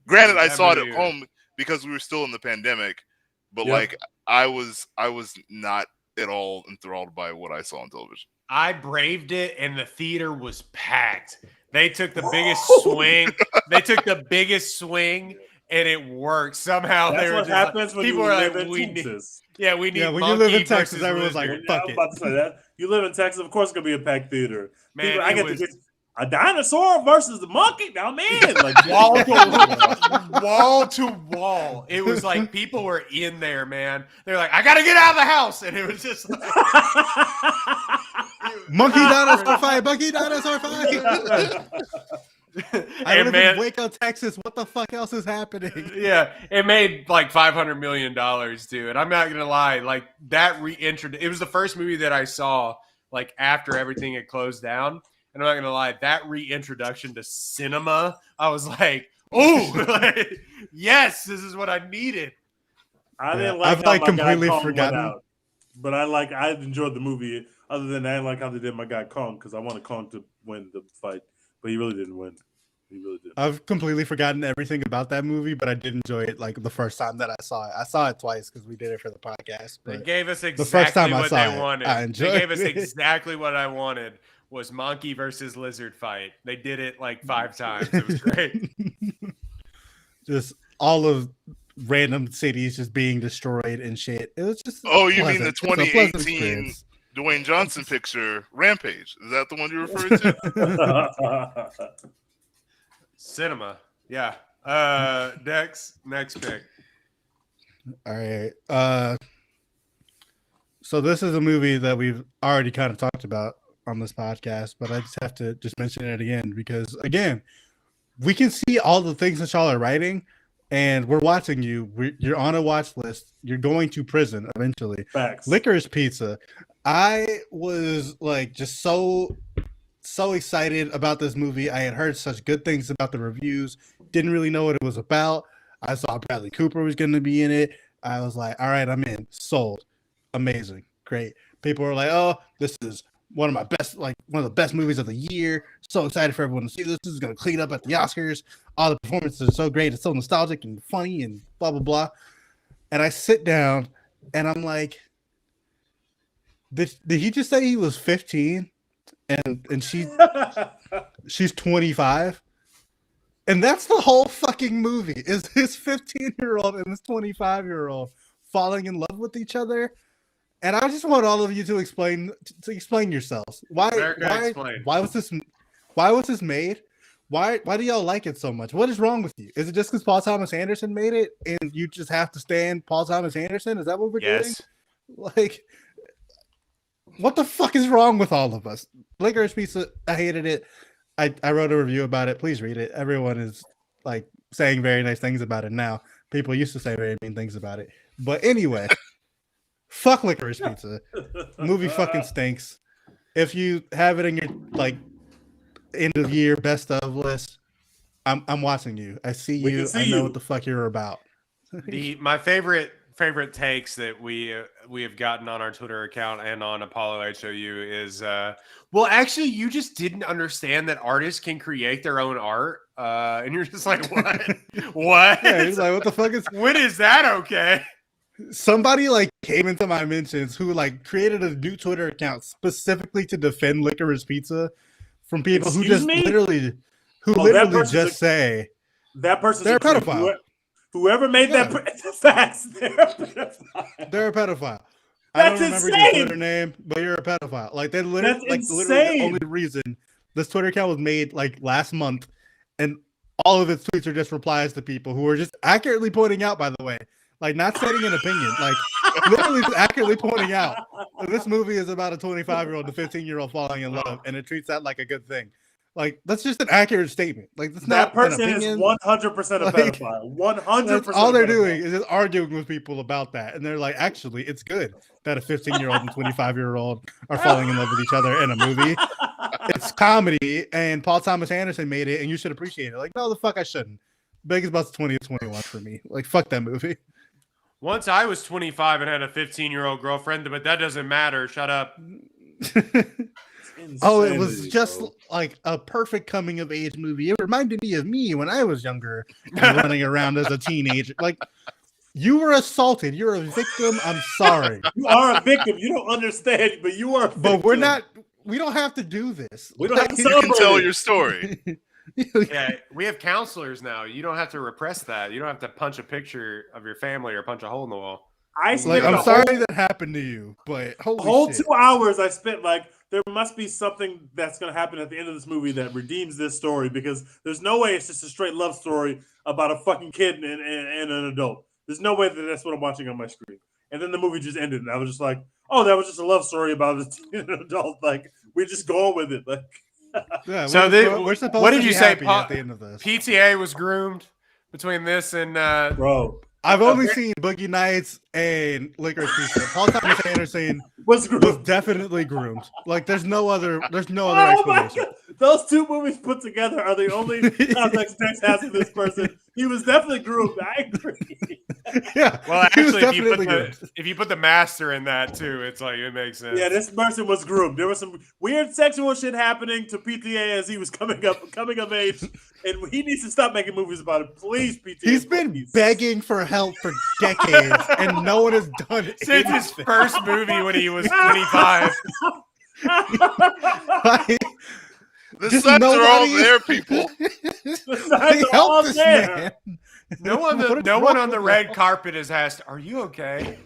Granted, I saw it at home because we were still in the pandemic, but like I was not at all enthralled by what I saw on television. I braved it, and the theater was packed. They took the biggest swing. They took the biggest swing, and it worked. Somehow That's they were what just happens like, when people you were live like, in we need, Texas. yeah, we need. Yeah, when you Monkey live in Texas, versus everyone's like, Lizard. I fuck was it. about to say that. You live in Texas, of course, it's gonna be a packed theater. Man, I get to get a dinosaur versus the monkey. Now, man, like wall to wall. It was like people were in there, man. They're like, I gotta get out of the house, and it was just like, monkey dinosaur fight. Monkey dinosaur fight. I live in Waco, Texas. What the fuck else is happening? Yeah, it made like $500 million, dude. And I'm not gonna lie, like that it was the first movie that I saw like after everything had closed down. And I'm not gonna lie, that reintroduction to cinema, I was like, oh, like, yes, this is what I needed. I didn't like I've how like my completely guy Kong forgotten. went out. But I enjoyed the movie. Other than that, I didn't like how they did my guy Kong because I wanted Kong to win the fight, but he really didn't win. He really did. I've completely forgotten everything about that movie, but I did enjoy it like the first time that I saw it. I saw it twice because we did it for the podcast. They But gave us the first time exactly I what saw they it, wanted. I enjoyed They gave us it. exactly what I wanted. was monkey versus lizard fight. They did it like 5 times. It was great. Just all of random cities just being destroyed and shit. It was just Oh, you mean pleasant. the It's a pleasant 2018 experience. Dwayne Johnson picture, Rampage? Is that the one you're referring to? Cinema. Yeah. Next pick. All right. So this is a movie that we've already kind of talked about on this podcast, but I just have to just mention it again because, again, we can see all the things that y'all are writing, and we're watching you. You're on a watch list. You're going to prison eventually. Facts. Licorice Pizza. I was like just so excited about this movie. I had heard such good things about the reviews. Didn't really know what it was about. I saw Bradley Cooper was going to be in it. I was like, all right, I'm in. Sold. Amazing. Great. People were like, oh, this is one of the best movies of the year. So excited for everyone to see this. This is going to clean up at the Oscars. All the performances are so great. It's so nostalgic and funny and blah, blah, blah. And I sit down and I'm like, did he just say he was 15 and she's 25? And that's the whole fucking movie is this 15-year-old and this 25-year-old falling in love with each other. And I just want all of you to explain yourselves. Why was this made? Why do y'all like it so much? What is wrong with you? Is it just because Paul Thomas Anderson made it and you just have to stand Paul Thomas Anderson? Is that what we're doing? Like, what the fuck is wrong with all of us? Licorice Pizza, I hated it. I wrote a review about it. Please read it. Everyone is like saying very nice things about it now. People used to say very mean things about it. But anyway, fuck Licorice Pizza. Movie fucking stinks. If you have it in your like end of year best of list, I'm watching you. I see you. I know what the fuck you're about. My favorite takes that we have gotten on our Twitter account and on Apollo HOU is well, actually, you just didn't understand that artists can create their own art, and you're just like, what? What? Yeah, he's like, what the fuck is? When is that okay? Somebody like came into my mentions who like created a new Twitter account specifically to defend Licorice Pizza from people who just literally just say that person's they're a pedophile. Whoever made that facts, they're a pedophile. That's I don't remember insane. your Twitter name, but you're a pedophile. Like they literally, literally the only reason this Twitter account was made like last month, and all of its tweets are just replies to people who are just accurately pointing out. By the way, like not stating an opinion, like literally just accurately pointing out that this movie is about a 25-year-old and 15-year-old falling in love, and it treats that like a good thing. Like that's just an accurate statement. Like that's that not person an opinion. is 100% a pedophile. 100%. All they're doing is just arguing with people about that, and they're like, actually, it's good that a 15-year-old and 25-year-old are falling in love with each other in a movie. It's comedy, and Paul Thomas Anderson made it, and you should appreciate it. Like, no, the fuck, I shouldn't. Biggest Bus 2021 for me. Like, fuck that movie. Once I was 25 and had a 15-year-old girlfriend, but that doesn't matter. Shut up. Oh, it was just like a perfect coming of age movie. It reminded me of me when I was younger and running around as a teenager. Like, you were assaulted. You're a victim. I'm sorry. You are a victim. You don't understand, but you are a victim. But we're not. We don't have to do this. We don't have to You can tell your story. Yeah, we have counselors now. You don't have to repress that. You don't have to punch a picture of your family or punch a hole in the wall. I'm sorry that happened to you, but holy shit. 2 hours I spent like there must be something that's going to happen at the end of this movie that redeems this story, because there's no way it's just a straight love story about a fucking kid and an adult. There's no way that that's what I'm watching on my screen. And then the movie just ended, and I was just like, oh, that was just a love story about an adult. Like, we're just going with it. Like, yeah, so we're supposed what to did be you say? happy at the end of this? PTA was groomed between this and bro. I've only seen Boogie Nights and Licorice Pizza. Paul Thomas Anderson was definitely groomed. Like, there's no other explanation. Those two movies put together are the only context Dex has of this person. He was definitely groomed. I agree. Yeah. Well, actually, if you put the master in that too, it's like it makes sense. Yeah, this person was groomed. There was some weird sexual shit happening to PTA as he was coming of age, and he needs to stop making movies about it. Please, PTA. He's been begging for help for decades, and no one has done it since his first movie when he was 25. Like, The just signs are all nobody- there, people. The signs are all there. No one, What is no one wrong on the with red y'all? carpet has asked, "Are you okay?"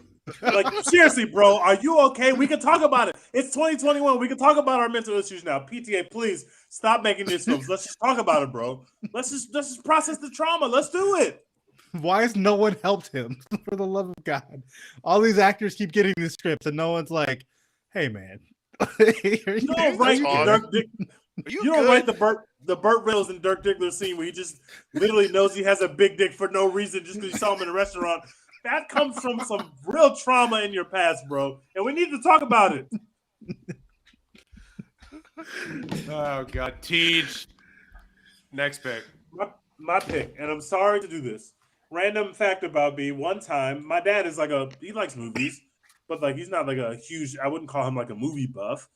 Like, seriously, bro, are you okay? We can talk about it. It's 2021. We can talk about our mental issues now. PTA, please stop making these films. Let's just talk about it, bro. Let's just process the trauma. Let's do it. Why has no one helped him? For the love of God, all these actors keep getting these scripts, and no one's like, "Hey, man, You don't write Are you you don't good? write the Burt Reynolds and Dirk Diggler scene where he just literally knows he has a big dick for no reason just because he saw him in a restaurant. That comes from some real trauma in your past, bro, and we need to talk about it. Oh God, Teach. Next pick. My pick, and I'm sorry to do this. Random fact about me: one time, my dad is he likes movies, but like he's not like a huge. I wouldn't call him like a movie buff.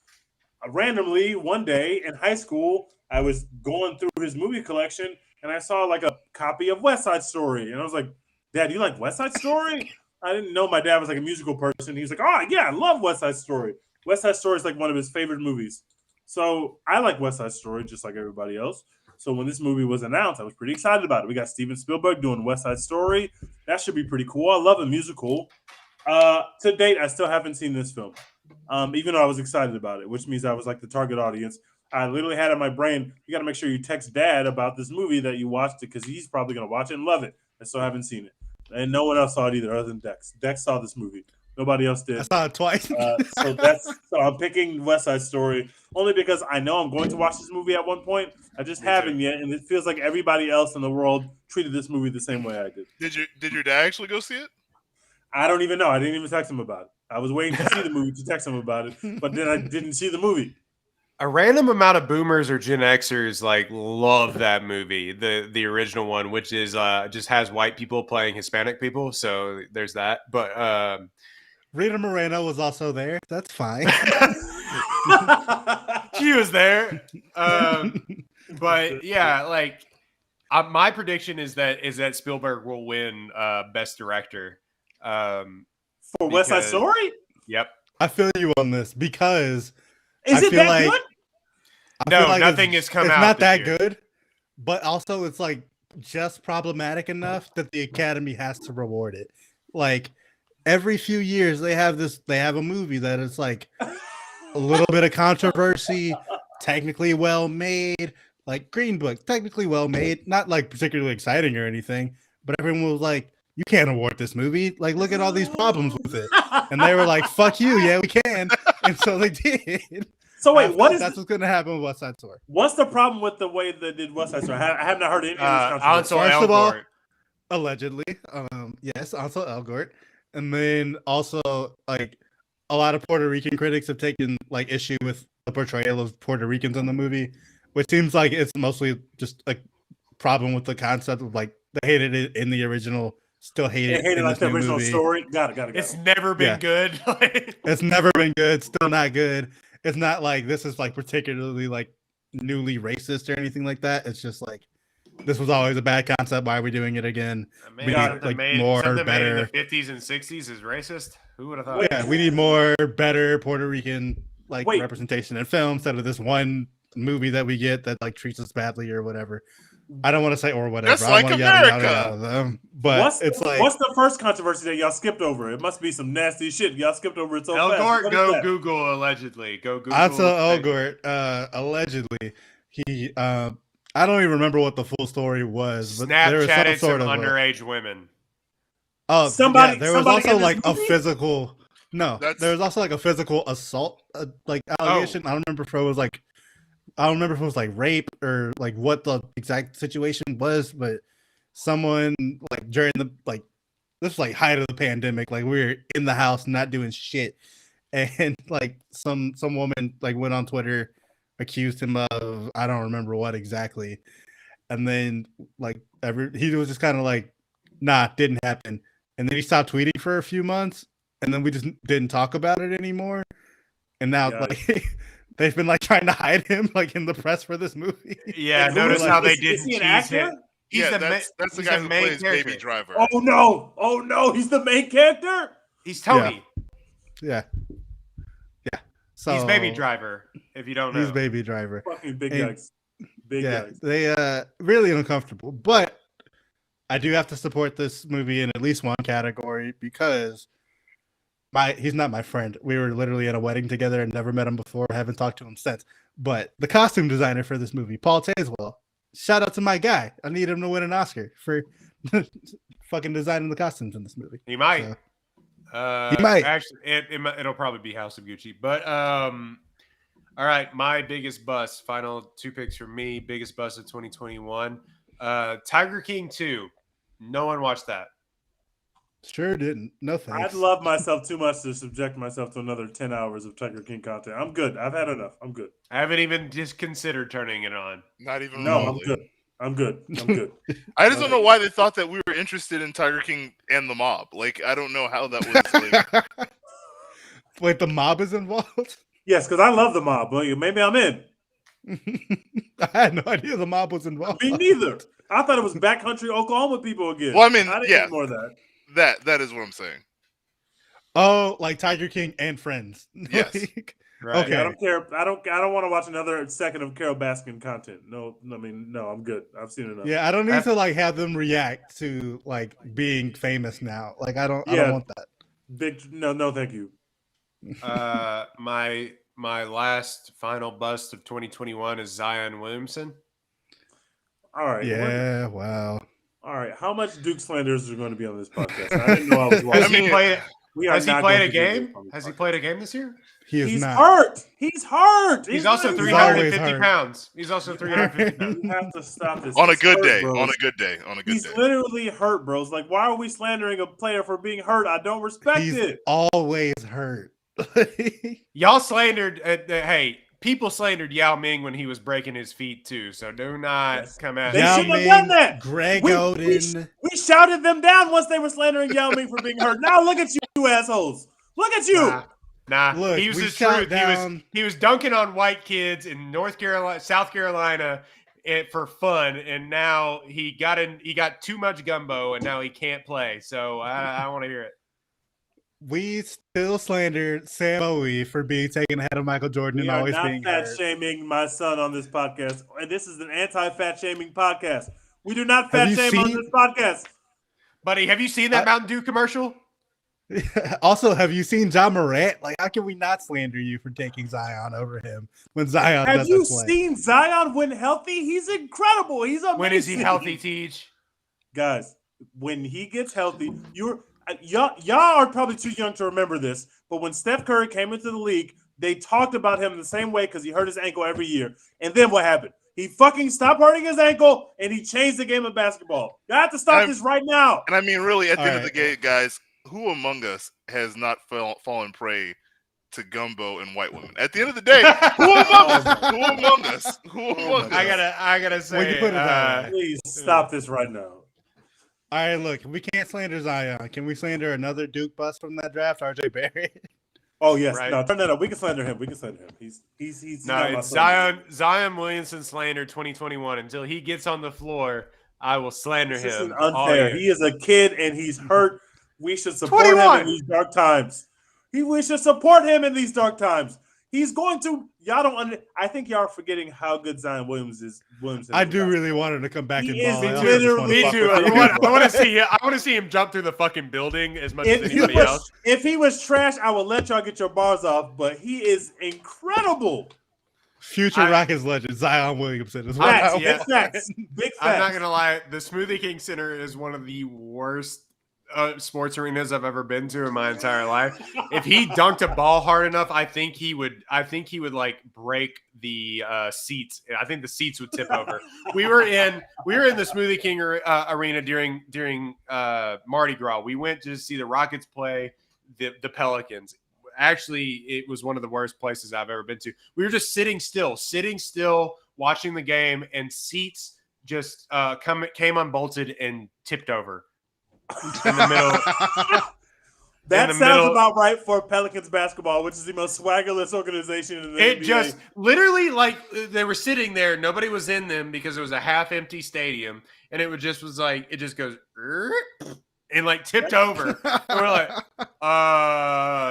Randomly, one day in high school, I was going through his movie collection, and I saw like a copy of West Side Story, and I was like, "Dad, you like West Side Story?" I didn't know my dad was like a musical person. He was like, "Oh yeah, I love West Side Story." West Side Story is like one of his favorite movies. So I like West Side Story just like everybody else. So when this movie was announced, I was pretty excited about it. We got Steven Spielberg doing West Side Story. That should be pretty cool. I love a musical. To date, I still haven't seen this film, even though I was excited about it, which means I was like the target audience. I literally had in my brain, you got to make sure you text Dad about this movie that you watched it because he's probably going to watch it and love it. I still haven't seen it. And no one else saw it either other than Dex. Dex saw this movie. Nobody else did. I saw it twice." So I'm picking West Side Story only because I know I'm going to watch this movie at one point. I just haven't yet, and it feels like everybody else in the world treated this movie the same way I did. Did your dad actually go see it? I don't even know. I didn't even text him about it. I was waiting to see the movie to text him about it, but then I didn't see the movie. A random amount of boomers or Gen Xers like love that movie, the original one, which is just has white people playing Hispanic people. So there's that. But Rita Moreno was also there. That's fine. she was there. But yeah, like my prediction is that Spielberg will win Best Director. For West Side Story? Yep. I feel you on this because Is it that good? I feel like nothing has come out. It's not this that year. good, but also it's like just problematic enough that the Academy has to reward it. Like every few years they have a movie that is like a little bit of controversy, technically well made, like Green Book, technically well made, not like particularly exciting or anything, but everyone was like, "You can't award this movie. Like, look at all these problems with it." And they were like, "Fuck you, yeah, we can." And so they did. So wait, that's what's going to happen with West Side Story. What's the problem with the way they did West Side Story? I have not heard any of this controversy. Ansel First of all, Elgort. allegedly, yes, Ansel Elgort, and then also like a lot of Puerto Rican critics have taken like issue with the portrayal of Puerto Ricans in the movie, which seems like it's mostly just a problem with the concept of like they hated it in the original, still hate it in like this the new original movie. story. Got it. It's never been good. It's never been good. Still not good. It's not like this is like particularly like newly racist or anything like that. It's just like this was always a bad concept. Why are we doing it again? Man, We need like more something made in better. the 50s and 60s is racist. Who would have thought? Yeah, we need more better Puerto Rican like representation in film instead of this one movie that we get that like treats us badly or whatever. I don't want to say or whatever. Just I don't like want to yell America. out of them. But what's like the first controversy that y'all skipped over? It must be some nasty shit. Y'all skipped over it so fast. Elgort, What is go that? Google allegedly. Go Google. Ansel Elgort, allegedly, he I don't even remember what the full story was, but there was Snapchatted some sort of underage women. Oh, Somebody- there was somebody also in this like a movie? physical. No, there was also like a physical assault, like allegation. I don't remember if it was like, I don't remember if it was like rape or like what the exact situation was, but someone like during the like this was like height of the pandemic, like we were in the house not doing shit, and like some woman like went on Twitter, accused him of I don't remember what exactly, and then like he was just kind of like, nah, didn't happen, and then he stopped tweeting for a few months, and then we just didn't talk about it anymore, and now like they've been like trying to hide him like in the press for this movie. Yeah, And notice like, how they is didn't he an tease actor? him. He's that's the guy who main plays character. Baby Driver. Oh no, he's the main character. He's Tony. Yeah. So he's Baby Driver. If you don't know, he's Baby Driver. Fucking big And- guys. Big Yeah, guys. they really uncomfortable. But I do have to support this movie in at least one category because he's not my friend. We were literally at a wedding together and never met him before. Haven't talked to him since. But the costume designer for this movie, Paul Tazewell, shout out to my guy. I need him to win an Oscar for fucking designing the costumes in this movie. he might. So, he might. Actually, it'll probably be House of Gucci. But all right, my biggest bust. Final 2 picks for me. Biggest bust of 2021. Tiger King 2. No one watched that. Sure didn't. No thanks. I'd love myself too much to subject myself to another 10 hours of Tiger King content. I'm good. I've had enough. I'm good. I haven't even just considered turning it on. Not even No, I'm remotely. good. I'm good. I'm good. I just don't know why they thought that we were interested in Tiger King and the mob. Like, I don't know how that was. Like, Wait, the mob is involved? Yes, because I love the mob. But maybe I'm in. I had no idea the mob was involved. Me neither. I thought it was backcountry Oklahoma people again. Well, I mean, I didn't yeah. ignore that. that is what I'm saying. Oh, like Tiger King and Friends. Yes. Like, Right. Okay. Yeah, I don't care. I don't want to watch another second of Carol Baskin content. No, I mean, no, I'm good. I've seen enough. yeah, I don't need to like have them react to like being famous now. Like I don't want that. No, thank you. My last final bust of 2021 is Zion Williamson. All right. Yeah, wow. All right. How much Duke slanders are going to be on this podcast? I didn't know I was watching. Has he played? We are Has he not played going a to do this game? on this Has he podcast. played a game this year? He is He's not. hurt. He's hurt. He's also literally 350 hurt. pounds. He's also 350 pounds. You have to stop this. On a He's good hurt, day. bros. On a good day. On a good He's day. literally hurt, bros. Like, why are we slandering a player for being hurt? I don't respect He's it. always hurt. Y'all slandered. Hey, people slandered Yao Ming when he was breaking his feet too. So do not Yes. come at They me. Yao shouldn't have Ming, done that. Greg We- Oden. We shouted them down once they were slandering Yao Ming for being hurt. Now look at you assholes. Look at you. Nah. Look, he was we the shot truth. down- He was dunking on white kids in South Carolina, for fun, and now he got too much gumbo, and now he can't play. So I don't want to hear it. We still slandered Sam Bowie for being taken ahead of Michael Jordan We and are always not being fat hurt. shaming my son on this podcast. And this is an anti-fat shaming podcast. We do not Have fat you shame on seen- this podcast. Buddy, have you seen that Mountain Dew commercial? Also, have you seen John Morant? Like, how can we not slander you for taking Zion over him when Zion Have doesn't you play? seen Zion when healthy? He's incredible. He's amazing. When is he healthy, Teach? Guys, when he gets healthy, y'all are probably too young to remember this, but when Steph Curry came into the league, they talked about him the same way because he hurt his ankle every year. And then what happened? He fucking stopped hurting his ankle and he changed the game of basketball. You have to stop this right now. And I mean, really, at the All end of the right. day, guys, who among us has not fallen prey to gumbo and white women? At the end of the day, who among us? Who among us? Who among us? I gotta say, When you put it that way. Please stop this right now. All right, look, we can't slander Zion. Can we slander another Duke bust from that draft, RJ Barrett? Oh yes, Right. no, turn that up. We can slander him. He's no, not my it's son. Zion Williamson slander 2021. Until he gets on the floor, I will slander This is him. unfair. all year. He is a kid and he's hurt. We should support 21. him in these dark times. We should support him in these dark times. He's going to. Y'all don't. I think y'all are forgetting how good Zion Williamson is. I do really want him to come back He and is ball. I also literally- just Me wanna too. fuck with I him. want to see him jump through the fucking building as much as If anybody else. he was trash, I would let y'all get your bars off. But he is incredible. Future Rockets legend Zion Williamson is what Facts, I yeah. big facts, big facts. I'm not gonna lie. The Smoothie King Center is one of the worst sports arenas I've ever been to in my entire life. If he dunked a ball hard enough, I think he would like break the seats. I think the seats would tip over. We were in the Smoothie King arena during Mardi Gras. We went to see the Rockets play the Pelicans. Actually, it was one of the worst places I've ever been to. We were just sitting still, watching the game, and seats just came unbolted and tipped over in the middle. That in the sounds middle. about right for Pelicans basketball, which is the most swaggerless organization in the It NBA. just literally like they were sitting there, nobody was in them because it was a half-empty stadium, and it just like it just goes and like tipped over. And we're like,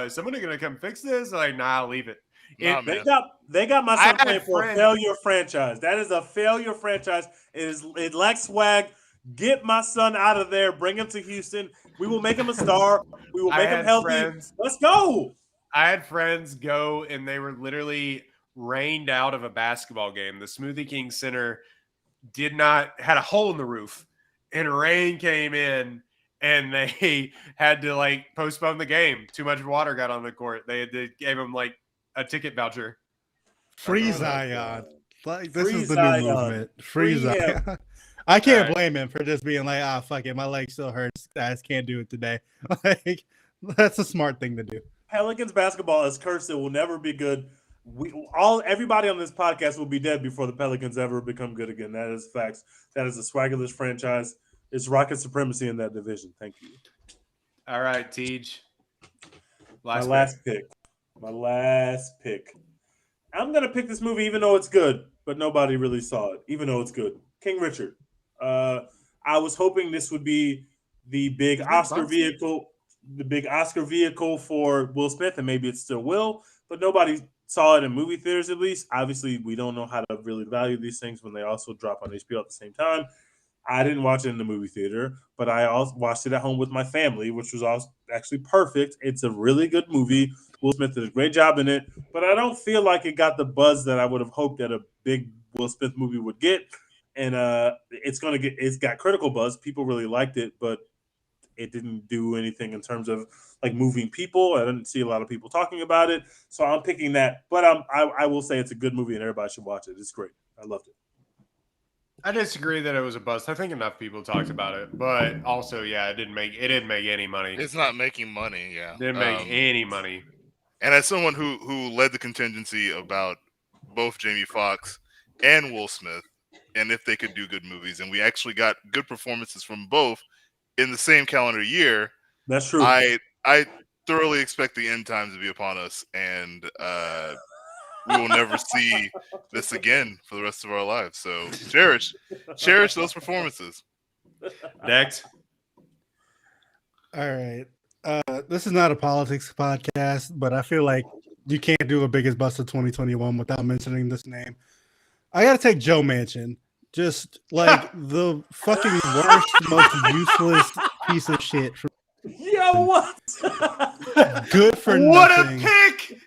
is somebody gonna come fix this? Like, nah, I'll leave it. Nah, They man. got my I son had playing for a friends- failure franchise. That is a failure franchise. It lacks swag. Get my son out of there. Bring him to Houston. We will make him a star. We will I make him had healthy. friends- Let's go. I had friends go and they were literally rained out of a basketball game. The Smoothie King Center had a hole in the roof, and rain came in, and they had to like postpone the game. Too much water got on the court. They gave them like a ticket voucher. Free Oh my Zion. God. Like this Free is the Zion. new movement. Free Free him. Zion. I can't Alright. blame him for just being like, fuck it, my leg still hurts. I just can't do it today. Like that's a smart thing to do. Pelicans basketball is cursed. It will never be good. Everybody on this podcast will be dead before the Pelicans ever become good again. That is facts. That is a swaggerless franchise. It's rocket supremacy in that division. Thank you. All right, Tej. My last pick. I'm gonna pick this movie even though it's good, but nobody really saw it. Even though it's good, King Richard. I was hoping this would be the big Oscar vehicle for Will Smith, and maybe it still will. But nobody saw it in movie theaters, at least. Obviously, we don't know how to really value these things when they also drop on HBO at the same time. I didn't watch it in the movie theater, but I also watched it at home with my family, which was also actually perfect. It's a really good movie. Will Smith did a great job in it, but I don't feel like it got the buzz that I would have hoped that a big Will Smith movie would get. And it's got critical buzz. People really liked it, but it didn't do anything in terms of like moving people. I didn't see a lot of people talking about it, so I'm picking that. But I will say it's a good movie and everybody should watch it. It's great. I loved it. I disagree that it was a bust. I think enough people talked about it, but also, yeah, it didn't make any money. It's not making money. Yeah, Didn't make any money. And as someone who led the contingency about both Jamie Foxx and Will Smith, and if they could do good movies, and we actually got good performances from both in the same calendar year. That's true. I thoroughly expect the end times to be upon us, and we will never see this again for the rest of our lives. So cherish those performances. Next. All right. This is not a politics podcast, but I feel like you can't do a biggest bust of 2021 without mentioning this name. I gotta take Joe Manchin. Just like the fucking worst, most useless piece of shit. Yo, what? Good for What nothing. a pick!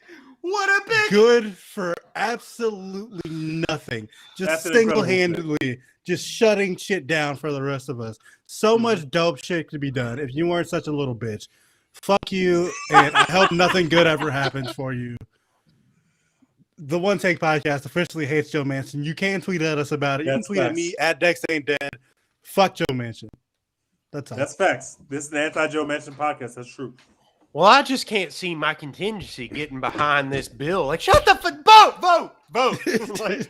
What a pick! Good for absolutely nothing. Just That's an incredible single-handedly just shutting shit down for the rest of us. So much dope shit could be done if you weren't such a little bitch. Fuck you, and I hope nothing good ever happens for you. The One Take Podcast officially hates Joe Manchin. You can tweet at us about it. You That's can tweet at facts. me at Dex Ain't Dead. Fuck Joe Manchin. That's all. That's facts. This is the Anti-Joe Manchin podcast. That's true. Well, I just can't see my contingency getting behind this bill. Like, shut the vote. Like,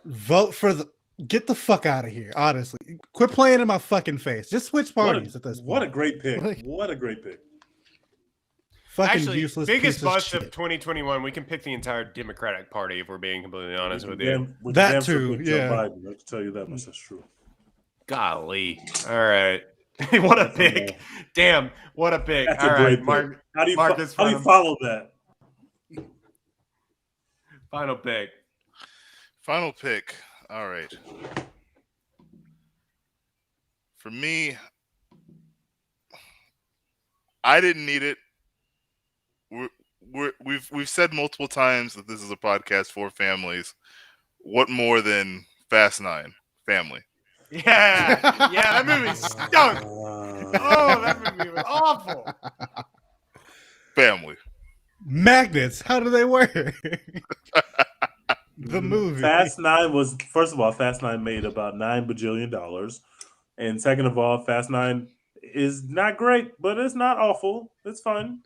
Vote for the. Get the fuck out of here. Honestly, quit playing in my fucking face. Just switch parties at this point. What a great pick. Like- What a great pick. Fucking actually, useless. biggest piece of bust shit. of 2021. We can pick the entire Democratic Party if we're being completely honest with you. That Damn sure too, picked Joe yeah. Biden. I can tell you that much. That's true. Golly. All right. What a pick. Damn. What a pick. That's All a right, great pick. Mark. How do you Marcus, how do you follow that? Final pick. Final pick. All right. For me, I didn't need it. We've said multiple times that this is a podcast for families. What more than Fast 9? Family. Yeah. Yeah, that movie stunk. Oh, that movie was awful. Family. Magnets. How do they work? The movie. Fast 9 was, first of all, Fast 9 made about $9 bajillion. And second of all, Fast 9 is not great, but it's not awful. It's fun.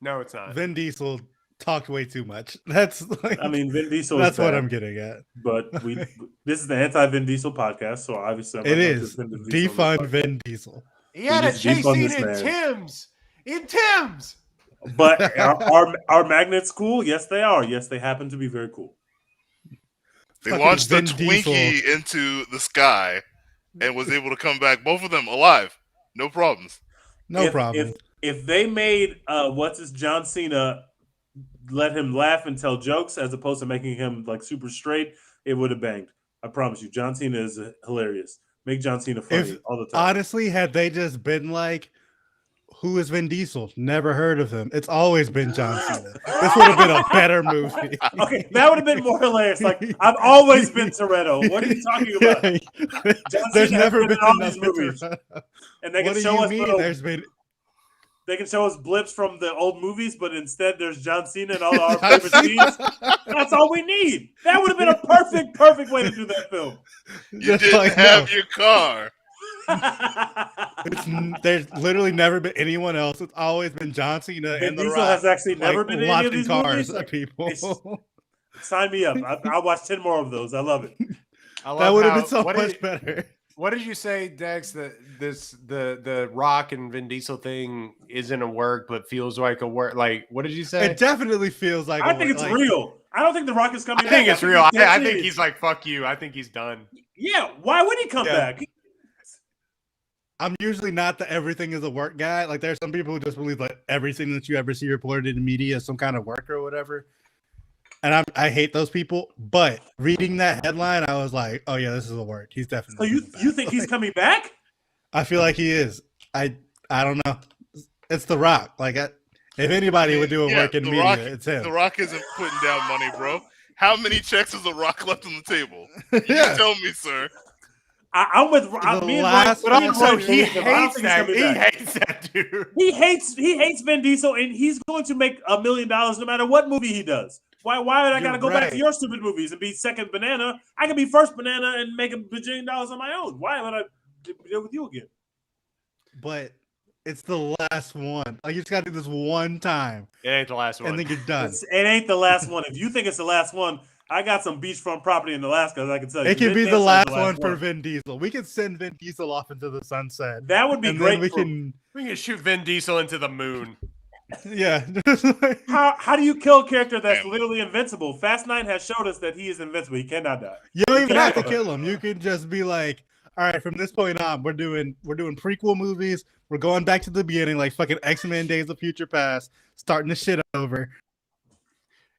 No, it's not. Vin Diesel talked way too much. That's like, I mean, Vin Diesel that's is what bad, I'm getting at. But this is the anti-Vin Diesel podcast, so obviously I'm It not gonna is defend Vin Diesel on defund this podcast. Vin Diesel. He had a just chase defund scene this in man. Tim's. In Tim's. But are magnets cool? Yes, they are. Yes, they happen to be very cool. They Fucking launched a Vin Diesel. Twinkie into the sky and was able to come back, both of them alive. No problems. No problem. if they made John Cena let him laugh and tell jokes as opposed to making him like super straight, it would have banged. I promise you, John Cena is hilarious. Make John Cena funny all the time. Honestly, had they just been like, who is Vin Diesel? Never heard of him. It's always been John Cena. This would have been a better movie. Okay, that would have been more hilarious. Like, I've always been Toretto. What are you talking about? There's never been all these movies. And they what can do show you us mean? There's been. They can show us blips from the old movies, but instead there's John Cena and all our favorite scenes. That's all we need. That would have been a perfect way to do that film. You didn't have your car. There's literally never been anyone else. It's always been John Cena Vin and The Diesel Rock. has actually never been in any of these cars. movies. People, sign me up. I'll watch 10 more of those. I love it. That would have been so much better. What did you say, Dex? That the Rock and Vin Diesel thing isn't a work, but feels like a work. Like, what did you say? It definitely feels like. I think it's real. I don't think The Rock is coming back. I think it's real. I think he's like, fuck you. I think he's done. Yeah. Why would he come back? I'm usually not the everything is a work guy. Like, there's some people who just believe like everything that you ever see reported in media is some kind of work or whatever. And I hate those people. But reading that headline, I was like, oh yeah, this is a work. He's definitely. So you think he's coming back? I feel like he is. I don't know. It's The Rock. Like, if anybody would do a work in media, Rock, it's him. The Rock isn't putting down money, bro. How many checks has The Rock left on the table? You tell me, sir. I'm with me and Ryan, but also he hates that. He hates that dude. He hates Vin Diesel, and he's going to make $1 million no matter what movie he does. Why would I gotta go back to your stupid movies and be second banana? I can be first banana and make $1 bajillion on my own. Why would I deal with you again? But it's the last one. Like, you just gotta do this one time. It ain't the last one. And then you're done. It ain't the last one. If you think it's the last one, I got some beachfront property in Alaska that I can tell you. It can be the last one for Vin Diesel. We can send Vin Diesel off into the sunset. That would be great. We can shoot Vin Diesel into the moon. Yeah. How do you kill a character that's literally invincible? Fast 9 has showed us that he is invincible. He cannot die. You don't even have to kill him. You can just be like, all right, from this point on, we're doing prequel movies. We're going back to the beginning, like fucking X-Men Days of Future Past, starting the shit over.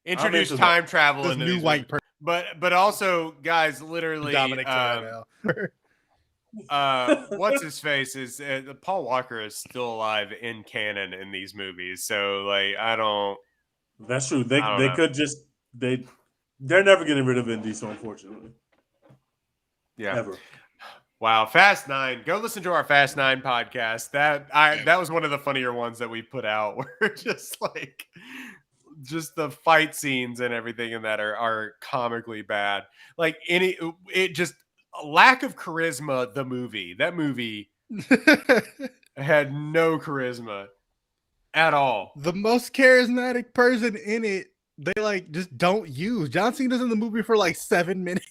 Introduce time travel into new white person. But also, guys, literally Dominic what's his face is Paul Walker is still alive in canon in these movies. So like, I don't. That's true. They could just they're never getting rid of Vin Diesel, unfortunately. Yeah. Ever. Wow, Fast 9. Go listen to our Fast 9 podcast. That was one of the funnier ones that we put out. Where just like the fight scenes and everything in that are comically bad. Like it just lack of charisma. That movie had no charisma at all. The most charismatic person in it, they like just don't use. John Cena's in the movie for like 7 minutes.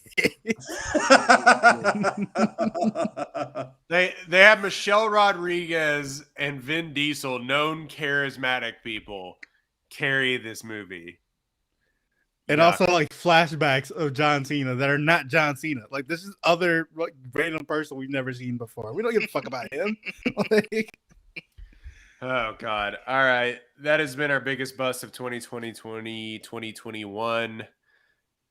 They have Michelle Rodriguez and Vin Diesel, known charismatic people, carry this movie. And also like flashbacks of John Cena that are not John Cena. Like, this is other like random person we've never seen before. We don't give a fuck about him. Oh God. All right. That has been our biggest bust of 2021.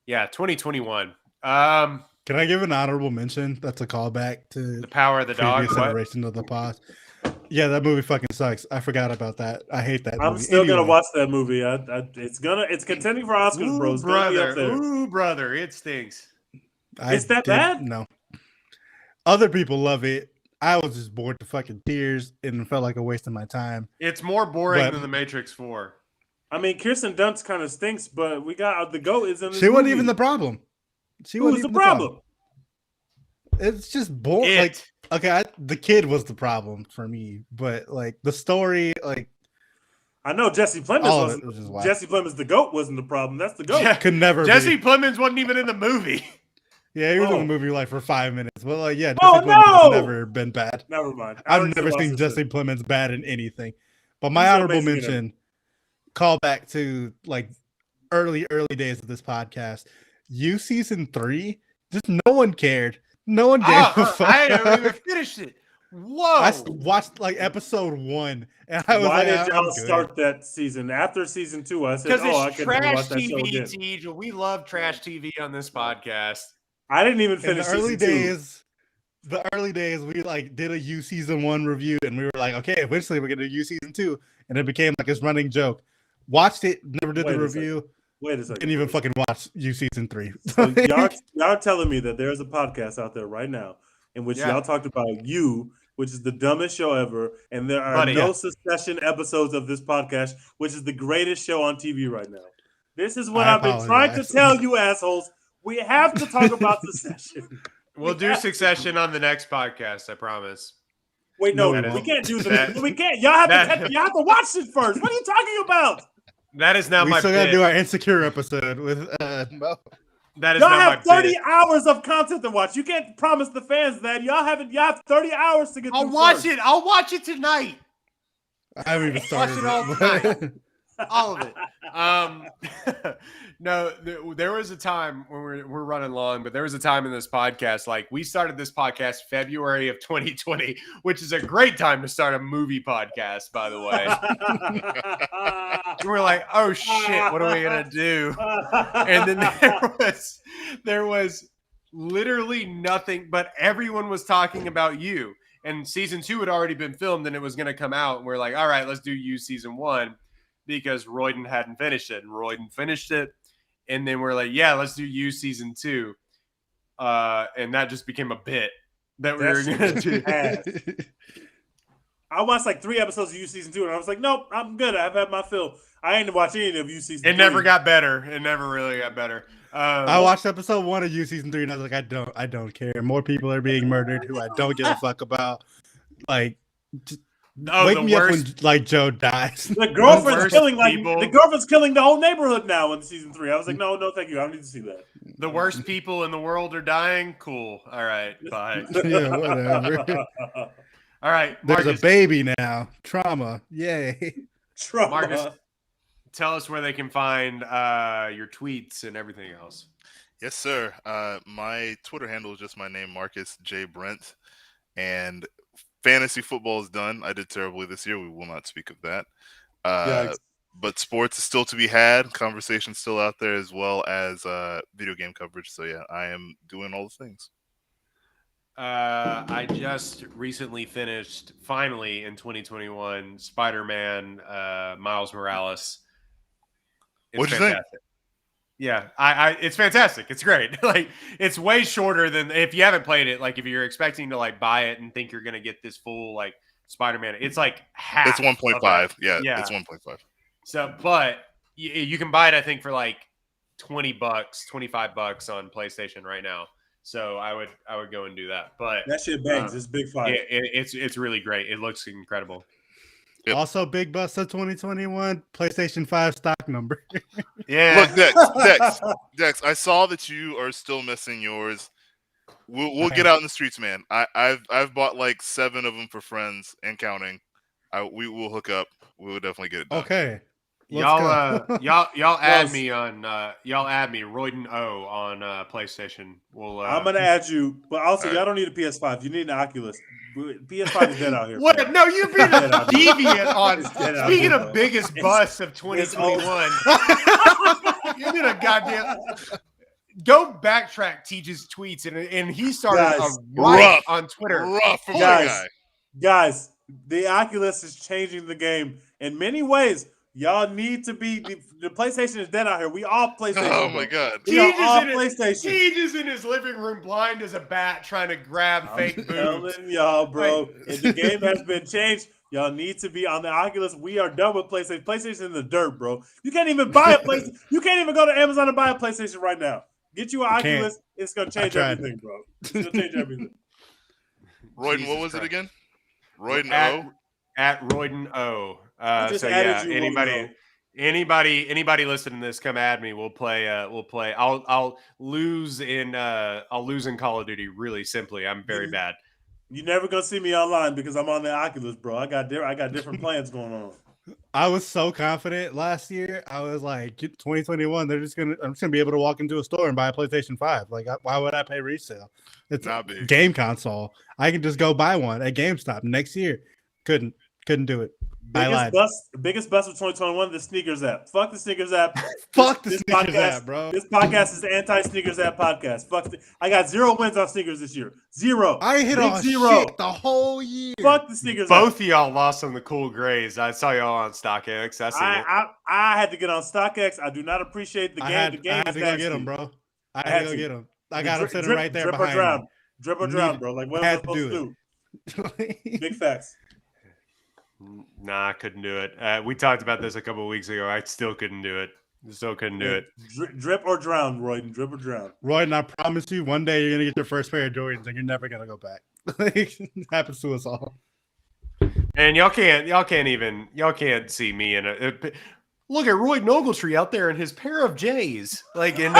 Yeah, 2021. Can I give an honorable mention? That's a callback to The Power of the Dog. Iteration of the past. Yeah, that movie fucking sucks. I forgot about that. I hate that movie. I'm still gonna watch that movie. It's contending for Oscars, bro. Ooh, brother, it stinks. Is that bad? No. Other people love it. I was just bored to fucking tears and felt like a waste of my time. It's more boring than The Matrix 4. I mean, Kirsten Dunst kind of stinks, but we got the GOAT is in this She wasn't movie. even the problem. Who was the problem? It's just boring. Like, okay, the kid was the problem for me, but like the story, like I know Jesse Plemons wasn't. Jesse Plemons, the GOAT, wasn't the problem. That's the GOAT. Yeah, could never. Jesse Plemons wasn't even in the movie. Yeah, he was in the movie like for 5 minutes, but like, yeah, Jesse Plemons has never been bad. Never mind. I've never seen Jesse Plemons bad in anything. But my honorable mention, call back to like early days of this podcast. Season 3, just no one cared. No one gave a fuck. I haven't even finished it. Whoa! I watched like episode 1, and I was Why like, did I'm y'all good. start that season? After season 2, I said, Because I it's can never trash watch that show TV, again. Tej. We love trash TV on this podcast. I didn't even In finish the early season 2. days, we like did a U season 1 review, and we were like, okay, eventually we're gonna do U season 2, and it became like this running joke. Watched it, never did the review. Wait a second. Didn't even fucking watch U season 3. So y'all telling me that there's a podcast out there right now in which y'all talked about You, which is the dumbest show ever, and there are no Succession episodes of this podcast, which is the greatest show on TV right now. This is what I've been trying to tell you assholes. We have to talk about Succession. We'll do Succession on the next podcast, I promise. Wait, no, we can't do that. We can't. Y'all have to watch it first. What are you talking about? That is not my. We still gotta do our Insecure episode with Mo. That is y'all not have 30 hours of content to watch. You can't promise the fans that y'all have 30 hours to get. I'll watch it. I'll watch it tonight. I haven't even started. Watch it all tonight. All of it. No, there was a time when we're running long, but there was a time in this podcast, like we started this podcast February of 2020, which is a great time to start a movie podcast, by the way. We're like, oh shit, what are we gonna do? And then there was literally nothing, but everyone was talking about You. And season 2 had already been filmed and it was gonna come out. And we're like, all right, let's do You season 1. Because Royden hadn't finished it, and Royden finished it, and then we're like, "Yeah, let's do You season 2," and that just became a bit that we were gonna do. I watched like 3 episodes of You season 2, and I was like, "Nope, I'm good. I've had my fill. I ain't watched any of You season 3." It never got better. It never really got better. I watched episode 1 of You season 3, and I was like, I don't care. More people are being murdered who I don't give a fuck about. Like. Wake me up when like Joe dies. The girlfriend's killing the whole neighborhood now in season 3. I was like, no, thank you. I don't need to see that. The worst people in the world are dying. Cool. All right. Bye. Yeah, whatever. All right. There's a baby now. Trauma. Yay. Trauma. Marcus, tell us where they can find your tweets and everything else. Yes, sir. My Twitter handle is just my name, Marcus J. Brent, and fantasy football is done. I did terribly this year. We will not speak of that. But sports is still to be had. Conversation's still out there, as well as video game coverage. So, yeah, I am doing all the things. I just recently finished, finally, in 2021, Spider-Man Miles Morales. What'd you think? Yeah, it's fantastic. It's great. Like, it's way shorter than if you haven't played it. Like, if you're expecting to like buy it and think you're gonna get this full like Spider-Man, it's like half. It's 1.5. Yeah, it's 1.5. So, but you can buy it, I think, for like $20, $25 on PlayStation right now. So I would go and do that. But that shit bangs. It's big fire. It's really great. It looks incredible. Yep. Also, big bust of 2021 PlayStation 5 stock number. Yeah. Look, Dex, I saw that you are still missing yours. We'll get out in the streets, man. I've bought like 7 of them for friends and counting. We will hook up. We will definitely get it done. Okay. Y'all add me on Royden O on PlayStation. I'm gonna add you, but also y'all don't need a PS5. You need an Oculus. PS5 is dead out here. What? No, you've been a deviant on. Speaking of biggest bust of 2021, you've been a goddamn. Go backtrack Teach's tweets, and he started a riot on Twitter. Rough from guy. Guys, the Oculus is changing the game in many ways. Y'all need to be the PlayStation is dead out here. We all PlayStation. Oh my god. We are all PlayStation. Teach is in his living room, blind as a bat, trying to grab fake boobs. I'm telling y'all, bro. If the game has been changed, y'all need to be on the Oculus. We are done with PlayStation. PlayStation in the dirt, bro. You can't even buy a PlayStation. You can't even go to Amazon and buy a PlayStation right now. Get you an Oculus. It's gonna change everything, bro. It's gonna change everything. Royden, what was it again? Royden O? At Royden O. So yeah, anybody listening to this, come at me. We'll play. I'll lose in Call of Duty really simply. I'm very bad. You're never gonna see me online because I'm on the Oculus, bro. I got different plans going on. I was so confident last year. I was like, 2021, I'm just gonna be able to walk into a store and buy a PlayStation 5. Like, why would I pay resale? It's Not a big. game console. I can just go buy one at GameStop next year. Couldn't do it. Biggest bust of 2021, the sneakers app. Fuck the sneakers app. Fuck the sneakers app, bro. This podcast is the anti-sneakers app podcast. I got 0 wins on sneakers this year. 0. I hit Big on 0. shit the whole year. Fuck the sneakers Both app. of y'all lost on the cool grays. I saw y'all on StockX. I seen it. I had to get on StockX. I do not appreciate the game. I had the game to is go nasty. get him, bro. I had to go get him. I got him sitting right there drip behind or drown. me. Drip or drown, bro. Like, what am I supposed to do? Big facts. Nah, I couldn't do it. We talked about this a couple of weeks ago. I still couldn't do it. Still couldn't do it. Drip or drown, Royden. Drip or drown. Royden, I promise you, one day you're gonna get your first pair of Jordans, and you're never gonna go back. It happens to us all. And y'all can't see me in a. Look at Roy Ogletree out there in his pair of J's, like in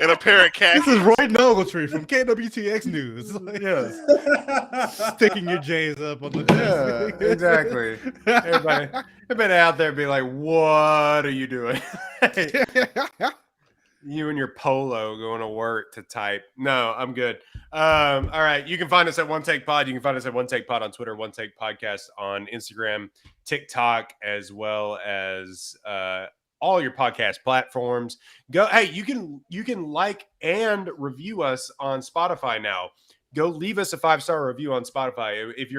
And a pair of khakis. This is Roy Ogletree from KWTX News. Sticking your J's up on the exactly. Everybody out there be like, "What are you doing?" You and your polo going to work to type. No, I'm good. All right. You can find us at One Take Pod. You can find us at One Take Pod on Twitter, One Take Podcast on Instagram, TikTok, as well as all your podcast platforms. Hey, you can like and review us on Spotify now. Go leave us a 5-star review on Spotify. If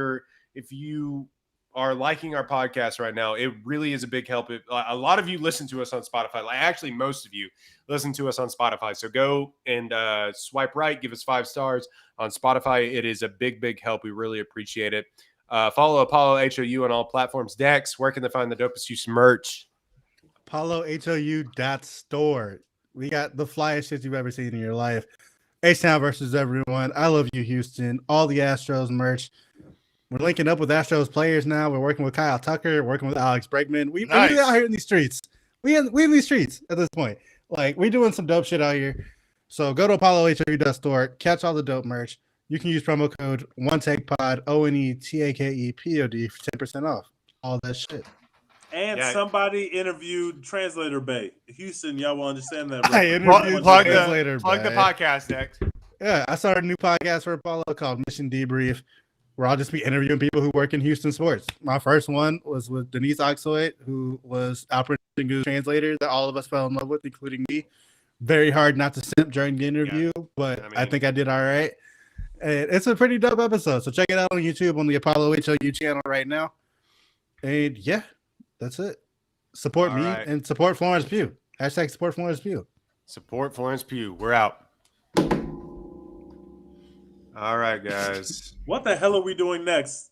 you are liking our podcast right now, it really is a big help. A lot of you listen to us on Spotify. Like, actually, most of you listen to us on Spotify. So go and swipe right, give us 5 stars on Spotify. It is a big, big help. We really appreciate it. Follow Apollo HOU on all platforms. Dex, where can they find the Dopest Use merch? ApolloHOU.store. We got the flyest shit you've ever seen in your life. H-Town versus everyone. I love you, Houston. All the Astros merch. We're linking up with Astros players now. We're working with Kyle Tucker, working with Alex Bregman. We're out here in these streets. We in these streets at this point. Like, we're doing some dope shit out here. So go to ApolloHOU.store, catch all the dope merch. You can use promo code OneTakePod, ONETAKEPOD for 10% off. All that shit. And somebody interviewed Translator Bay. Houston, y'all will understand that. I interviewed Translator Bay. Plug the podcast, Dex. Yeah, I started a new podcast for Apollo called Mission Debrief, where I'll just be interviewing people who work in Houston sports. My first one was with Denise Oxoid, who was Alfred Goose translator that all of us fell in love with, including me. Very hard not to simp during the interview, but I think I did all right. And it's a pretty dope episode, so check it out on YouTube on the Apollo HOU channel right now. And yeah, that's it. Support me and support Florence Pugh. Hashtag support Florence Pugh. Support Florence Pugh. We're out. All right, guys. What the hell are we doing next?